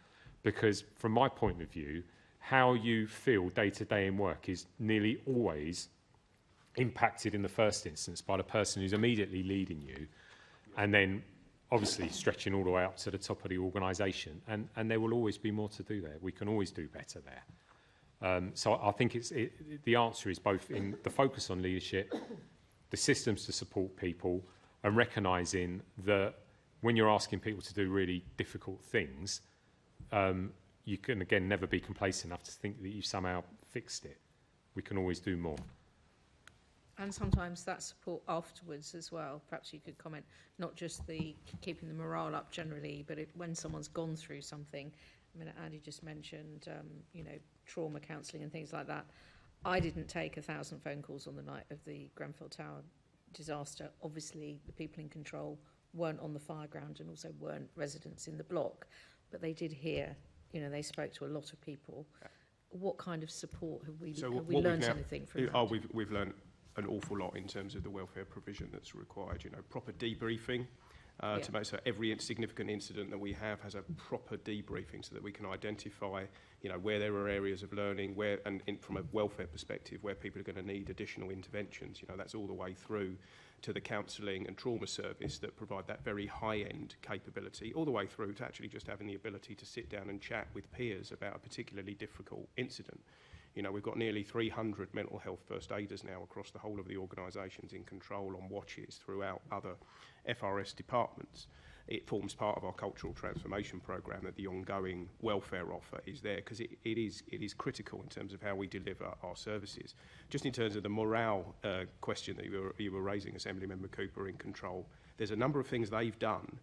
Speaker 9: because from my point of view, how you feel day-to-day in work is nearly always impacted in the first instance by the person who's immediately leading you, and then obviously stretching all the way up to the top of the organisation. And there will always be more to do there. We can always do better there. So I think the answer is both in the focus on leadership, the systems to support people, and recognising that when you're asking people to do really difficult things, you can, again, never be complacent enough to think that you've somehow fixed it. We can always do more.
Speaker 13: And sometimes that support afterwards as well. Perhaps you could comment, not just the keeping the morale up generally, but when someone's gone through something. I mean, Andy just mentioned, you know, trauma counselling and things like that. I didn't take 1,000 phone calls on the night of the Grenfell Tower disaster. Obviously, the people in control weren't on the fire ground and also weren't residents in the block, but they did hear, you know, they spoke to a lot of people. What kind of support have we learned anything from that?
Speaker 12: We've learned an awful lot in terms of the welfare provision that's required, you know, proper debriefing to make so every significant incident that we have has a proper debriefing so that we can identify, you know, where there are areas of learning, where, and from a welfare perspective, where people are going to need additional interventions. You know, that's all the way through to the counselling and trauma service that provide that very high-end capability, all the way through to actually just having the ability to sit down and chat with peers about a particularly difficult incident. You know, we've got nearly 300 mental health first aiders now across the whole of the organisations in control on watches throughout other FRS departments. It forms part of our cultural transformation programme that the ongoing welfare offer is there, because it is critical in terms of how we deliver our services. Just in terms of the morale question that you were raising, Assembly Member Cooper, in control, there's a number of things they've done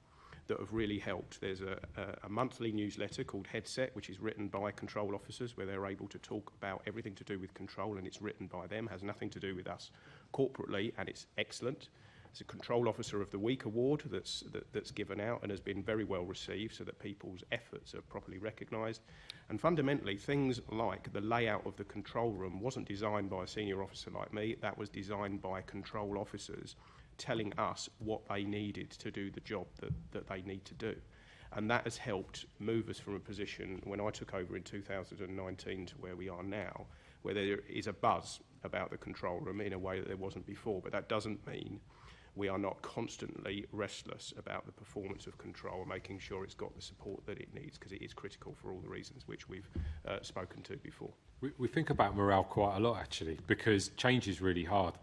Speaker 12: that have really helped. There's a monthly newsletter called Headset, which is written by control officers, where they're able to talk about everything to do with control, and it's written by them, has nothing to do with us corporately, and it's excellent. There's a Control Officer of the Week award that's given out and has been very well received, so that people's efforts are properly recognised. And fundamentally, things like the layout of the control room wasn't designed by a senior officer like me. That was designed by control officers telling us what they needed to do the job that they need to do. And that has helped move us from a position when I took over in 2019 to where we are now, where there is a buzz about the control room in a way that there wasn't before. But that doesn't mean we are not constantly restless about the performance of control and making sure it's got the support that it needs, because it is critical for all the reasons which we've spoken to before.
Speaker 9: We think about morale quite a lot, actually, because change is really hard.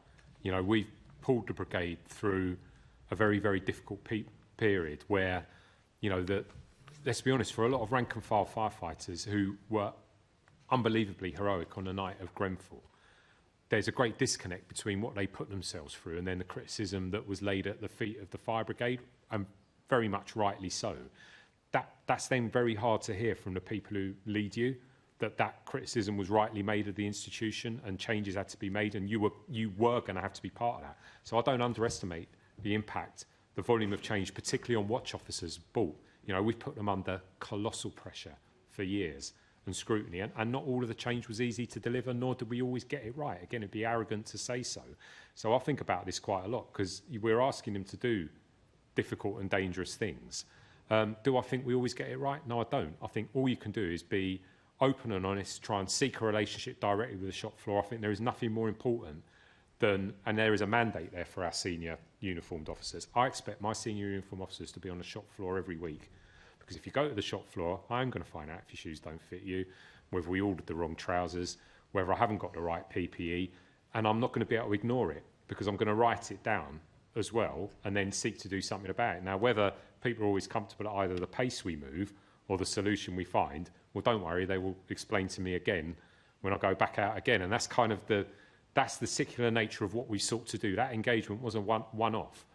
Speaker 9: You know, we've pulled the brigade through a very, very difficult period where, you know, let's be honest, for a lot of rank and file firefighters who were unbelievably heroic on the night of Grenfell, there's a great disconnect between what they put themselves through and then the criticism that was laid at the feet of the fire brigade, and very much rightly so. That's then very hard to hear from the people who lead you, that criticism was rightly made of the institution and changes had to be made, and you were going to have to be part of that. So I don't underestimate the impact the volume of change, particularly on watch officers, brought. You know, we've put them under colossal pressure for years and scrutiny, and not all of the change was easy to deliver, nor did we always get it right. Again, it'd be arrogant to say so. So I think about this quite a lot, because we're asking them to do difficult and dangerous things. Do I think we always get it right? No, I don't. I think all you can do is be open and honest, try and seek a relationship directly with the shop floor. I think there is nothing more important than, and there is a mandate there for our senior uniformed officers. I expect my senior uniformed officers to be on the shop floor every week, because if you go to the shop floor, I am going to find out if your shoes don't fit you, whether we ordered the wrong trousers, whether I haven't got the right PPE, and I'm not going to be able to ignore it, because I'm going to write it down as well and then seek to do something about it. Now, whether people are always comfortable at either the pace we move or the solution we find, well, don't worry, they will explain to me again when I go back out again. And that's kind of that's the secular nature of what we sought to do. That engagement wasn't one-off.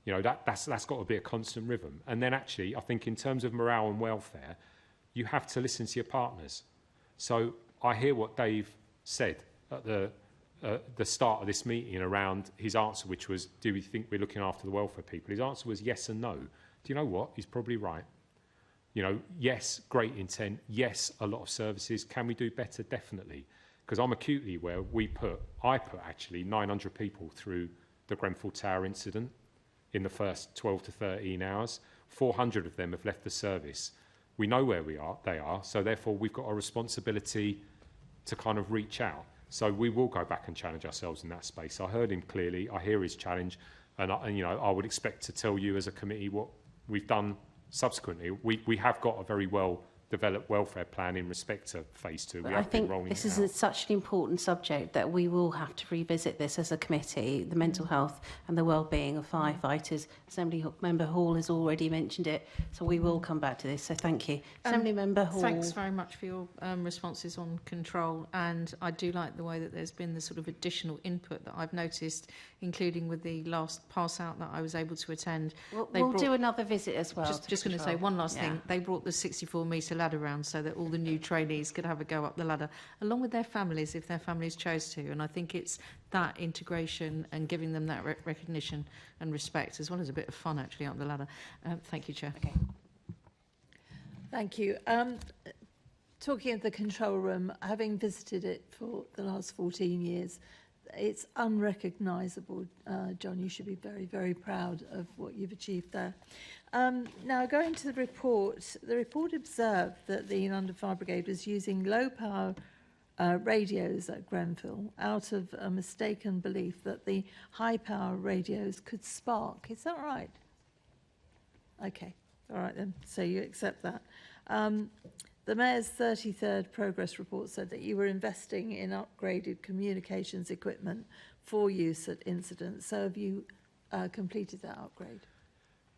Speaker 9: You know, that's got to be a constant rhythm. And then actually, I think in terms of morale and welfare, you have to listen to your partners. So I hear what Dave said at the start of this meeting around his answer, which was, do we think we're looking after the welfare people? His answer was yes and no. Do you know what? He's probably right. You know, yes, great intent. Yes, a lot of services. Can we do better? Definitely. Because I'm acutely aware I put actually 900 people through the Grenfell Tower incident in the first 12 to 13 hours. 400 of them have left the service. We know where they are, so therefore we've got a responsibility to kind of reach out. So we will go back and challenge ourselves in that space. I heard him clearly. I hear his challenge, and you know, I would expect to tell you as a committee what we've done subsequently. We have got a very well developed welfare plan in respect to phase 2.
Speaker 2: I think this is such an important subject that we will have to revisit this as a committee, the mental health and the well-being of firefighters. Assembly Member Hall has already mentioned it, so we will come back to this. So thank you. Assembly Member Hall.
Speaker 13: Thanks very much for your responses on control, and I do like the way that there's been the sort of additional input that I've noticed, including with the last pass out that I was able to attend.
Speaker 2: We'll do another visit as well.
Speaker 13: Just going to say one last thing. They brought the 64-metre ladder round so that all the new trainees could have a go up the ladder, along with their families if their families chose to. And I think it's that integration and giving them that recognition and respect, as well as a bit of fun actually up the ladder. Thank you, Chair.
Speaker 2: Okay.
Speaker 7: Thank you. Talking of the control room, having visited it for the last 14 years, it's unrecognisable. John, you should be very, very proud of what you've achieved there. Now, going to the report observed that the London Fire Brigade was using low-power radios at Grenfell out of a mistaken belief that the high-power radios could spark. Is that right? Okay, all right then, so you accept that. The Mayor's 33rd progress report said that you were investing in upgraded communications equipment for use at incidents. So have you completed that upgrade?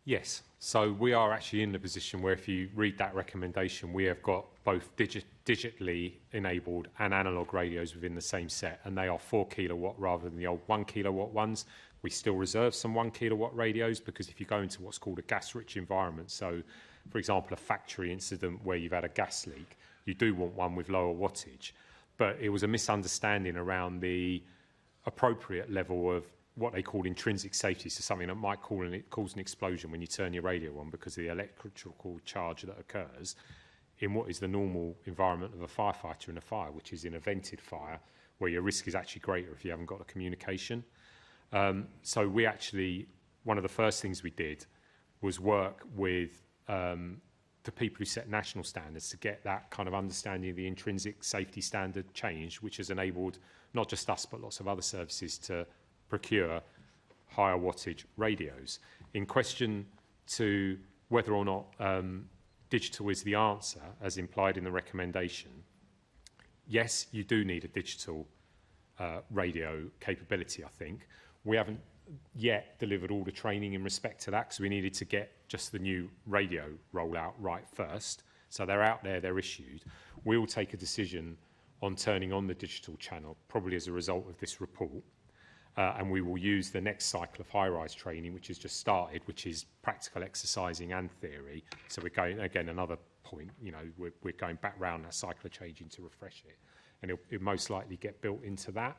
Speaker 9: Yes. So we are actually in the position where, if you read that recommendation, we have got both digitally enabled and analogue radios within the same set, and they are 4 kilowatt rather than the old 1 kilowatt ones. We still reserve some 1 kilowatt radios, because if you go into what's called a gas-rich environment, so for example, a factory incident where you've had a gas leak, you do want one with lower wattage. But it was a misunderstanding around the appropriate level of what they call intrinsic safety, so something that might cause an explosion when you turn your radio on because of the electrical charge that occurs in what is the normal environment of a firefighter in a fire, which is in a vented fire, where your risk is actually greater if you haven't got the communication. So we actually, one of the first things we did was work with the people who set national standards to get that kind of understanding of the intrinsic safety standard change, which has enabled not just us but lots of other services to procure higher wattage radios. In question to whether or not digital is the answer, as implied in the recommendation, yes, you do need a digital radio capability, I think. We haven't yet delivered all the training in respect to that because we needed to get just the new radio rollout right first. So they're out there, they're issued. We will take a decision on turning on the digital channel, probably as a result of this report. And we will use the next cycle of high-rise training, which has just started, which is practical exercising and theory. So we're going, again, another point, you know, we're going back round that cycle of changing to refresh it. And it'll most likely get built into that.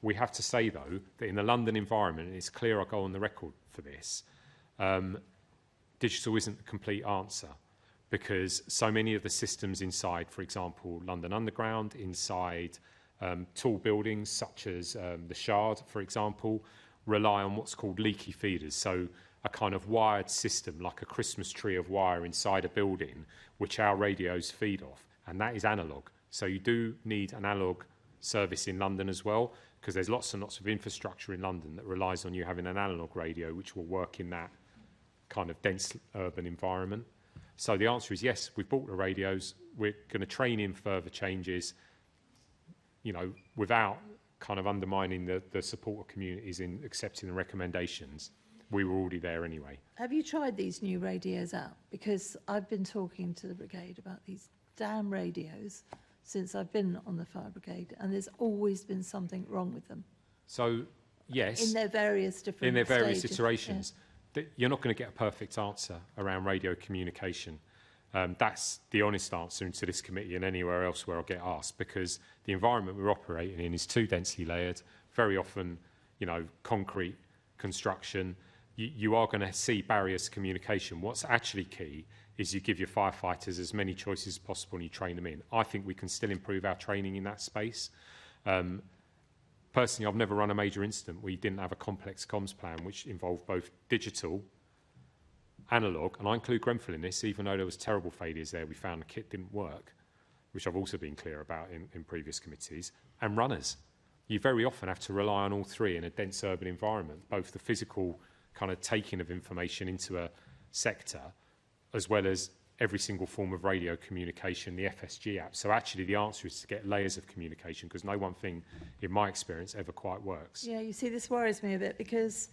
Speaker 9: We have to say, though, that in the London environment, and it's clear I'll go on the record for this, digital isn't the complete answer because so many of the systems inside, for example, London Underground, inside tall buildings such as the Shard, for example, rely on what's called leaky feeders. So a kind of wired system, like a Christmas tree of wire inside a building, which our radios feed off, and that is analogue. So you do need an analogue service in London as well, because there's lots and lots of infrastructure in London that relies on you having an analogue radio which will work in that kind of dense urban environment. So the answer is yes, we've bought the radios, we're going to train in further changes, you know, without kind of undermining the support of communities in accepting the recommendations. We were already there anyway.
Speaker 7: Have you tried these new radios out? Because I've been talking to the brigade about these damn radios since I've been on the fire brigade, and there's always been something wrong with them.
Speaker 9: So, yes.
Speaker 7: In their various different
Speaker 9: in their various
Speaker 7: stages.
Speaker 9: iterations. Yeah. You're not going to get a perfect answer around radio communication. That's the honest answer into this committee and anywhere else where I'll get asked, because the environment we're operating in is too densely layered, very often, you know, concrete construction. You are going to see barriers to communication. What's actually key is you give your firefighters as many choices as possible and you train them in. I think we can still improve our training in that space. Personally, I've never run a major incident where you didn't have a complex comms plan which involved both digital, analogue, and I include Grenfell in this, even though there was terrible failures there, we found the kit didn't work, which I've also been clear about in previous committees, and runners. You very often have to rely on all three in a dense urban environment, both the physical kind of taking of information into a sector, as well as every single form of radio communication, the FSG app. So actually the answer is to get layers of communication, because no one thing, in my experience, ever quite works.
Speaker 7: Yeah, you see, this worries me a bit because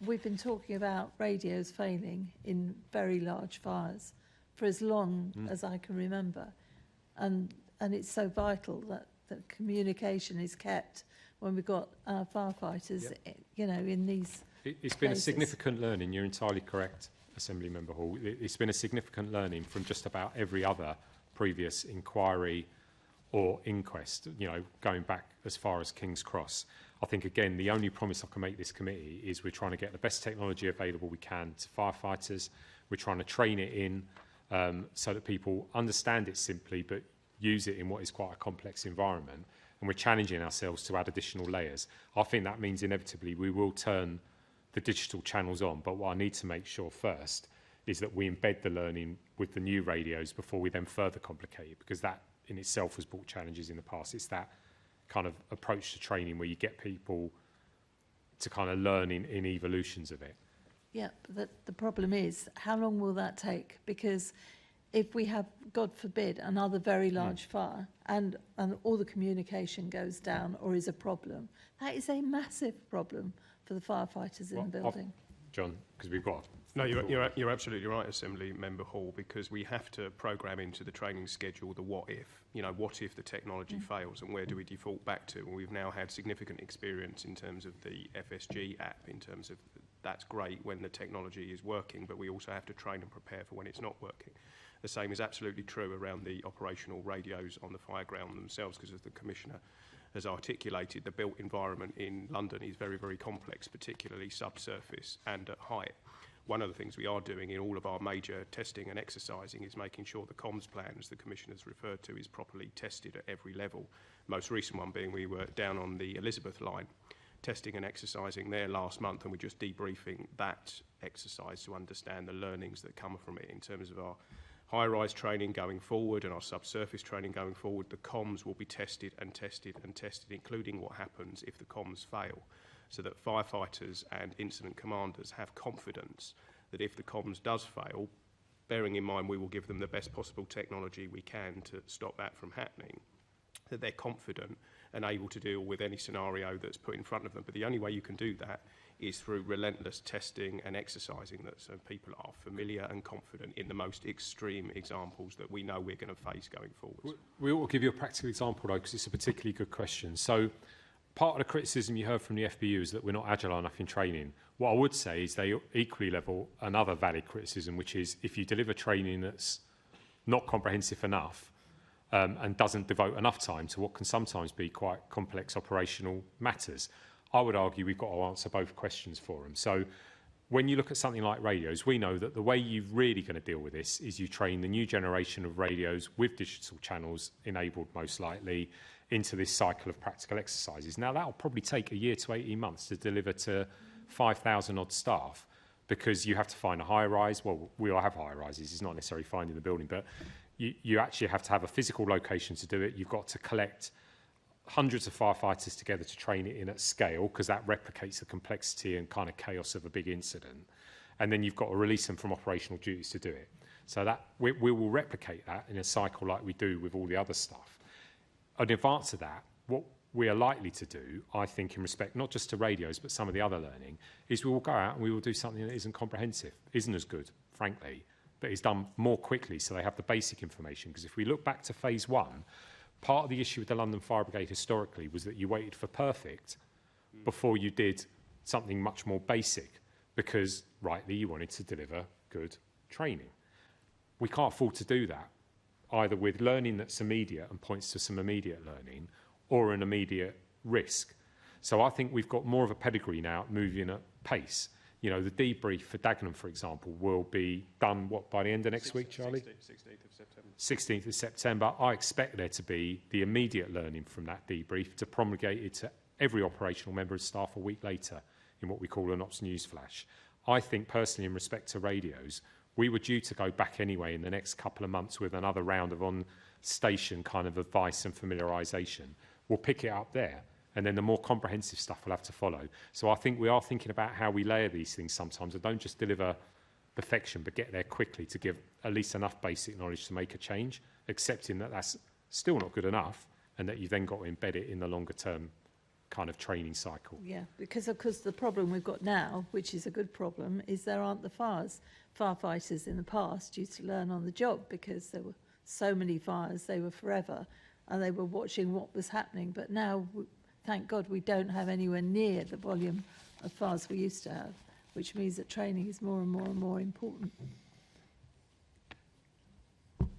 Speaker 7: we've been talking about radios failing in very large fires for as long as I can remember. And it's so vital that communication is kept when we've got firefighters, you know, in these
Speaker 9: It's been a significant learning. You're entirely correct, Assembly Member Hall. It's been a significant learning from just about every other previous inquiry or inquest, you know, going back as far as King's Cross. I think, again, the only promise I can make this committee is we're trying to get the best technology available we can to firefighters. We're trying to train it in so that people understand it simply but use it in what is quite a complex environment. And we're challenging ourselves to add additional layers. I think that means inevitably we will turn the digital channels on, but what I need to make sure first is that we embed the learning with the new radios before we then further complicate it, because that in itself has brought challenges in the past. It's that kind of approach to training where you get people to kind of learn in evolutions of it.
Speaker 7: Yeah, but the problem is, how long will that take? Because if we have, God forbid, another very large fire and all the communication goes down or is a problem, that is a massive problem for the firefighters in the building.
Speaker 9: John, because we've got...
Speaker 12: No, you're absolutely right, Assembly Member Hall, because we have to programme into the training schedule the what if. You know, what if the technology fails and where do we default back to? And we've now had significant experience in terms of the FSG app, in terms of that's great when the technology is working, but we also have to train and prepare for when it's not working. The same is absolutely true around the operational radios on the fire ground themselves, because as the Commissioner has articulated, the built environment in London is very, very complex, particularly subsurface and at height. One of the things we are doing in all of our major testing and exercising is making sure the comms plan, as the Commissioner's referred to, is properly tested at every level. Most recent one being we were down on the Elizabeth line, testing and exercising there last month, and we're just debriefing that exercise to understand the learnings that come from it in terms of our high-rise training going forward and our subsurface training going forward. The comms will be tested and tested and tested, including what happens if the comms fail, so that firefighters and incident commanders have confidence that if the comms does fail, bearing in mind we will give them the best possible technology we can to stop that from happening, that they're confident and able to deal with any scenario that's put in front of them. But the only way you can do that is through relentless testing and exercising that, so people are familiar and confident in the most extreme examples that we know we're going to face going forward.
Speaker 9: We ought to give you a practical example, though, because it's a particularly good question. So part of the criticism you heard from the FBU is that we're not agile enough in training. What I would say is they equally level another valid criticism, which is if you deliver training that's not comprehensive enough and doesn't devote enough time to what can sometimes be quite complex operational matters, I would argue we've got to answer both questions for them. So when you look at something like radios, we know that the way you're really going to deal with this is you train the new generation of radios with digital channels enabled most likely into this cycle of practical exercises. Now, that'll probably take a year to 18 months to deliver to 5,000 odd staff, because you have to find a high rise. Well, we all have high rises. It's not necessarily finding the building, but you actually have to have a physical location to do it. You've got to collect hundreds of firefighters together to train it in at scale, because that replicates the complexity and kind of chaos of a big incident. And then you've got to release them from operational duties to do it. So that we will replicate that in a cycle like we do with all the other stuff. In advance of that, what we are likely to do, I think, in respect not just to radios but some of the other learning, is we will go out and we will do something that isn't comprehensive, isn't as good, frankly, but is done more quickly so they have the basic information. Because if we look back to phase one, part of the issue with the London Fire Brigade historically was that you waited for perfect before you did something much more basic, because, rightly, you wanted to deliver good training. We can't afford to do that, either with learning that's immediate and points to some immediate learning, or an immediate risk. So I think we've got more of a pedigree now moving at pace. You know, the debrief for Dagenham, for example, will be done, by the end of next week, Charlie?
Speaker 12: 16th of September.
Speaker 9: 16th of September. I expect there to be the immediate learning from that debrief to promulgate it to every operational member of staff a week later in what we call an ops news flash. I think, personally, in respect to radios, we were due to go back anyway in the next couple of months with another round of on-station kind of advice and familiarisation. We'll pick it up there, and then the more comprehensive stuff will have to follow. So I think we are thinking about how we layer these things sometimes, and don't just deliver perfection, but get there quickly to give at least enough basic knowledge to make a change, accepting that that's still not good enough, and that you've then got to embed it in the longer-term kind of training cycle.
Speaker 7: Yeah, because of course the problem we've got now, which is a good problem, is there aren't the firefighters in the past used to learn on the job, because there were so many fires, they were forever, and they were watching what was happening. But now, thank God, we don't have anywhere near the volume of fires we used to have, which means that training is more and more and more important.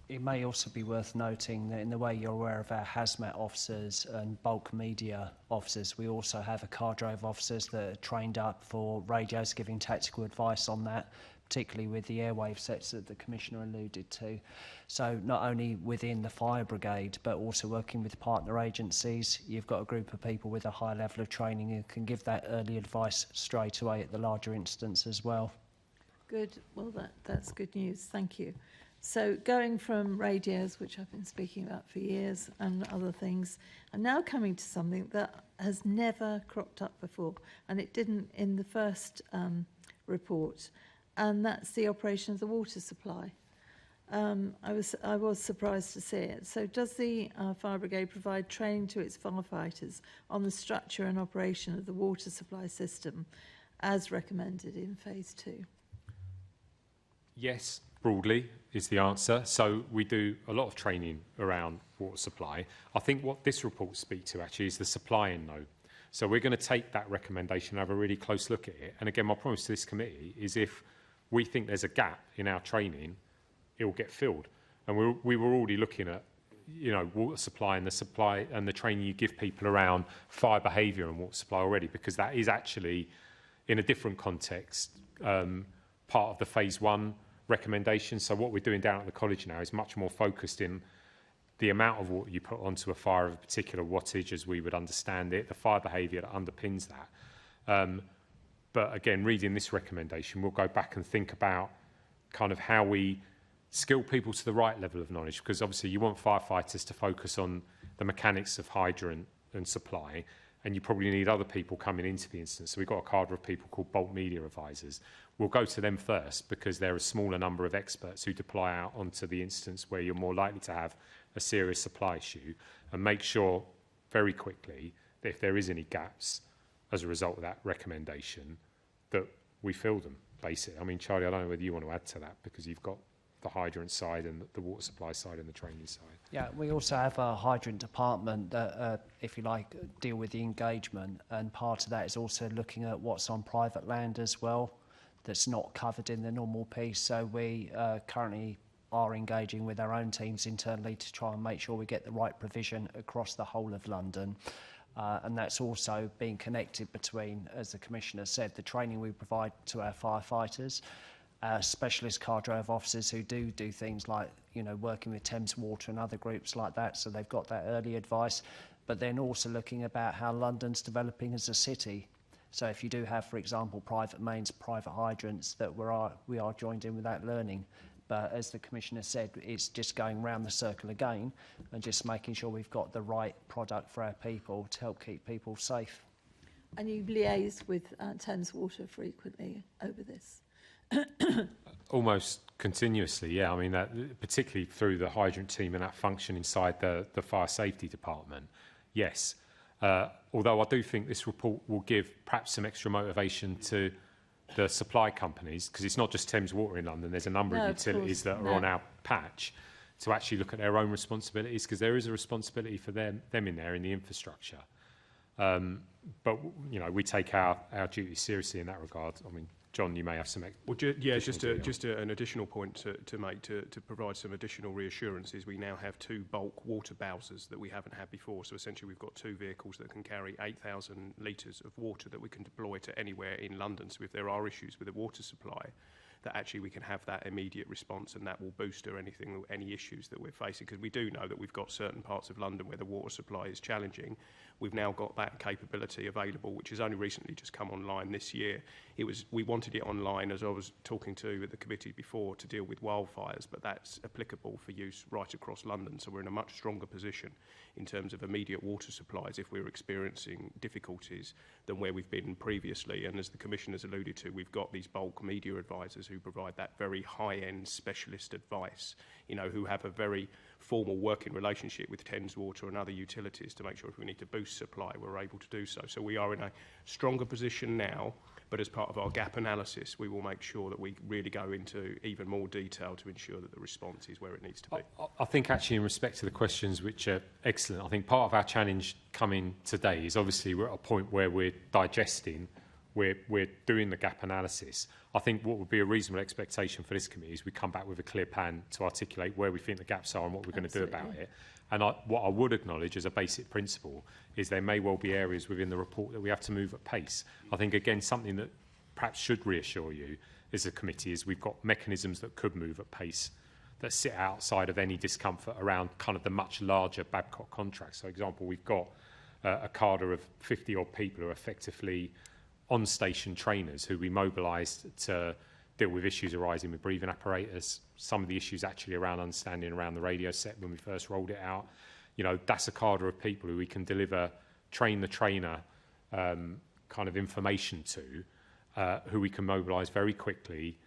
Speaker 14: It may also be worth noting that in the way you're aware of our hazmat officers and bulk media officers, we also have a cadre of officers that are trained up for radios, giving tactical advice on that, particularly with the airwave sets that the Commissioner alluded to. So not only within the fire brigade, but also working with partner agencies, you've got a group of people with a high level of training who can give that early advice straight away at the larger instance as well.
Speaker 7: Good. Well, that's good news. Thank you. So going from radios, which I've been speaking about for years, and other things, I'm now coming to something that has never cropped up before, and it didn't in the first report, and that's the operation of the water supply. I was surprised to see it. So does the Fire Brigade provide training to its firefighters on the structure and operation of the water supply system as recommended in phase 2?
Speaker 9: Yes, broadly is the answer. So we do a lot of training around water supply. I think what this report speaks to actually is the supply-in node. So we're going to take that recommendation and have a really close look at it. And again, my promise to this committee is if we think there's a gap in our training, it will get filled. And we were already looking at, water supply and the training you give people around fire behaviour and water supply already, because that is actually, in a different context, part of the phase 1 recommendation. So what we're doing down at the college now is much more focused in the amount of water you put onto a fire of a particular wattage, as we would understand it, the fire behaviour that underpins that. But again, reading this recommendation, we'll go back and think about kind of how we skill people to the right level of knowledge, because obviously you want firefighters to focus on the mechanics of hydrant and supply, and you probably need other people coming into the instance. So we've got a cadre of people called bulk media advisors. We'll go to them first because they're a smaller number of experts who deploy out onto the instance where you're more likely to have a serious supply issue, and make sure very quickly that if there is any gaps as a result of that recommendation, that we fill them, basically. I mean, Charlie, I don't know whether you want to add to that, because you've got the hydrant side and the water supply side and the training side.
Speaker 14: Yeah, we also have a hydrant department that, if you like, deal with the engagement, and part of that is also looking at what's on private land as well that's not covered in the normal piece. So we currently are engaging with our own teams internally to try and make sure we get the right provision across the whole of London. And that's also being connected between, as the Commissioner said, the training we provide to our firefighters, specialist cadre of officers who do things like, working with Thames Water and other groups like that, so they've got that early advice, but then also looking about how London's developing as a city. So if you do have, for example, private mains, private hydrants, that we are joined in with that learning. But as the Commissioner said, it's just going round the circle again and just making sure we've got the right product for our people to help keep people safe.
Speaker 7: And you liaise with Thames Water frequently over this?
Speaker 9: Almost continuously, yeah. I mean, particularly through the hydrant team and that function inside the fire safety department, yes. Although I do think this report will give perhaps some extra motivation to the supply companies, because it's not just Thames Water in London, there's a number of utilities that are on our patch, to actually look at their own responsibilities, because there is a responsibility for them in there in the infrastructure. But, we take our duty seriously in that regard. I mean, John, you may have some...
Speaker 12: just an additional point to make, to provide some additional reassurances. We now have 2 bulk water bowsers that we haven't had before. So essentially we've got 2 vehicles that can carry 8,000 litres of water that we can deploy to anywhere in London. So if there are issues with the water supply, that actually we can have that immediate response, and that will booster any issues that we're facing, because we do know that we've got certain parts of London where the water supply is challenging. We've now got that capability available, which has only recently just come online this year. We wanted it online, as I was talking to the committee before, to deal with wildfires, but that's applicable for use right across London. So we're in a much stronger position in terms of immediate water supplies if we're experiencing difficulties than where we've been previously. And as the Commissioner's alluded to, we've got these bulk media advisors who provide that very high-end specialist advice, who have a very formal working relationship with Thames Water and other utilities to make sure if we need to boost supply, we're able to do so. So we are in a stronger position now, but as part of our gap analysis, we will make sure that we really go into even more detail to ensure that the response is where it needs to be.
Speaker 9: I think actually in respect to the questions, which are excellent, I think part of our challenge coming today is obviously we're at a point where we're digesting, we're doing the gap analysis. I think what would be a reasonable expectation for this committee is we come back with a clear plan to articulate where we think the gaps are and what we're going to do about it. And what I would acknowledge as a basic principle is there may well be areas within the report that we have to move at pace. I think, again, something that perhaps should reassure you as a committee is we've got mechanisms that could move at pace that sit outside of any discomfort around kind of the much larger Babcock contracts. So, for example, we've got a cadre of 50-odd people who are effectively on-station trainers who we mobilised to deal with issues arising with breathing apparatus, some of the issues actually around understanding around the radio set when we first rolled it out. That's a cadre of people who we can deliver train the trainer kind of information to, who we can mobilise very quickly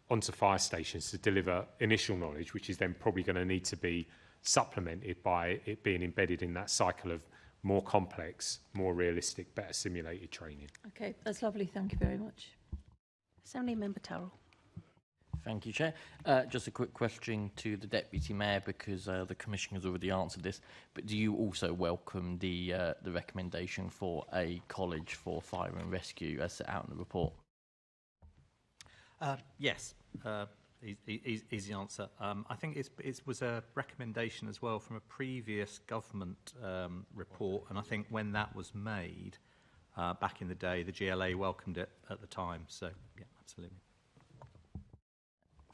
Speaker 9: onto fire stations to deliver initial knowledge, which is then probably going to need to be supplemented by it being embedded in that cycle of more complex, more realistic, better simulated training.
Speaker 7: Okay, that's lovely. Thank you very much.
Speaker 2: Assembly Member Turrell.
Speaker 15: Thank you, Chair. Just a quick question to the Deputy Mayor, because the Commissioner has already answered this, but do you also welcome the recommendation for a college for fire and rescue as set out in the report?
Speaker 11: Yes. Easy answer. I think it was a recommendation as well from a previous government report, and I think when that was made back in the day, the GLA welcomed it at the time. So, yeah, absolutely.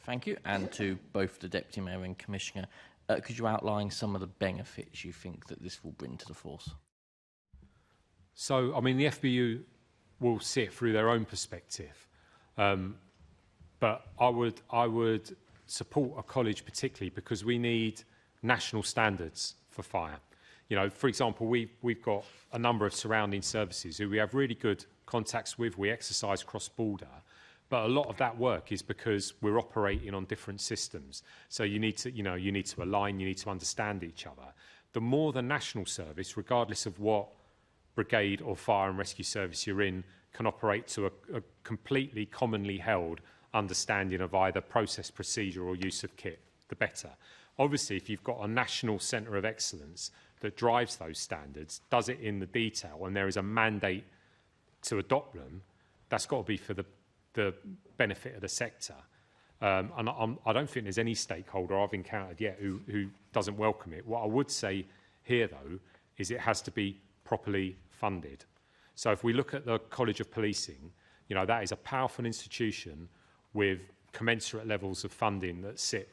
Speaker 15: Thank you. And to both the Deputy Mayor and Commissioner, could you outline some of the benefits you think that this will bring to the force?
Speaker 9: So, I mean, the FBU will see it through their own perspective. But I would support a college particularly because we need national standards for fire. You know, for example, we've got a number of surrounding services who we have really good contacts with. We exercise cross-border. But a lot of that work is because we're operating on different systems. So you need to align, you need to understand each other. The more the national service, regardless of what brigade or fire and rescue service you're in, can operate to a completely commonly held understanding of either process, procedure or use of kit, the better. Obviously, if you've got a national centre of excellence that drives those standards, does it in the detail, and there is a mandate to adopt them, that's got to be for the benefit of the sector. And I don't think there's any stakeholder I've encountered yet who doesn't welcome it. What I would say here, though, is it has to be properly funded. So if we look at the College of Policing, you know, that is a powerful institution with commensurate levels of funding that sit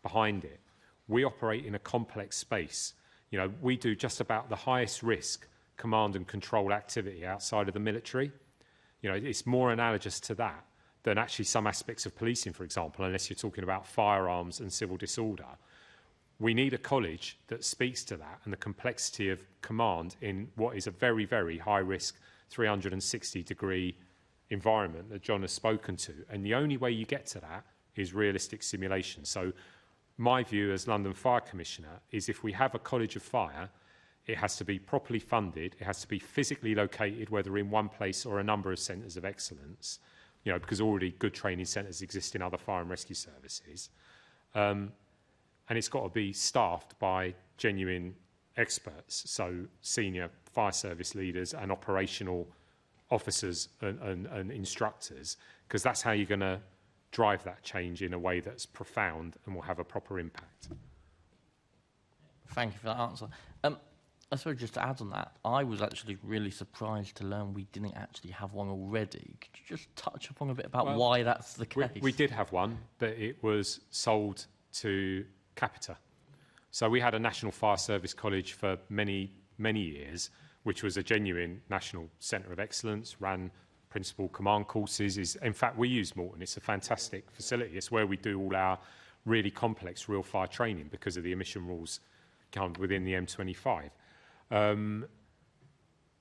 Speaker 9: behind it. We operate in a complex space. You know, we do just about the highest risk command and control activity outside of the military. You know, it's more analogous to that than actually some aspects of policing, for example, unless you're talking about firearms and civil disorder. We need a college that speaks to that and the complexity of command in what is a very, very high-risk 360-degree environment that John has spoken to. And the only way you get to that is realistic simulation. So my view as London Fire Commissioner is if we have a College of Fire, it has to be properly funded, it has to be physically located, whether in one place or a number of centres of excellence, you know, because already good training centres exist in other fire and rescue services. And it's got to be staffed by genuine experts, so senior fire service leaders and operational officers and instructors, because that's how you're going to drive that change in a way that's profound and will have a proper impact.
Speaker 15: Thank you for that answer. I suppose just to add on that, I was actually really surprised to learn we didn't actually have one already. Could you just touch upon a bit about why that's the case?
Speaker 9: We did have one, but it was sold to Capita. So we had a National Fire Service College for many, many years, which was a genuine national centre of excellence, ran principal command courses. In fact, we use Morton. It's a fantastic facility. It's where we do all our really complex real fire training because of the emission rules kind of within the M25.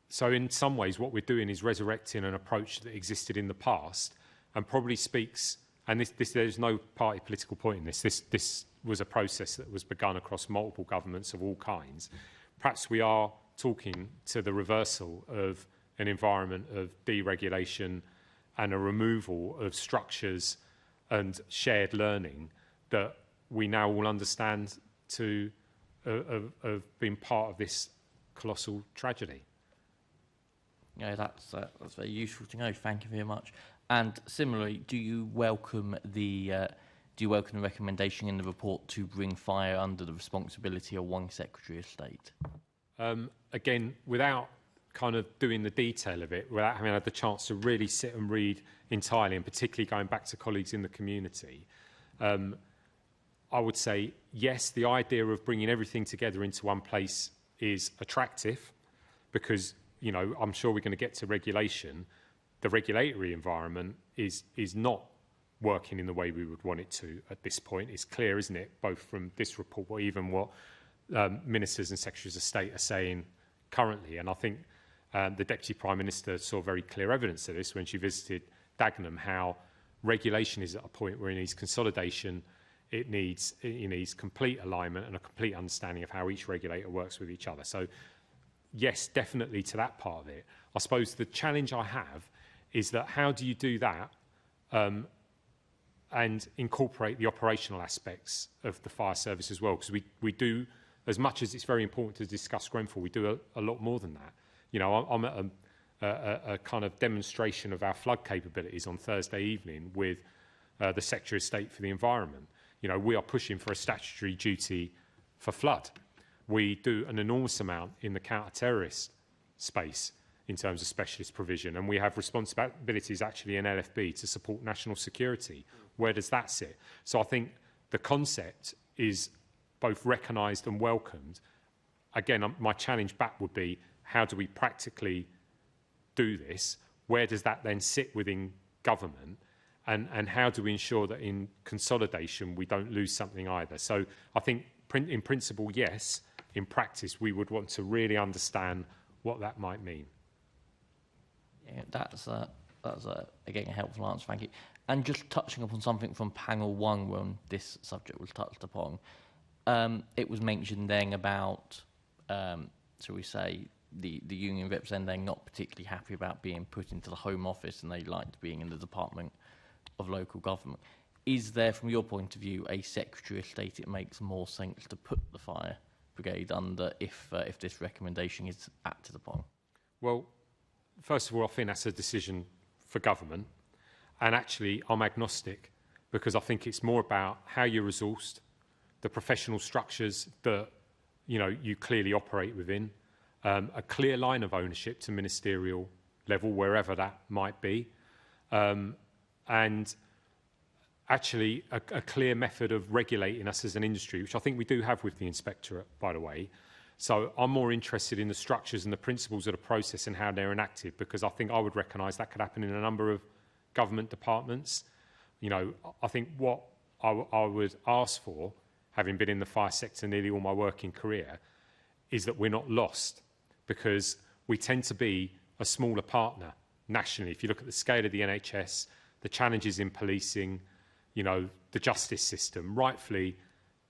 Speaker 9: So in some ways, what we're doing is resurrecting an approach that existed in the past and probably speaks, and there's no party political point in this. This was a process that was begun across multiple governments of all kinds. Perhaps we are talking to the reversal of an environment of deregulation and a removal of structures and shared learning that we now all understand to have been part of this colossal tragedy.
Speaker 15: Yeah, that's very useful to know. Thank you very much. And similarly, do you welcome the recommendation in the report to bring fire under the responsibility of one Secretary of State?
Speaker 9: Again, without kind of doing the detail of it, without having had the chance to really sit and read entirely, and particularly going back to colleagues in the community, I would say, yes, the idea of bringing everything together into one place is attractive because, you know, I'm sure we're going to get to regulation. The regulatory environment is not working in the way we would want it to at this point. It's clear, isn't it, both from this report or even what ministers and secretaries of state are saying currently. And I think the Deputy Prime Minister saw very clear evidence of this when she visited Dagenham, how regulation is at a point where it needs consolidation, it needs complete alignment and a complete understanding of how each regulator works with each other. So, yes, definitely to that part of it. I suppose the challenge I have is that how do you do that and incorporate the operational aspects of the fire service as well? Because we do, as much as it's very important to discuss Grenfell, we do a lot more than that. You know, I'm at a kind of demonstration of our flood capabilities on Thursday evening with the Secretary of State for the Environment. You know, we are pushing for a statutory duty for flood. We do an enormous amount in the counter-terrorist space in terms of specialist provision, and we have responsibilities actually in LFB to support national security. Where does that sit? So I think the concept is both recognised and welcomed. Again, my challenge back would be, how do we practically do this? Where does that then sit within government? And how do we ensure that in consolidation we don't lose something either? So I think in principle, yes. In practice, we would want to really understand what that might mean.
Speaker 15: Yeah, that's again a helpful answer, thank you. And just touching upon something from panel one when this subject was touched upon, it was mentioned then about, shall we say, the union reps then they're not particularly happy about being put into the Home Office and they liked being in the Department of Local Government. Is there, from your point of view, a Secretary of State it makes more sense to put the fire brigade under if this recommendation is acted upon?
Speaker 9: Well, first of all, I think that's a decision for government. And actually, I'm agnostic because I think it's more about how you're resourced, the professional structures that you clearly operate within, a clear line of ownership to ministerial level, wherever that might be, and actually a clear method of regulating us as an industry, which I think we do have with the Inspectorate, by the way. So I'm more interested in the structures and the principles of the process and how they're enacted, because I think I would recognise that could happen in a number of government departments. I think what I would ask for, having been in the fire sector nearly all my working career, is that we're not lost, because we tend to be a smaller partner nationally. If you look at the scale of the NHS, the challenges in policing, the justice system, rightfully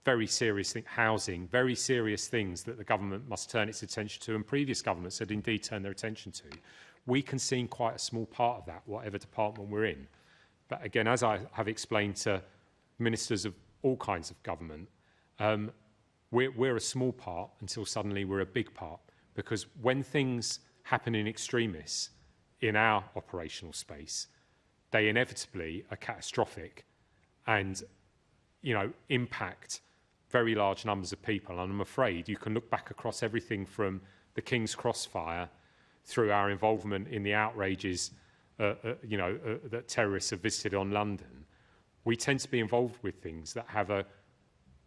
Speaker 9: very serious housing, very serious things that the government must turn its attention to, and previous governments had indeed turned their attention to. We can seem quite a small part of that, whatever department we're in. But again, as I have explained to ministers of all kinds of government, we're a small part until suddenly we're a big part. Because when things happen in extremis in our operational space, they inevitably are catastrophic and, impact very large numbers of people. And I'm afraid you can look back across everything from the King's Cross fire through our involvement in the outrages, that terrorists have visited on London. We tend to be involved with things that have a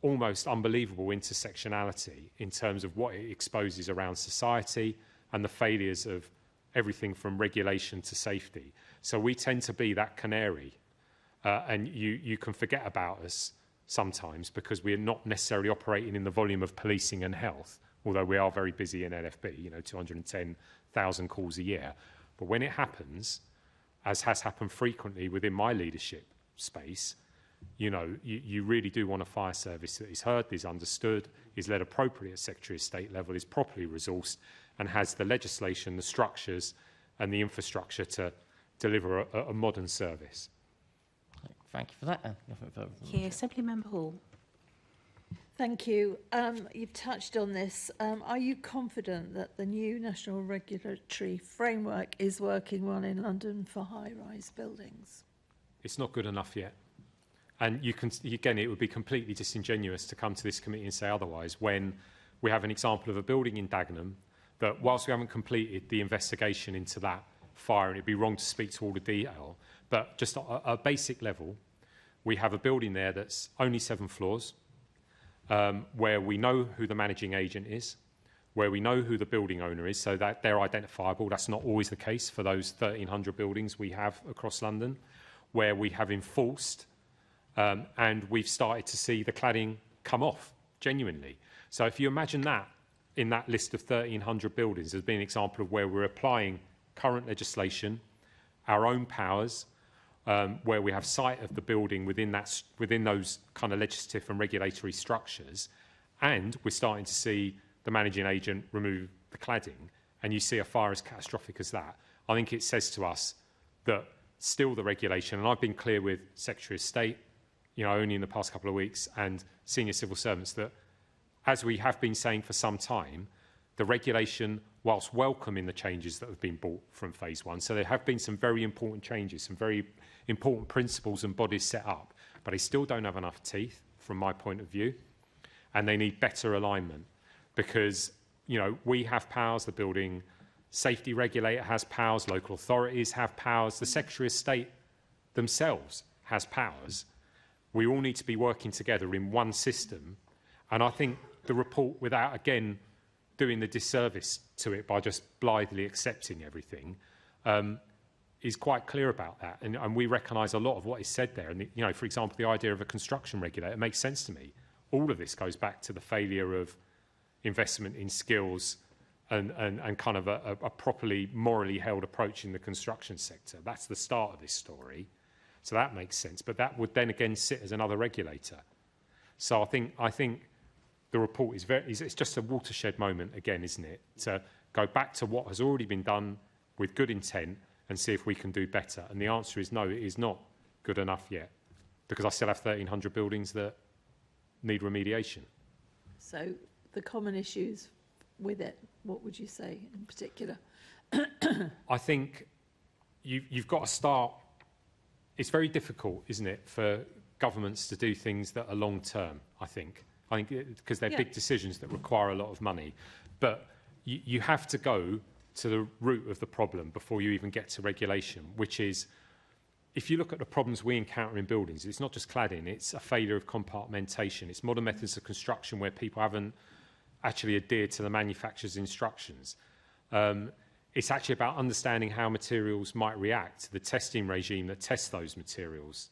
Speaker 9: almost unbelievable intersectionality in terms of what it exposes around society and the failures of everything from regulation to safety. So we tend to be that canary, and you can forget about us sometimes because we're not necessarily operating in the volume of policing and health, although we are very busy in LFB, 210,000 calls a year. But when it happens, as has happened frequently within my leadership space, you really do want a fire service that is heard, is understood, is led appropriately at Secretary of State level, is properly resourced, and has the legislation, the structures, and the infrastructure to deliver a modern service.
Speaker 15: Thank you for that. Nothing further.
Speaker 2: Here, Assembly Member Hall.
Speaker 7: Thank you. You've touched on this. Are you confident that the new national regulatory framework is working well in London for high-rise buildings?
Speaker 9: It's not good enough yet. And again, it would be completely disingenuous to come to this committee and say otherwise when we have an example of a building in Dagenham that, whilst we haven't completed the investigation into that fire, and it'd be wrong to speak to all the detail, but just at a basic level, we have a building there that's only 7 floors, where we know who the managing agent is, where we know who the building owner is, so that they're identifiable. That's not always the case for those 1,300 buildings we have across London, where we have enforced and we've started to see the cladding come off, genuinely. So if you imagine that in that list of 1,300 buildings as being an example of where we're applying current legislation, our own powers, where we have sight of the building within those kind of legislative and regulatory structures, and we're starting to see the managing agent remove the cladding, and you see a fire as catastrophic as that, I think it says to us that still the regulation, and I've been clear with Secretary of State, only in the past couple of weeks, and senior civil servants, that as we have been saying for some time, the regulation, whilst welcoming the changes that have been brought from phase one. So there have been some very important changes, some very important principles and bodies set up, but they still don't have enough teeth from my point of view, and they need better alignment because, you know, we have powers, the building safety regulator has powers, local authorities have powers, the Secretary of State themselves has powers. We all need to be working together in one system, and I think the report, without again doing the disservice to it by just blithely accepting everything, is quite clear about that. And we recognise a lot of what is said there. And, you know, for example, the idea of a construction regulator makes sense to me. All of this goes back to the failure of investment in skills and kind of a properly morally held approach in the construction sector. That's the start of this story. So that makes sense. But that would then again sit as another regulator. So I think the report is it's just a watershed moment again, isn't it? To go back to what has already been done with good intent and see if we can do better. And the answer is no, it is not good enough yet, because I still have 1,300 buildings that need remediation.
Speaker 7: So the common issues with it, what would you say in particular?
Speaker 9: I think you've got to start. It's very difficult, isn't it, for governments to do things that are long term, I think because they're big decisions that require a lot of money. But you have to go to the root of the problem before you even get to regulation, which is, if you look at the problems we encounter in buildings, it's not just cladding, it's a failure of compartmentation, it's modern methods of construction where people haven't actually adhered to the manufacturer's instructions. It's actually about understanding how materials might react to the testing regime that tests those materials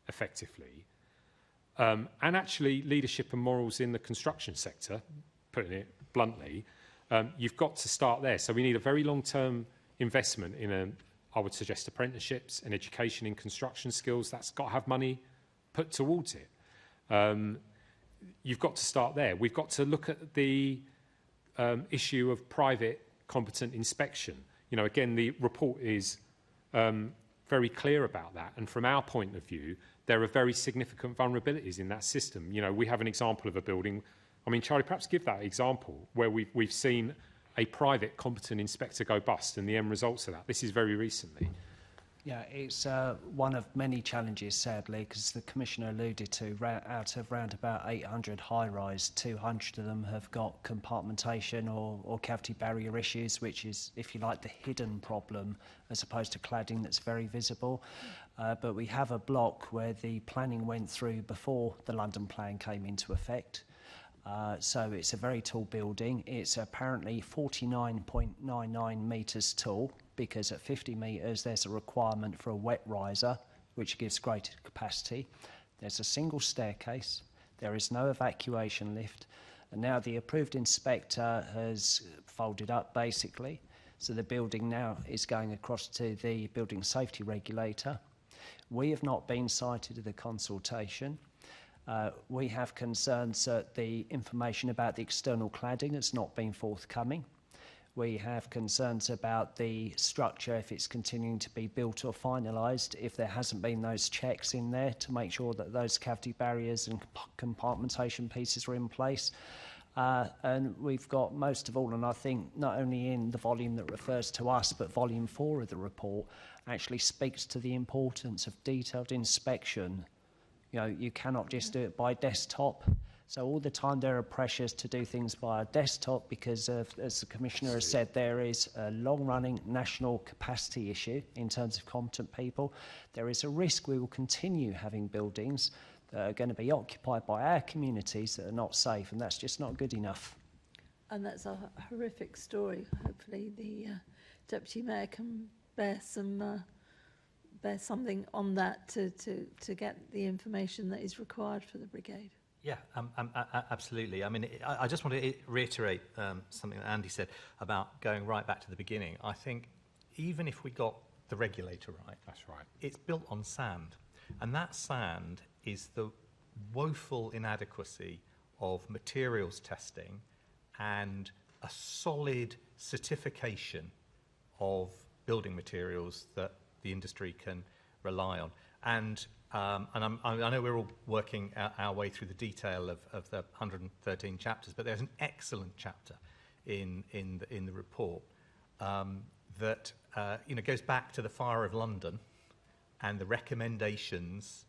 Speaker 9: effectively. And actually leadership and morals in the construction sector, putting it bluntly, you've got to start there. So we need a very long-term investment in, I would suggest, apprenticeships and education in construction skills. That's got to have money put towards it. You've got to start there. We've got to look at the issue of private competent inspection. You know, again, the report is very clear about that. And from our point of view, there are very significant vulnerabilities in that system. You know, we have an example of a building. I mean, Charlie, perhaps give that example where we've seen a private competent inspector go bust and the end results of that. This is very recently.
Speaker 14: Yeah, it's one of many challenges, sadly, because the Commissioner alluded to, out of round about 800 high-rise, 200 of them have got compartmentation or cavity barrier issues, which is, if you like, the hidden problem, as opposed to cladding that's very visible. But we have a block where the planning went through before the London Plan came into effect. So it's a very tall building. It's apparently 49.99 metres tall, because at 50 metres there's a requirement for a wet riser, which gives greater capacity. There's a single staircase. There is no evacuation lift. And now the approved inspector has folded up, basically. So the building now is going across to the building safety regulator. We have not been cited at the consultation. We have concerns that the information about the external cladding has not been forthcoming. We have concerns about the structure, if it's continuing to be built or finalised, if there hasn't been those checks in there to make sure that those cavity barriers and compartmentation pieces are in place. And we've got most of all, and I think not only in the volume that refers to us, but volume 4 of the report actually speaks to the importance of detailed inspection. You know, you cannot just do it by desktop. So all the time there are pressures to do things via desktop because, as the Commissioner has said, there is a long-running national capacity issue in terms of competent people. There is a risk we will continue having buildings that are going to be occupied by our communities that are not safe, and that's just not good enough.
Speaker 7: And that's a horrific story. Hopefully the Deputy Mayor can bear something on that to get the information that is required for the brigade.
Speaker 11: Yeah, absolutely. I mean, I just want to reiterate something that Andy said about going right back to the beginning. I think even if we got the regulator right,
Speaker 9: that's right,
Speaker 11: it's built on sand. And that sand is the woeful inadequacy of materials testing and a solid certification of building materials that the industry can rely on. And I know we're all working our way through the detail of the 113 chapters, but there's an excellent chapter in the report that goes back to the Fire of London and the recommendations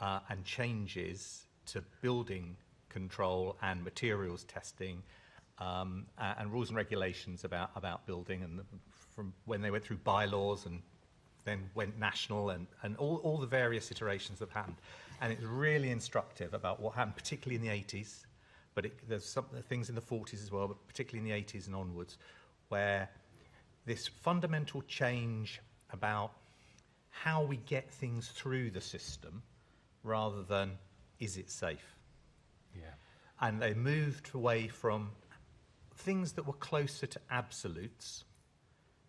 Speaker 11: and changes to building control and materials testing and rules and regulations about building, and from when they went through bylaws and then went national, and all the various iterations that happened. And it's really instructive about what happened, particularly in the 80s, but there's some things in the 40s as well, but particularly in the 80s and onwards, where this fundamental change about how we get things through the system rather than is it safe?
Speaker 9: Yeah.
Speaker 11: And they moved away from things that were closer to absolutes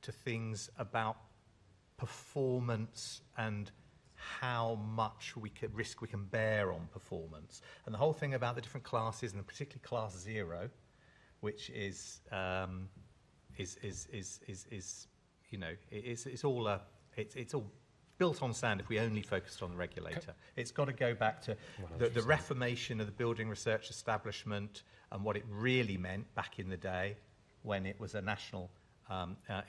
Speaker 11: to things about performance and how much risk we can bear on performance. And the whole thing about the different classes, and particularly class 0, which is it's all built on sand if we only focused on the regulator. It's got to go back to the reformation of the building research establishment and what it really meant back in the day when it was a national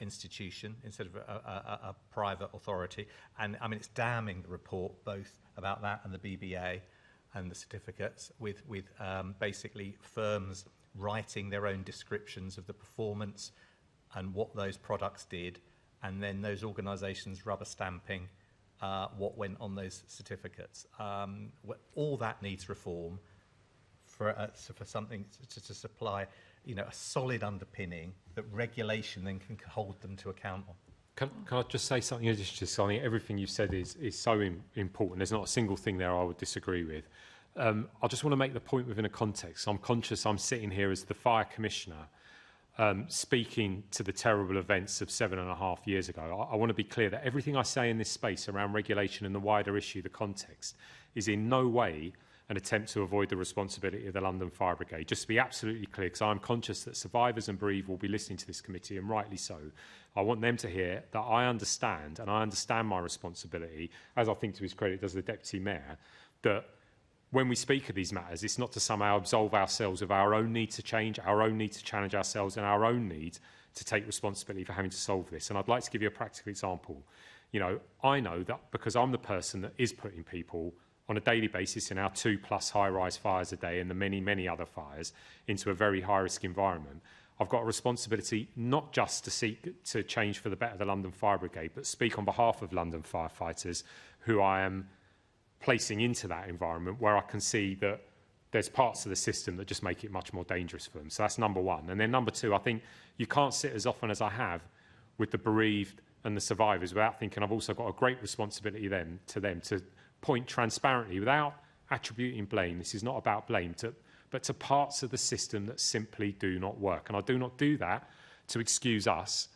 Speaker 11: institution instead of a private authority. And I mean, it's damning, the report, both about that and the BBA and the certificates, with basically firms writing their own descriptions of the performance and what those products did, and then those organisations rubber stamping what went on those certificates. All that needs reform for something to supply, a solid underpinning that regulation then can hold them to account on.
Speaker 9: Can I just say something in addition to something? Everything you've said is so important. There's not a single thing there I would disagree with. I just want to make the point within a context. I'm conscious I'm sitting here as the Fire Commissioner, speaking to the terrible events of 7.5 years ago. I want to be clear that everything I say in this space around regulation and the wider issue, the context, is in no way an attempt to avoid the responsibility of the London Fire Brigade. Just to be absolutely clear, because I'm conscious that survivors and bereaved will be listening to this committee, and rightly so. I want them to hear that I understand, and I understand my responsibility, as I think to his credit does the Deputy Mayor, that when we speak of these matters, it's not to somehow absolve ourselves of our own need to change, our own need to challenge ourselves, and our own need to take responsibility for having to solve this. And I'd like to give you a practical example. I know that because I'm the person that is putting people on a daily basis in our 2+ high-rise fires a day and the many, many other fires into a very high-risk environment, I've got a responsibility not just to seek to change for the better of the London Fire Brigade, but speak on behalf of London firefighters who I am placing into that environment where I can see that there's parts of the system that just make it much more dangerous for them. So that's number one. And then number two, I think you can't sit as often as I have with the bereaved and the survivors without thinking I've also got a great responsibility to them to point transparently without attributing blame. This is not about blame, but to parts of the system that simply do not work. And I do not do that to excuse us,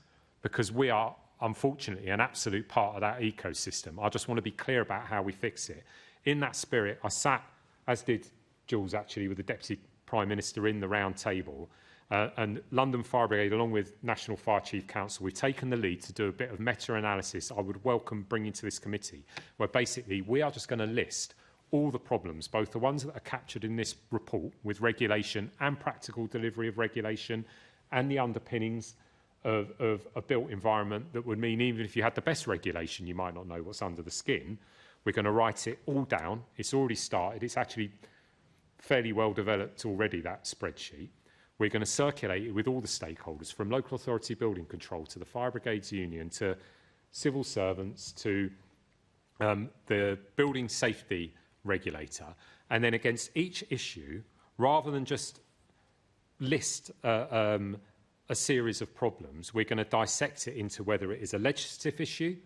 Speaker 9: because we are, unfortunately, an absolute part of that ecosystem. I just want to be clear about how we fix it. In that spirit, I sat, as did Jules actually, with the Deputy Prime Minister in the round table, and London Fire Brigade, along with National Fire Chief Council, we've taken the lead to do a bit of meta-analysis I would welcome bringing to this committee, where basically we are just going to list all the problems, both the ones that are captured in this report with regulation and practical delivery of regulation, and the underpinnings of a built environment that would mean even if you had the best regulation, you might not know what's under the skin. We're going to write it all down. It's already started. It's actually fairly well developed already, that spreadsheet. We're going to circulate it with all the stakeholders, from local authority building control to the Fire Brigades Union to civil servants to the building safety regulator. And then against each issue, rather than just list a series of problems, we're going to dissect it into whether it is a legislative issue,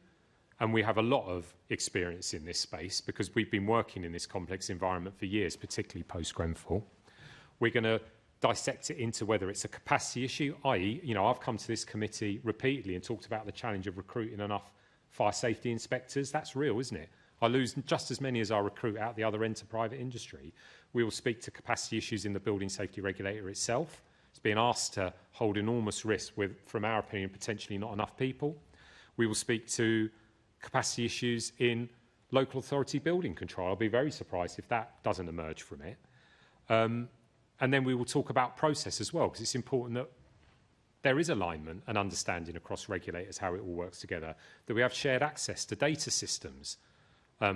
Speaker 9: and we have a lot of experience in this space because we've been working in this complex environment for years, particularly post-Grenfell. We're going to dissect it into whether it's a capacity issue, i.e., I've come to this committee repeatedly and talked about the challenge of recruiting enough fire safety inspectors. That's real, isn't it? I lose just as many as I recruit out the other end to private industry. We will speak to capacity issues in the building safety regulator itself. It's being asked to hold enormous risk with, from our opinion, potentially not enough people. We will speak to capacity issues in local authority building control. I'll be very surprised if that doesn't emerge from it. And then we will talk about process as well, because it's important that there is alignment and understanding across regulators how it all works together, that we have shared access to data systems,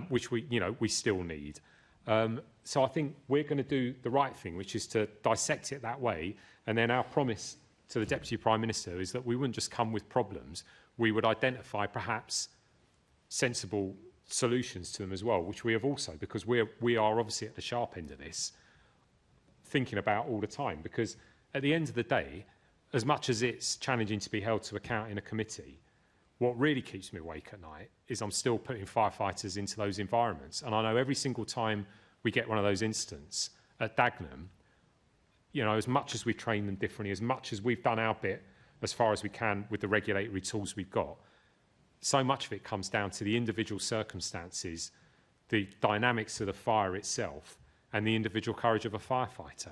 Speaker 9: which we still need. So I think we're going to do the right thing, which is to dissect it that way. And then our promise to the Deputy Prime Minister is that we wouldn't just come with problems, we would identify perhaps sensible solutions to them as well, which we have also, because we are obviously at the sharp end of this, thinking about all the time. Because at the end of the day, as much as it's challenging to be held to account in a committee, what really keeps me awake at night is I'm still putting firefighters into those environments. And I know every single time we get one of those incidents at Dagenham, as much as we train them differently, as much as we've done our bit as far as we can with the regulatory tools we've got, so much of it comes down to the individual circumstances, the dynamics of the fire itself, and the individual courage of a firefighter.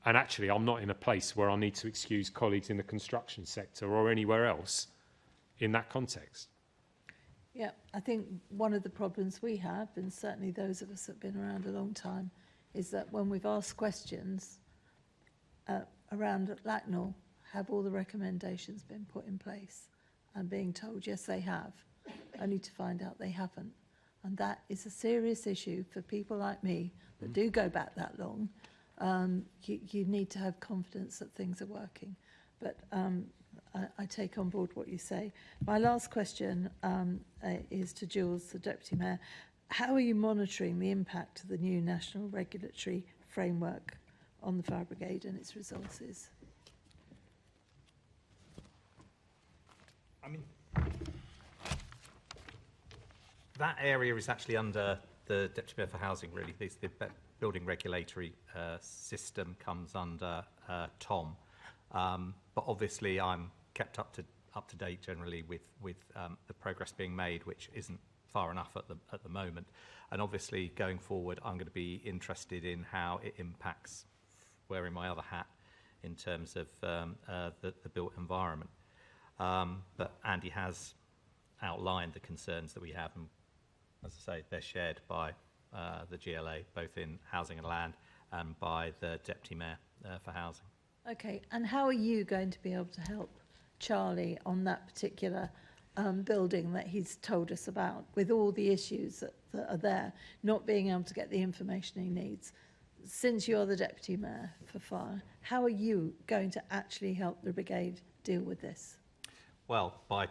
Speaker 9: And actually, I'm not in a place where I need to excuse colleagues in the construction sector or anywhere else in that context.
Speaker 7: Yeah, I think one of the problems we have, and certainly those of us that have been around a long time, is that when we've asked questions around Lacknell, have all the recommendations been put in place? And being told, yes, they have, only to find out they haven't. And that is a serious issue for people like me that do go back that long. You need to have confidence that things are working. But I take on board what you say. My last question is to Jules, the Deputy Mayor. How are you monitoring the impact of the new national regulatory framework on the fire brigade and its resources?
Speaker 11: I mean, that area is actually under the Deputy Mayor for Housing, really. The building regulatory system comes under Tom. But obviously I'm kept up to date generally with the progress being made, which isn't far enough at the moment. And obviously going forward, I'm going to be interested in how it impacts, wearing my other hat, in terms of the built environment. But Andy has outlined the concerns that we have, and as I say, they're shared by the GLA, both in Housing and Land, and by the Deputy Mayor for Housing.
Speaker 7: Okay, and how are you going to be able to help Charlie on that particular building that he's told us about, with all the issues that are there, not being able to get the information he needs? Since you're the Deputy Mayor for Fire, how are you going to actually help the brigade deal with this?
Speaker 11: Well, by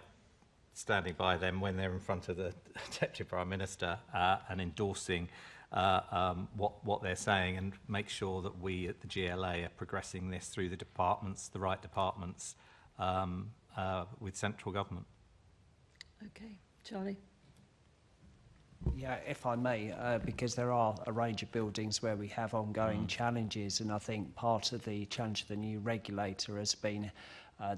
Speaker 11: standing by them when they're in front of the Deputy Prime Minister and endorsing what they're saying, and make sure that we at the GLA are progressing this through the departments, the right departments, with central government.
Speaker 7: Okay, Charlie.
Speaker 14: Yeah, if I may, because there are a range of buildings where we have ongoing challenges, and I think part of the challenge of the new regulator has been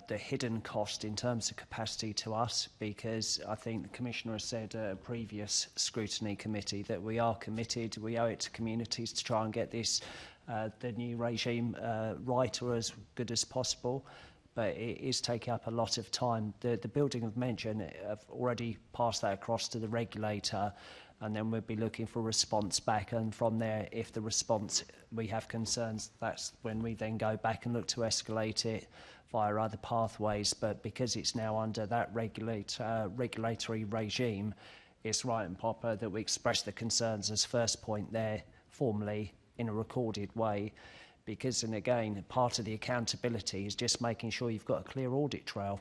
Speaker 14: the hidden cost in terms of capacity to us, because I think the Commissioner has said at a previous scrutiny committee that we are committed, we owe it to communities to try and get this, the new regime right or as good as possible. But it is taking up a lot of time. The building I've mentioned, I've already passed that across to the regulator, and then we'll be looking for a response back. And from there, if the response, we have concerns, that's when we then go back and look to escalate it via other pathways. But because it's now under that regulatory regime, it's right and proper that we express the concerns as first point there formally in a recorded way. Because, and again, part of the accountability is just making sure you've got a clear audit trail.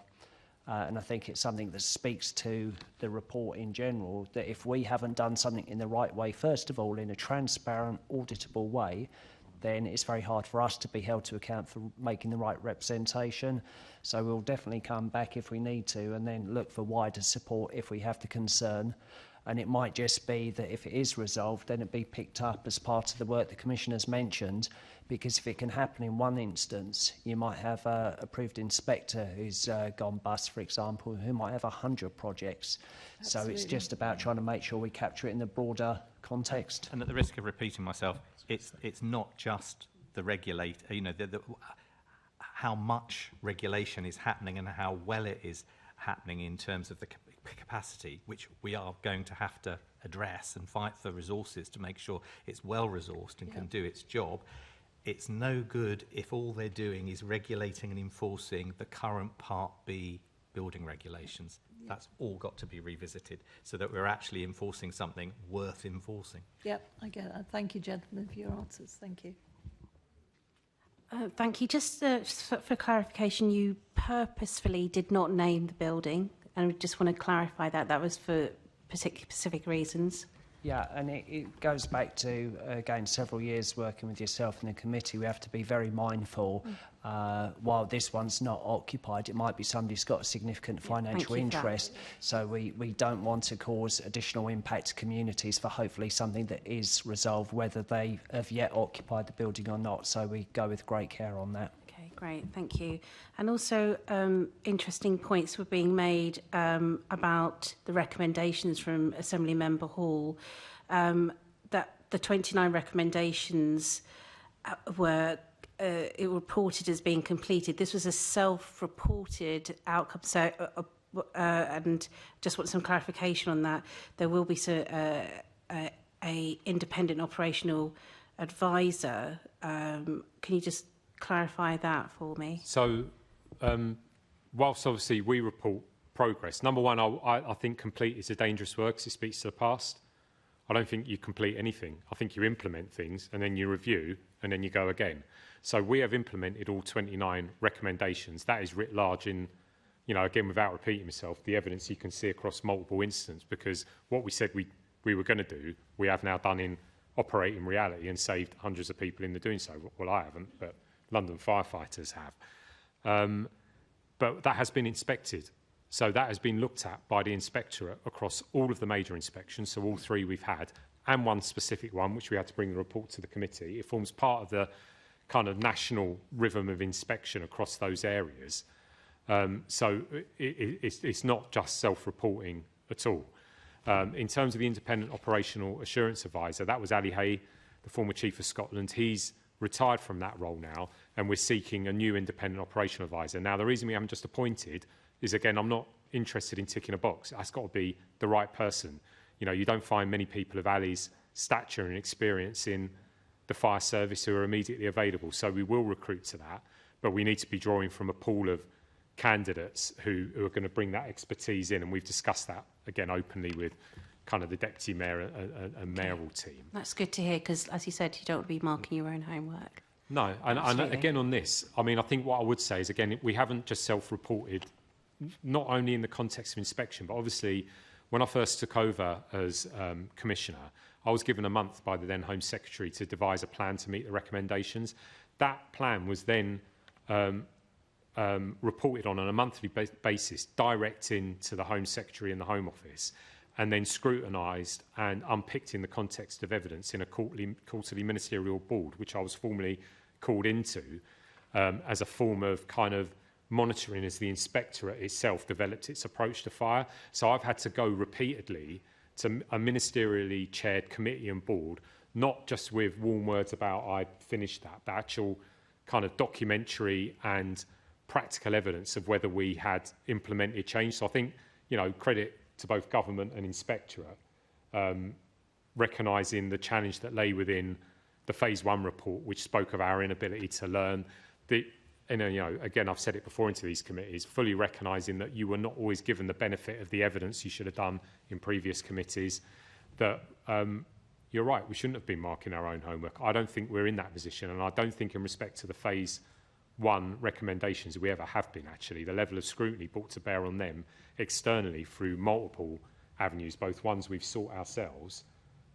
Speaker 14: And I think it's something that speaks to the report in general, that if we haven't done something in the right way, first of all, in a transparent, auditable way, then it's very hard for us to be held to account for making the right representation. So we'll definitely come back if we need to, and then look for wider support if we have the concern. And it might just be that if it is resolved, then it be picked up as part of the work the Commissioner's mentioned, because if it can happen in one instance, you might have an approved inspector who's gone bust, for example, who might have 100 projects. Absolutely. So it's just about trying to make sure we capture it in the broader context.
Speaker 11: And at the risk of repeating myself, it's not just the regulator, how much regulation is happening and how well it is happening in terms of the capacity, which we are going to have to address and fight for resources to make sure it's well resourced and can do its job. it's no good if all they're doing is regulating and enforcing the current Part B building regulations. That's all got to be revisited so that we're actually enforcing something worth enforcing.
Speaker 7: Yep, I get that. Thank you, gentlemen, for your answers. Thank you.
Speaker 2: Thank you. Just for clarification, you purposefully did not name the building, and we just want to clarify that that was for specific reasons.
Speaker 14: Yeah, and it goes back to, again, several years working with yourself in the committee. We have to be very mindful. While this one's not occupied, it might be somebody who's got a significant financial interest. So we don't want to cause additional impact to communities for hopefully something that is resolved, whether they have yet occupied the building or not. So we go with great care on that.
Speaker 2: Okay, great, thank you. And also, interesting points were being made about the recommendations from Assembly Member Hall, that the 29 recommendations were it reported as being completed. This was a self-reported outcome, so and just want some clarification on that. There will be a independent operational advisor. Can you just clarify that for me?
Speaker 9: So, whilst obviously we report progress, number one, I think complete is a dangerous word because it speaks to the past. I don't think you complete anything. I think you implement things and then you review and then you go again. So we have implemented all 29 recommendations. That is writ large in, you know, again, without repeating myself, the evidence you can see across multiple instances, because what we said we were going to do, we have now done in operating reality and saved hundreds of people in the doing so. Well, I haven't, but London firefighters have. But that has been inspected. So that has been looked at by the inspectorate across all of the major inspections, so all three we've had, and one specific one, which we had to bring the report to the committee. It forms part of the kind of national rhythm of inspection across those areas. So it's not just self-reporting at all. In terms of the Independent Operational Assurance Advisor, that was Ali Hay, the former Chief of Scotland. He's retired from that role now, and we're seeking a new Independent Operational Advisor. Now, the reason we haven't just appointed is, again, I'm not interested in ticking a box. That's got to be the right person. You know, you don't find many people of Ali's stature and experience in the fire service who are immediately available. So we will recruit to that, but we need to be drawing from a pool of candidates who are going to bring that expertise in, and we've discussed that, again, openly with kind of the Deputy Mayor and mayoral team.
Speaker 2: That's good to hear, because, as you said, you don't want to be marking your own homework.
Speaker 9: No, and again on this, I mean, I think what I would say is, again, we haven't just self-reported, not only in the context of inspection, but obviously when I first took over as Commissioner, I was given a month by the then Home Secretary to devise a plan to meet the recommendations. That plan was then reported on a monthly basis, direct into the Home Secretary and the Home Office, and then scrutinised and unpicked in the context of evidence in a quarterly ministerial board, which I was formally called into as a form of kind of monitoring as the inspectorate itself developed its approach to fire. So I've had to go repeatedly to a ministerially chaired committee and board, not just with warm words about I finished that, but actual kind of documentary and practical evidence of whether we had implemented change. So I think, you know, credit to both government and inspectorate, recognising the challenge that lay within the Phase 1 report, which spoke of our inability to learn. And, you know, again, I've said it before into these committees, fully recognising that you were not always given the benefit of the evidence you should have done in previous committees, that you're right, we shouldn't have been marking our own homework. I don't think we're in that position, and I don't think in respect to the Phase 1 recommendations we ever have been, actually. The level of scrutiny brought to bear on them externally through multiple avenues, both ones we've sought ourselves,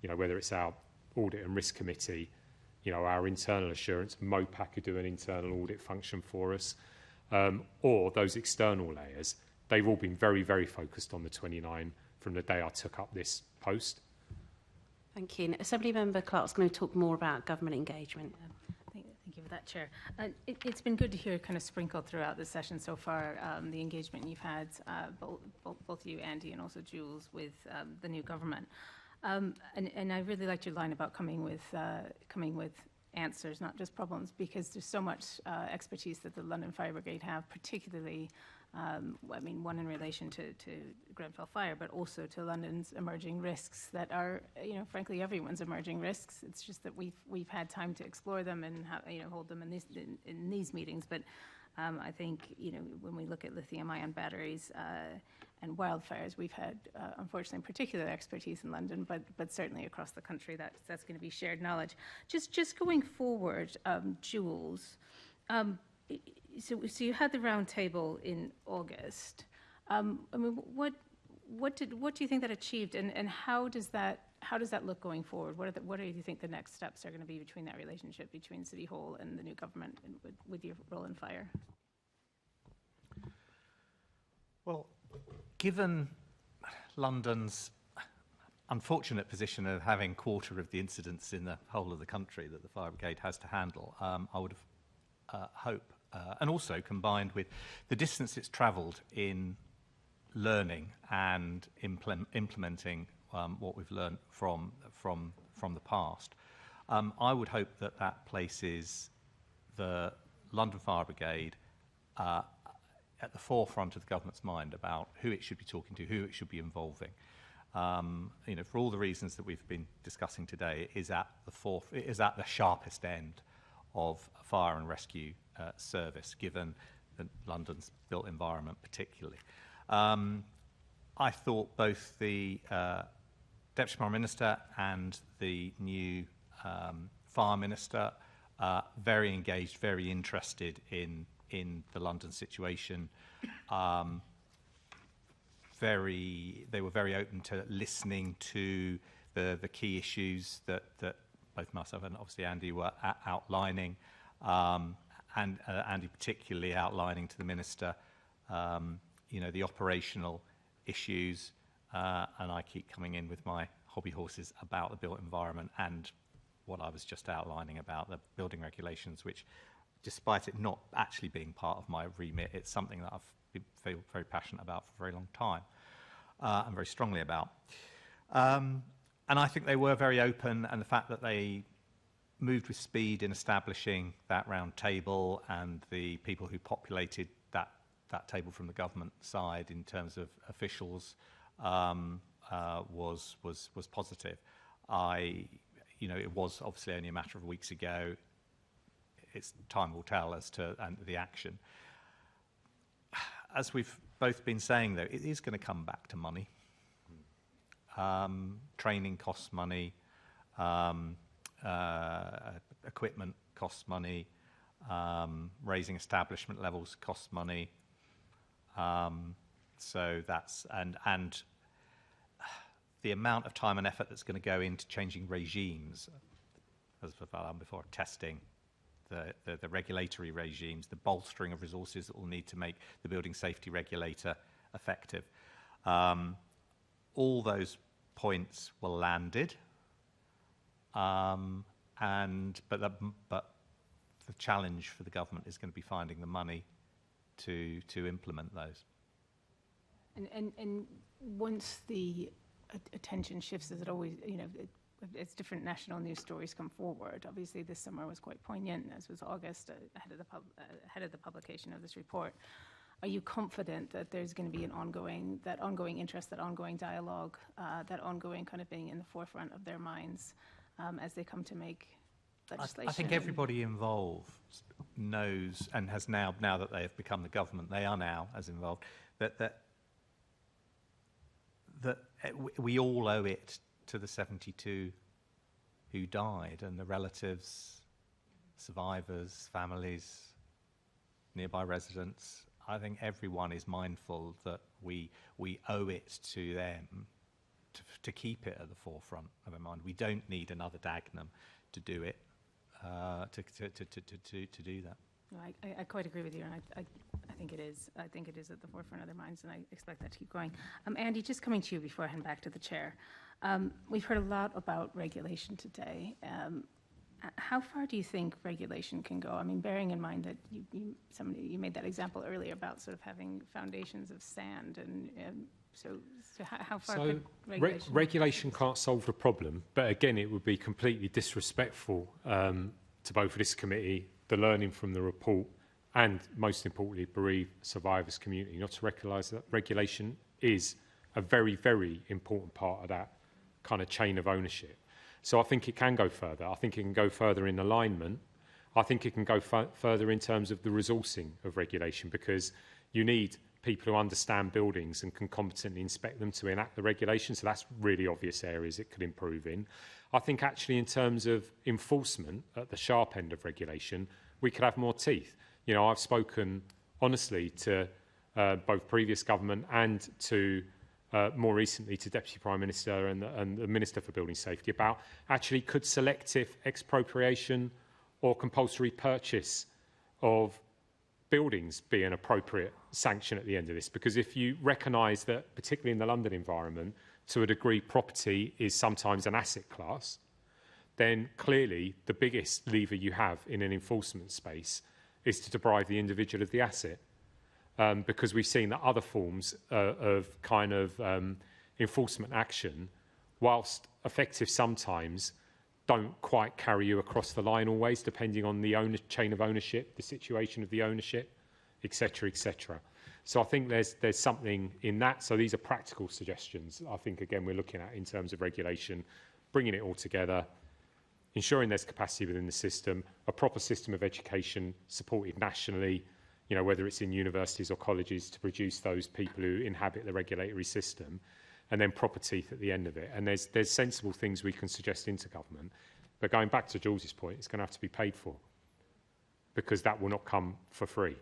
Speaker 9: you know, whether it's our Audit and Risk Committee, you know, our internal assurance, MOPAC who do an internal audit function for us, or those external layers. They've all been very, very focused on the 29 from the day I took up this post.
Speaker 2: Thank you. Assembly Member Clark's going to talk more about government engagement.
Speaker 6: Thank you for that, Chair. It's been good to hear kind of sprinkled throughout the session so far the engagement you've had, both you, Andy, and also Jules, with the new government. And I really liked your line about coming with answers, not just problems, because there's so much expertise that the London Fire Brigade have, particularly, I mean, one in relation to Grenfell Fire, but also to London's emerging risks that are, you know, frankly, everyone's emerging risks. It's just that we've had time to explore them and hold them in these meetings. But I think, you know, when we look at lithium-ion batteries and wildfires, we've had, unfortunately, particular expertise in London, but certainly across the country, that's going to be shared knowledge. Just going forward, Jules, so you had the round table in August. I mean, what do you think that achieved, and how does that look going forward? What do you think the next steps are going to be between that relationship between City Hall and the new government, and with your role in fire?
Speaker 11: Well, given London's unfortunate position of having a quarter of the incidents in the whole of the country that the fire brigade has to handle, I would have hoped, and also combined with the distance it's travelled in learning and implementing what we've learned from the past, I would hope that places the London Fire Brigade at the forefront of the government's mind about who it should be talking to, who it should be involving. You know, for all the reasons that we've been discussing today, it is at the sharpest end of fire and rescue service, given London's built environment particularly. I thought both the Deputy Prime Minister and the new Fire Minister very engaged, very interested in the London situation. They were very open to listening to the key issues that both myself and obviously Andy were outlining, and Andy particularly outlining to the Minister, you know, the operational issues, and I keep coming in with my hobby horses about the built environment and what I was just outlining about the building regulations, which, despite it not actually being part of my remit, it's something that I've feel very passionate about for a very long time, and very strongly about. And I think they were very open, and the fact that they moved with speed in establishing that round table and the people who populated that table from the government side in terms of officials was positive. You know, it was obviously only a matter of weeks ago. It's time will tell as to the action. As we've both been saying, though, it is going to come back to money. Training costs money. Equipment costs money. Raising establishment levels costs money. So that's and the amount of time and effort that's going to go into changing regimes, as we've done before, testing the regulatory regimes, the bolstering of resources that will need to make the building safety regulator effective. All those points were landed, but the challenge for the government is going to be finding the money to implement those.
Speaker 6: And once the attention shifts, as it always, you know, as different national news stories come forward, obviously this summer was quite poignant, as was August, ahead of the publication of this report. Are you confident that there's going to be ongoing interest, that ongoing dialogue, that ongoing kind of being in the forefront of their minds as they come to make legislation?
Speaker 11: I think everybody involved knows and has now that they have become the government, they are now as involved, that we all owe it to the 72 who died and the relatives, survivors, families, nearby residents. I think everyone is mindful that we owe it to them to keep it at the forefront of our mind. We don't need another Dagenham to do it, to do that.
Speaker 6: No, I quite agree with you, and I think it is. I think it is at the forefront of their minds, and I expect that to keep going. Andy, just coming to you before I hand back to the chair. We've heard a lot about regulation today. How far do you think regulation can go? I mean, bearing in mind that you made that example earlier about sort of having foundations of sand, and so how far could regulation?
Speaker 9: Regulation can't solve the problem, but again, it would be completely disrespectful to both of this committee, the learning from the report, and most importantly, bereaved survivors community, not to recognise that regulation is a very, very important part of that kind of chain of ownership. So I think it can go further. I think it can go further in alignment. I think it can go further in terms of the resourcing of regulation, because you need people who understand buildings and can competently inspect them to enact the regulation. So that's really obvious areas it could improve in. I think actually in terms of enforcement at the sharp end of regulation, we could have more teeth. You know, I've spoken honestly to both previous government and to more recently to Deputy Prime Minister and the Minister for Building Safety about actually could selective expropriation or compulsory purchase of buildings be an appropriate sanction at the end of this? Because if you recognise that, particularly in the London environment, to a degree property is sometimes an asset class, then clearly the biggest lever you have in an enforcement space is to deprive the individual of the asset. Because we've seen that other forms of kind of enforcement action, whilst effective sometimes, don't quite carry you across the line always, depending on the chain of ownership, the situation of the ownership, etc., etc. So I think there's something in that. So these are practical suggestions, I think, again, we're looking at in terms of regulation, bringing it all together, ensuring there's capacity within the system, a proper system of education supported nationally, you know, whether it's in universities or colleges, to produce those people who inhabit the regulatory system, and then proper teeth at the end of it. And there's sensible things we can suggest into government. But going back to Jules's point, it's going to have to be paid for, because that will not come for free.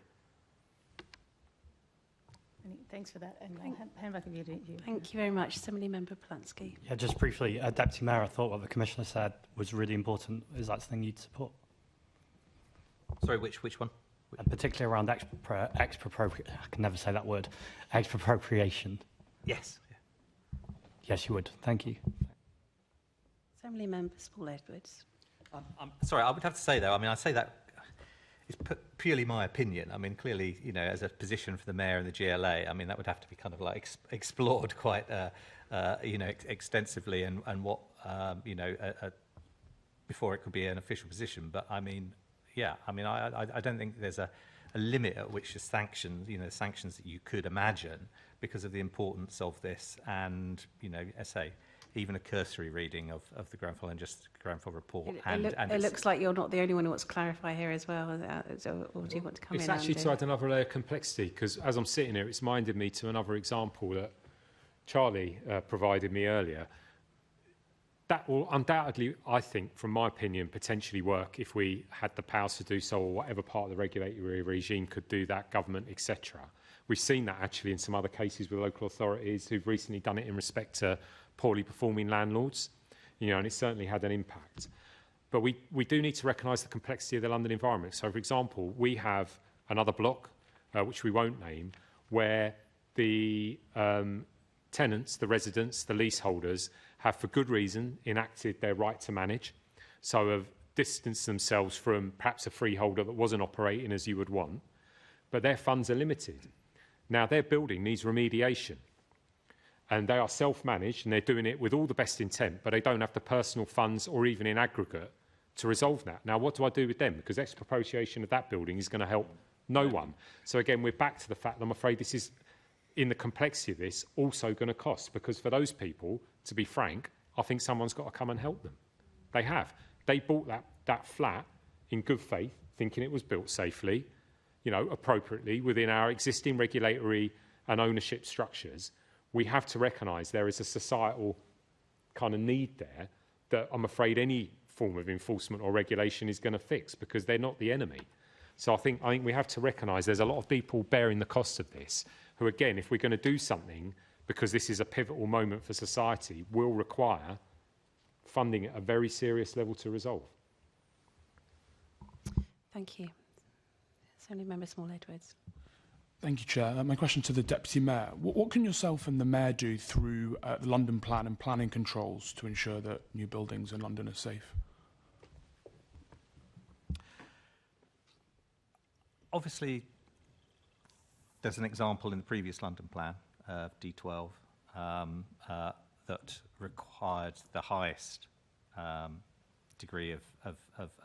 Speaker 6: Thanks for that. And I'll hand back over to you.
Speaker 2: Thank you very much. Assembly Member Polanski.
Speaker 8: Yeah, just briefly, Deputy Mayor, I thought what the Commissioner said was really important. Is that something you'd support?
Speaker 11: Sorry, which one?
Speaker 8: And particularly around expropriation. I can never say that word. Expropriation.
Speaker 11: Yes.
Speaker 8: Yes, you would. Thank you.
Speaker 2: Assembly Member Small Edwards.
Speaker 11: Sorry, I would have to say, though, I mean, I say that it's purely my opinion. I mean, clearly, you know, as a position for the Mayor and the GLA, I mean, that would have to be kind of like explored quite, you know, extensively and what, you know, before it could be an official position. But, I mean, yeah, I mean, I don't think there's a limit at which the sanctions, you know, sanctions that you could imagine because of the importance of this, and, you know, I say, even a cursory reading of the Grenfell report.
Speaker 2: It looks like you're not the only one who wants to clarify here as well, or do you want to come in?
Speaker 9: It's actually to add another layer of complexity, because as I'm sitting here, it's minded me to another example that Charlie provided me earlier. That will undoubtedly, I think, from my opinion, potentially work if we had the powers to do so, or whatever part of the regulatory regime could do that, government, etc. We've seen that actually in some other cases with local authorities who've recently done it in respect to poorly performing landlords, you know, and it certainly had an impact. But we do need to recognise the complexity of the London environment. So, for example, we have another block, which we won't name, where the tenants, the residents, the leaseholders have, for good reason, enacted their right to manage. So have distanced themselves from perhaps a freeholder that wasn't operating as you would want, but their funds are limited. Now, their building needs remediation, and they are self-managed, and they're doing it with all the best intent, but they don't have the personal funds or even in aggregate to resolve that. Now, what do I do with them? Because expropriation of that building is going to help no one. So again, we're back to the fact that I'm afraid this is, in the complexity of this, also going to cost, because for those people, to be frank, I think someone's got to come and help them. They have. They bought that flat in good faith, thinking it was built safely, you know, appropriately within our existing regulatory and ownership structures. We have to recognise there is a societal kind of need there that I'm afraid any form of enforcement or regulation is going to fix, because they're not the enemy. So I think we have to recognise there's a lot of people bearing the cost of this who, again, if we're going to do something, because this is a pivotal moment for society, will require funding at a very serious level to resolve.
Speaker 2: Thank you. Assembly Member Small Edwards.
Speaker 10: Thank you, Chair. My question to the Deputy Mayor. What can yourself and the Mayor do through the London Plan and planning controls to ensure that new buildings in London are safe?
Speaker 11: Obviously, there's an example in the previous London Plan, D12, that required the highest degree of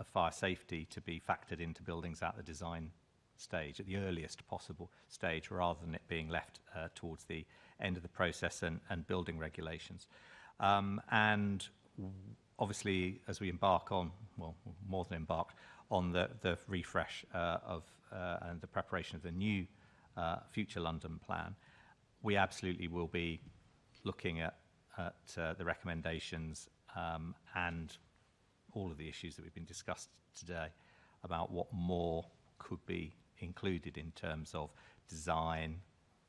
Speaker 11: fire safety to be factored into buildings at the design stage, at the earliest possible stage, rather than it being left towards the end of the process and building regulations. And obviously, as we embark on, well, more than embarked, on the refresh and the preparation of the new future London plan, we absolutely will be looking at the recommendations and all of the issues that we've been discussed today about what more could be included in terms of design,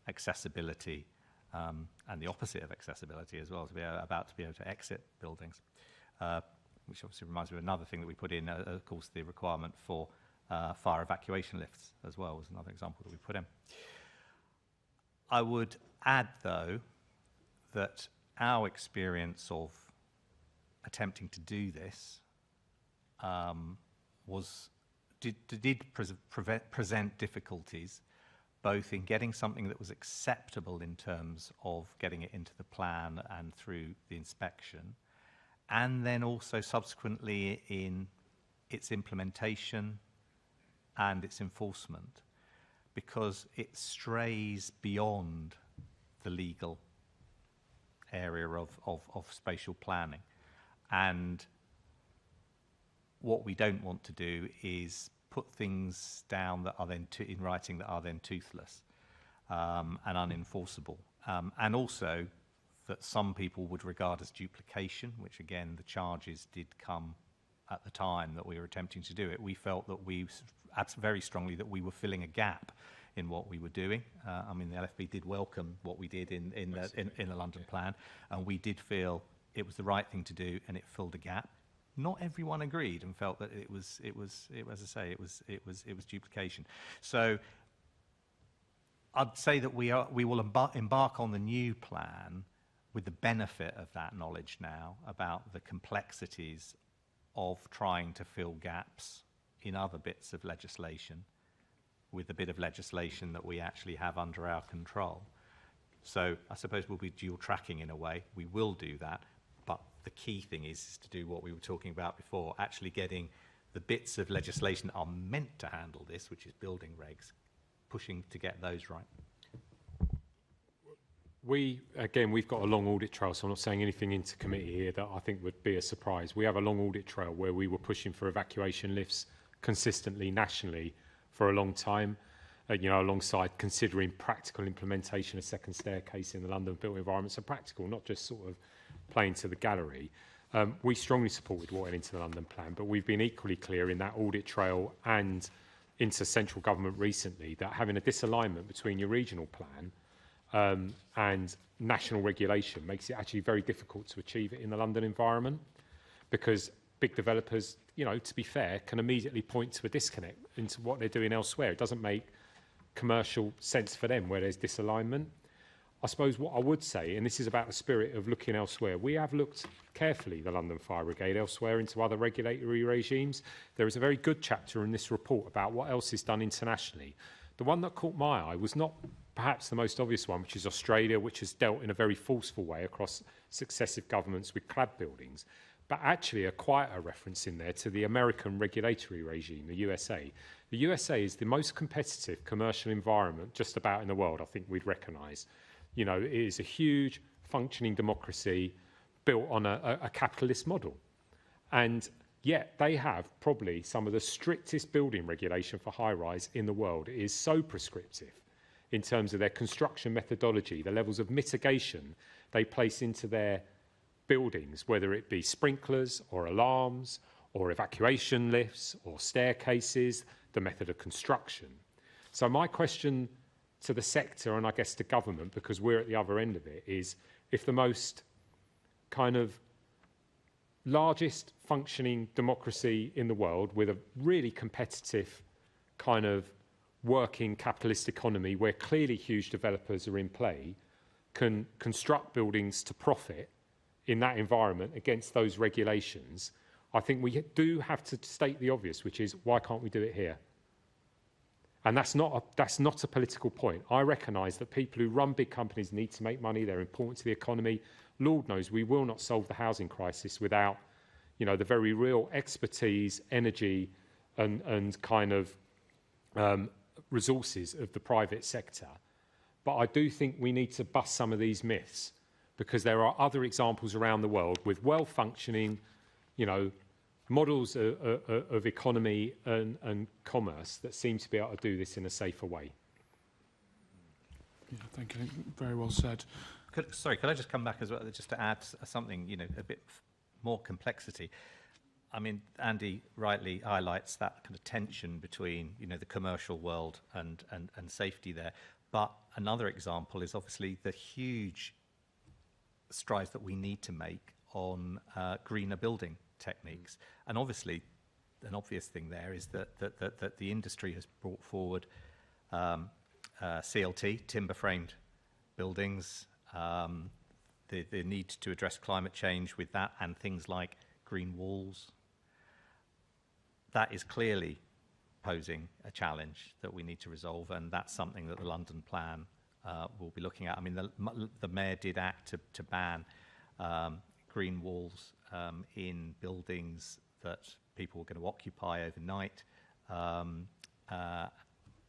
Speaker 11: accessibility, and the opposite of accessibility as well, to be able to exit buildings, which obviously reminds me of another thing that we put in, of course, the requirement for fire evacuation lifts as well was another example that we put in. I would add, though, that our experience of attempting to do this did present difficulties, both in getting something that was acceptable in terms of getting it into the plan and through the inspection, and then also subsequently in its implementation and its enforcement, because it strays beyond the legal area of spatial planning. And what we don't want to do is put things down that are then in writing that are then toothless and unenforceable. And also that some people would regard as duplication, which again, the charges did come at the time that we were attempting to do it. We felt that very strongly that we were filling a gap in what we were doing. I mean, the LFB did welcome what we did in the London plan, and we did feel it was the right thing to do, and it filled a gap. Not everyone agreed and felt that it was as I say, it was duplication. So I'd say that we will embark on the new plan with the benefit of that knowledge now about the complexities of trying to fill gaps in other bits of legislation with the bit of legislation that we actually have under our control. So I suppose we'll be dual tracking in a way. We will do that, but the key thing is to do what we were talking about before, actually getting the bits of legislation that are meant to handle this, which is building regs, pushing to get those right.
Speaker 9: We've got a long audit trail, so I'm not saying anything into committee here that I think would be a surprise. We have a long audit trail where we were pushing for evacuation lifts consistently nationally for a long time, alongside considering practical implementation of second staircase in the London built environment. So practical, not just sort of playing to the gallery. We strongly supported what went into the London plan, but we've been equally clear in that audit trail and into central government recently that having a disalignment between your regional plan and national regulation makes it actually very difficult to achieve it in the London environment, because big developers, to be fair, can immediately point to a disconnect into what they're doing elsewhere. It doesn't make commercial sense for them where there's disalignment. I suppose what I would say, and this is about the spirit of looking elsewhere, we have looked carefully, the London Fire Brigade, elsewhere into other regulatory regimes. There is a very good chapter in this report about what else is done internationally. The one that caught my eye was not perhaps the most obvious one, which is Australia, which has dealt in a very forceful way across successive governments with clad buildings, but actually a quieter reference in there to the American regulatory regime, the USA. The USA is the most competitive commercial environment just about in the world, I think we'd recognise. It is a huge functioning democracy built on a capitalist model. And yet they have probably some of the strictest building regulation for high-rise in the world. It is so prescriptive in terms of their construction methodology, the levels of mitigation they place into their buildings, whether it be sprinklers or alarms or evacuation lifts or staircases, the method of construction. So my question to the sector, and I guess to government, because we're at the other end of it, is if the most kind of largest functioning democracy in the world with a really competitive kind of working capitalist economy where clearly huge developers are in play can construct buildings to profit in that environment against those regulations, I think we do have to state the obvious, which is why can't we do it here? And that's not a political point. I recognise that people who run big companies need to make money. They're important to the economy. Lord knows we will not solve the housing crisis without, you know, the very real expertise, energy, and kind of resources of the private sector. But I do think we need to bust some of these myths, because there are other examples around the world with well-functioning, you know, models of economy and commerce that seem to be able to do this in a safer way.
Speaker 10: Yeah, thank you. Very well said.
Speaker 11: Could I just come back as well, just to add something, you know, a bit more complexity? I mean, Andy rightly highlights that kind of tension between, you know, the commercial world and safety there. But another example is obviously the huge strides that we need to make on greener building techniques. And obviously, an obvious thing there is that the industry has brought forward CLT, timber-framed buildings, the need to address climate change with that, and things like green walls. That is clearly posing a challenge that we need to resolve, and that's something that the London plan will be looking at. I mean, the Mayor did act to ban green walls in buildings that people were going to occupy overnight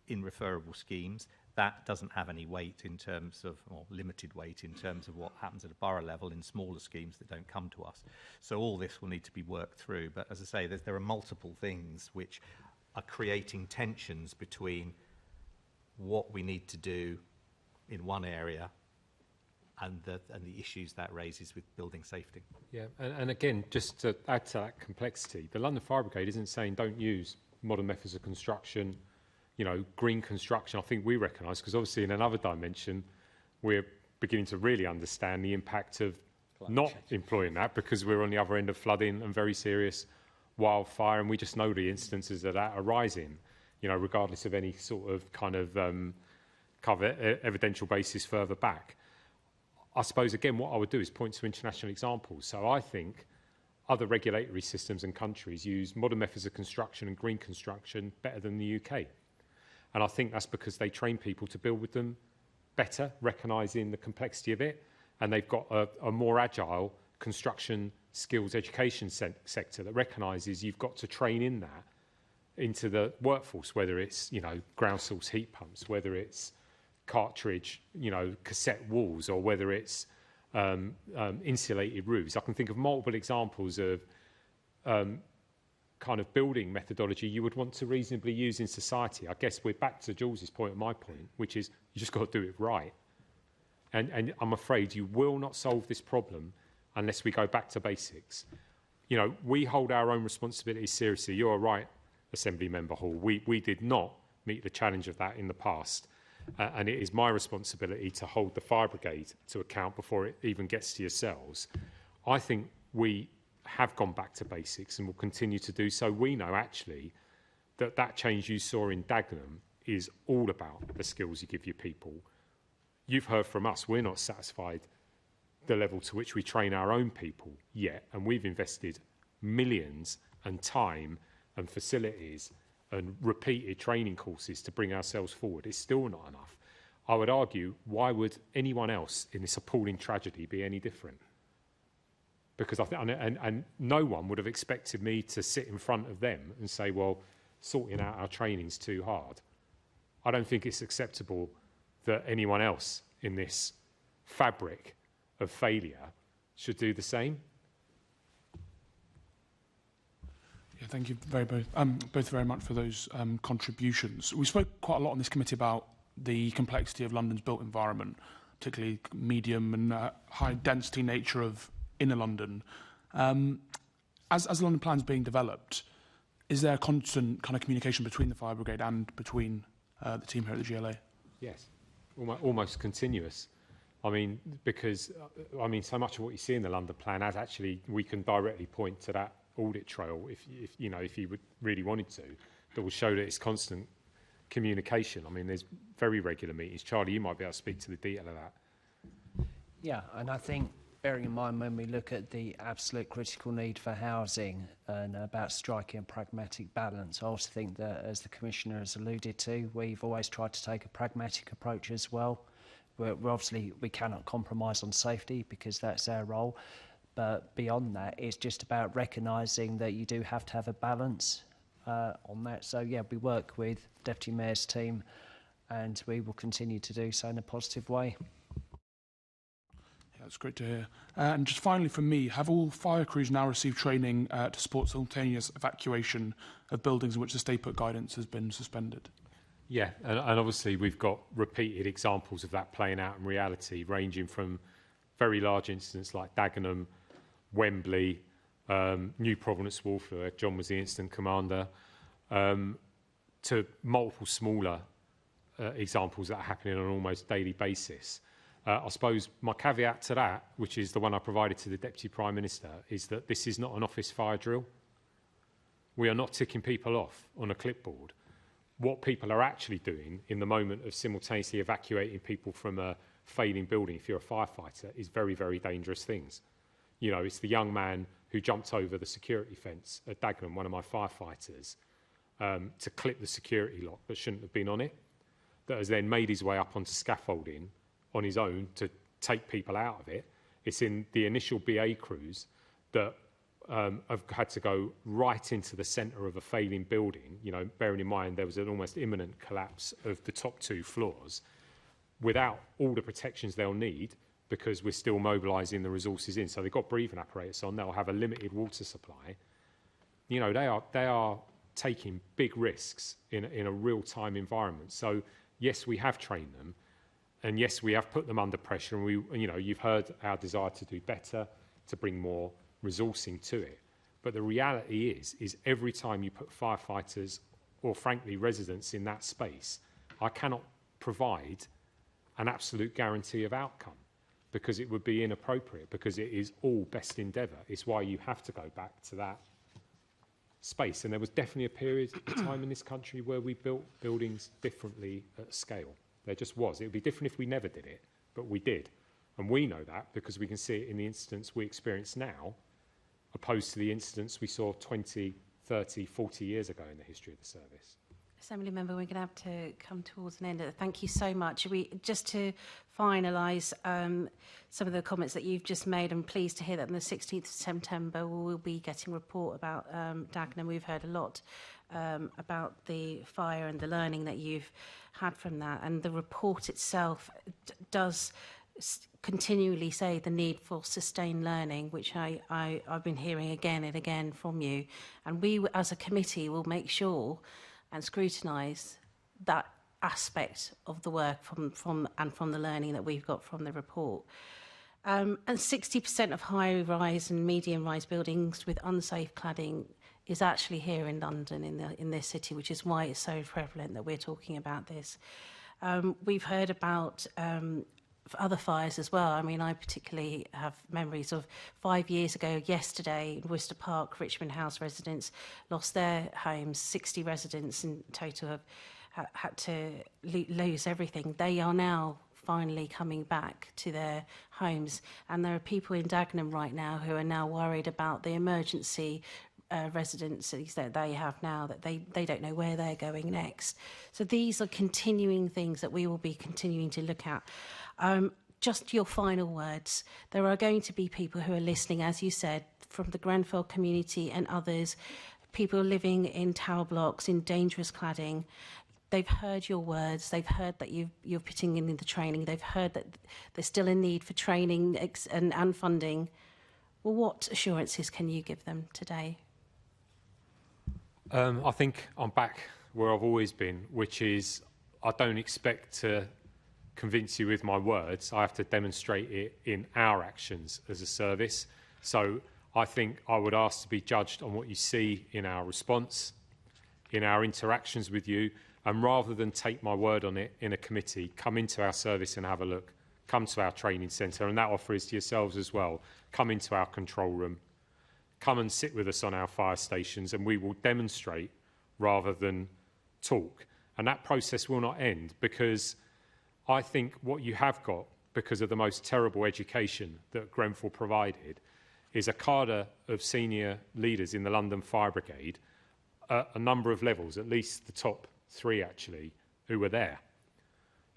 Speaker 11: in referable schemes. That doesn't have any weight in terms of, or limited weight in terms of what happens at a borough level in smaller schemes that don't come to us. So all this will need to be worked through. But as I say, there are multiple things which are creating tensions between what we need to do in one area and the issues that raises with building safety.
Speaker 9: Yeah, and again, just to add to that complexity, the London Fire Brigade isn't saying don't use modern methods of construction, you know, green construction. I think we recognise, because obviously in another dimension, we're beginning to really understand the impact of not employing that, because we're on the other end of flooding and very serious wildfire, and we just know the instances of that are rising, you know, regardless of any sort of kind of evidential basis further back. I suppose, again, what I would do is point to international examples. So I think other regulatory systems and countries use modern methods of construction and green construction better than the UK. And I think that's because they train people to build with them better, recognising the complexity of it, and they've got a more agile construction skills education sector that recognises you've got to train in that into the workforce, whether it's, you know, ground source heat pumps, whether it's cartridge, you know, cassette walls, or whether it's insulated roofs. I can think of multiple examples of kind of building methodology you would want to reasonably use in society. I guess we're back to Jules's point and my point, which is you just got to do it right. And I'm afraid you will not solve this problem unless we go back to basics. You know, we hold our own responsibilities seriously. You're right, Assembly Member Hall. We did not meet the challenge of that in the past. And it is my responsibility to hold the fire brigade to account before it even gets to yourselves. I think we have gone back to basics and will continue to do so. We know actually that change you saw in Dagenham is all about the skills you give your people. You've heard from us, we're not satisfied the level to which we train our own people yet, and we've invested millions and time and facilities and repeated training courses to bring ourselves forward. It's still not enough. I would argue, why would anyone else in this appalling tragedy be any different? Because I think, and no one would have expected me to sit in front of them and say, well, sorting out our training's too hard. I don't think it's acceptable that anyone else in this fabric of failure should do the same.
Speaker 10: Yeah, thank you both very much for those contributions. We spoke quite a lot on this committee about the complexity of London's built environment, particularly medium and high density nature of inner London. As the London plan's being developed, is there a constant kind of communication between the fire brigade and between the team here at the GLA?
Speaker 9: Yes, almost continuous. I mean, because so much of what you see in the London plan, as actually we can directly point to that audit trail, if you would really wanted to, that will show that it's constant communication. I mean, there's very regular meetings. Charlie, you might be able to speak to the detail of that.
Speaker 14: Yeah, and I think bearing in mind when we look at the absolute critical need for housing and about striking a pragmatic balance, I also think that, as the Commissioner has alluded to, we've always tried to take a pragmatic approach as well. We're obviously, we cannot compromise on safety because that's our role, But beyond that, it's just about recognising that you do have to have a balance on that. So, yeah, we work with Deputy Mayor's team and we will continue to do so in a positive way.
Speaker 10: That's great to hear. And just finally from me, have all fire crews now received training to support simultaneous evacuation of buildings in which the stay put guidance has been suspended?
Speaker 9: Yeah, and obviously we've got repeated examples of that playing out in reality, ranging from very large incidents like Dagenham, Wembley, New Providence Wharf, where John was the incident commander, to multiple smaller examples that are happening on an almost daily basis. I suppose my caveat to that, which is the one I provided to the Deputy Prime Minister, is that this is not an office fire drill. We are not ticking people off on a clipboard. What people are actually doing in the moment of simultaneously evacuating people from a failing building, if you're a firefighter, is very, very dangerous things. You know, it's the young man who jumped over the security fence at Dagenham, one of my firefighters, to clip the security lock that shouldn't have been on it, that has then made his way up onto scaffolding on his own to take people out of it. It's in the initial BA crews that have had to go right into the centre of a failing building, you know, bearing in mind there was an almost imminent collapse of the top 2 floors, without all the protections they'll need, because we're still mobilising the resources in. So they've got breathing apparatus on, they'll have a limited water supply. You know, they are taking big risks in a real-time environment. So yes, we have trained them, and yes, we have put them under pressure, and you know, you've heard our desire to do better, to bring more resourcing to it. But the reality is every time you put firefighters or frankly residents in that space, I cannot provide an absolute guarantee of outcome, because it would be inappropriate, because it is all best endeavour. It's why you have to go back to that space. And there was definitely a period of time in this country where we built buildings differently at scale. There just was. It would be different if we never did it, but we did. And we know that because we can see it in the incidents we experience now, opposed to the incidents we saw 20, 30, 40 years ago in the history of the service.
Speaker 2: Assembly Member, we're going to have to come towards an end. Thank you so much. Just to finalise some of the comments that you've just made, I'm pleased to hear that on the 16th of September we'll be getting a report about Dagenham. We've heard a lot about the fire and the learning that you've had from that. And the report itself does continually say the need for sustained learning, which I've been hearing again and again from you. And we, as a committee, will make sure and scrutinise that aspect of the work from the learning that we've got from the report. And 60% of high-rise and medium-rise buildings with unsafe cladding is actually here in London, in this city, which is why it's so prevalent that we're talking about this. We've heard about other fires as well. I mean, I particularly have memories of 5 years ago, yesterday, in Worcester Park, Richmond House residents lost their homes. 60 residents in total have had to lose everything. They are now finally coming back to their homes. And there are people in Dagenham right now who are now worried about the emergency residencies that they have now, that they don't know where they're going next. So these are continuing things that we will be continuing to look at. Just your final words. There are going to be people who are listening, as you said, from the Grenfell community and others, people living in tower blocks, in dangerous cladding. They've heard your words. They've heard that you're putting in the training. They've heard that there's still a need for training and funding. Well, what assurances can you give them today?
Speaker 9: I think I'm back where I've always been, which is I don't expect to convince you with my words. I have to demonstrate it in our actions as a service. So I think I would ask to be judged on what you see in our response, in our interactions with you, and rather than take my word on it in a committee, come into our service and have a look. Come to our training centre, and that offer is to yourselves as well. Come into our control room. Come and sit with us on our fire stations, and we will demonstrate rather than talk. And that process will not end, because I think what you have got, because of the most terrible education that Grenfell provided, is a cadre of senior leaders in the London Fire Brigade at a number of levels, at least the top 3 actually, who were there.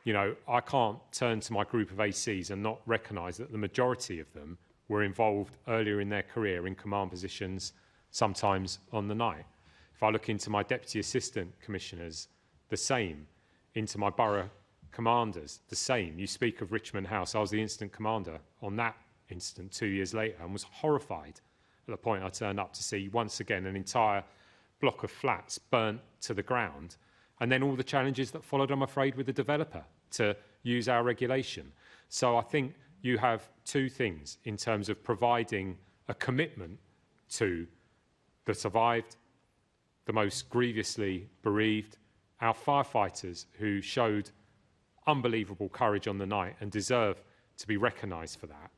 Speaker 9: You know, I can't turn to my group of ACs and not recognise that the majority of them were involved earlier in their career in command positions, sometimes on the night. If I look into my Deputy Assistant Commissioners, the same. Into my borough commanders, the same. You speak of Richmond House. I was the incident commander on that incident 2 years later and was horrified at the point I turned up to see once again an entire block of flats burnt to the ground, and then all the challenges that followed, I'm afraid, with the developer to use our regulation. So I think you have two things in terms of providing a commitment to the survived, the most grievously bereaved, our firefighters who showed unbelievable courage on the night and deserve to be recognised for that.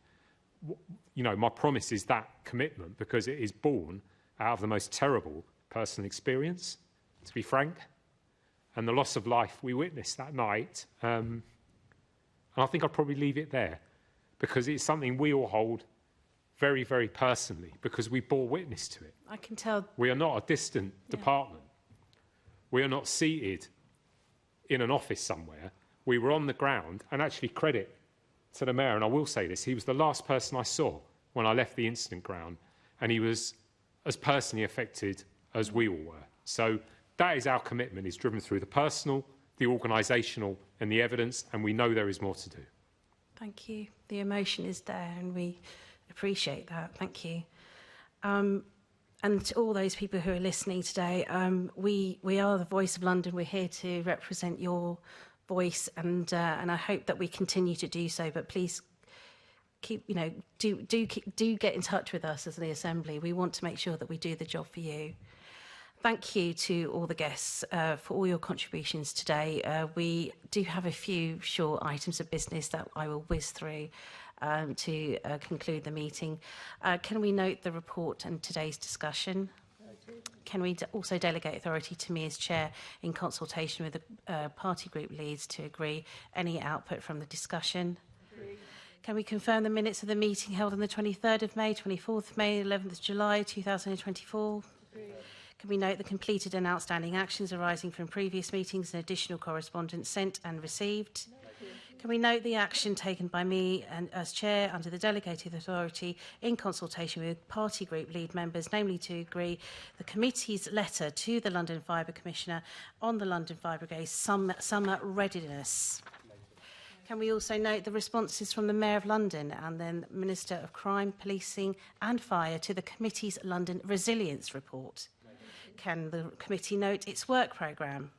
Speaker 9: You know, my promise is that commitment because it is born out of the most terrible personal experience, to be frank, and the loss of life we witnessed that night. And I think I'll probably leave it there because it's something we all hold very, very personally because we bore witness to it.
Speaker 2: I can tell.
Speaker 9: We are not a distant department. We are not seated in an office somewhere. We were on the ground, and actually credit to the Mayor, and I will say this, he was the last person I saw when I left the incident ground, and he was as personally affected as we all were. So that is our commitment, is driven through the personal, the organisational and the evidence, and we know there is more to do.
Speaker 2: Thank you. The emotion is there and we appreciate that. Thank you. And to all those people who are listening today, we are the Voice of London. We're here to represent your voice, and I hope that we continue to do so. But please keep, do get in touch with us as the Assembly. We want to make sure that we do the job for you. Thank you to all the guests for all your contributions today. We do have a few short items of business that I will whiz through to conclude the meeting. Can we note the report and today's discussion? Can we also delegate authority to me as chair in consultation with the party group leads to agree any output from the discussion? Agreed. Can we confirm the minutes of the meeting held on the 23rd of May, 24th of May, 11th of July 2024? Agreed. Can we note the completed and outstanding actions arising from previous meetings and additional correspondence sent and received? Can we note the action taken by me and as chair under the delegated authority in consultation with party group lead members, namely to agree the committee's letter to the London Fibre Commissioner on the London Fire Brigade summer readiness? Can we also note the responses from the Mayor of London and then Minister of Crime, Policing and Fire to the committee's London Resilience Report? Can the committee note its work programme?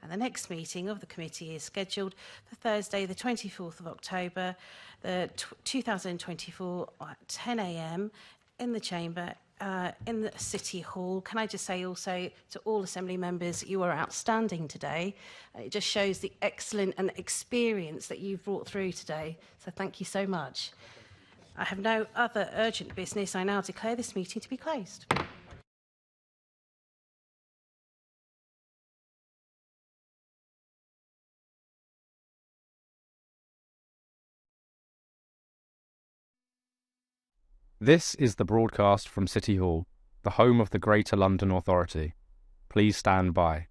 Speaker 2: And the next meeting of the committee is scheduled for Thursday, the 24th of October, 2024 at 10 a.m. in the chamber in the City Hall. Can I just say also to all Assembly members, you are outstanding today. It just shows the excellent and experience that you've brought through today. So thank you so much. I have no other urgent business. I now declare this meeting to be closed.
Speaker 1: This is the broadcast from City Hall, the home of the Greater London Authority. Please stand by.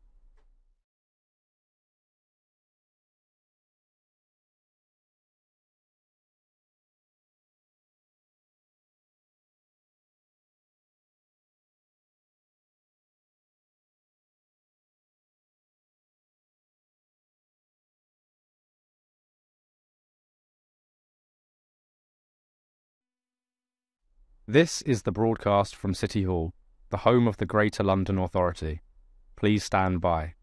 Speaker 1: This is the broadcast from City Hall, the home of the Greater London Authority. Please stand by.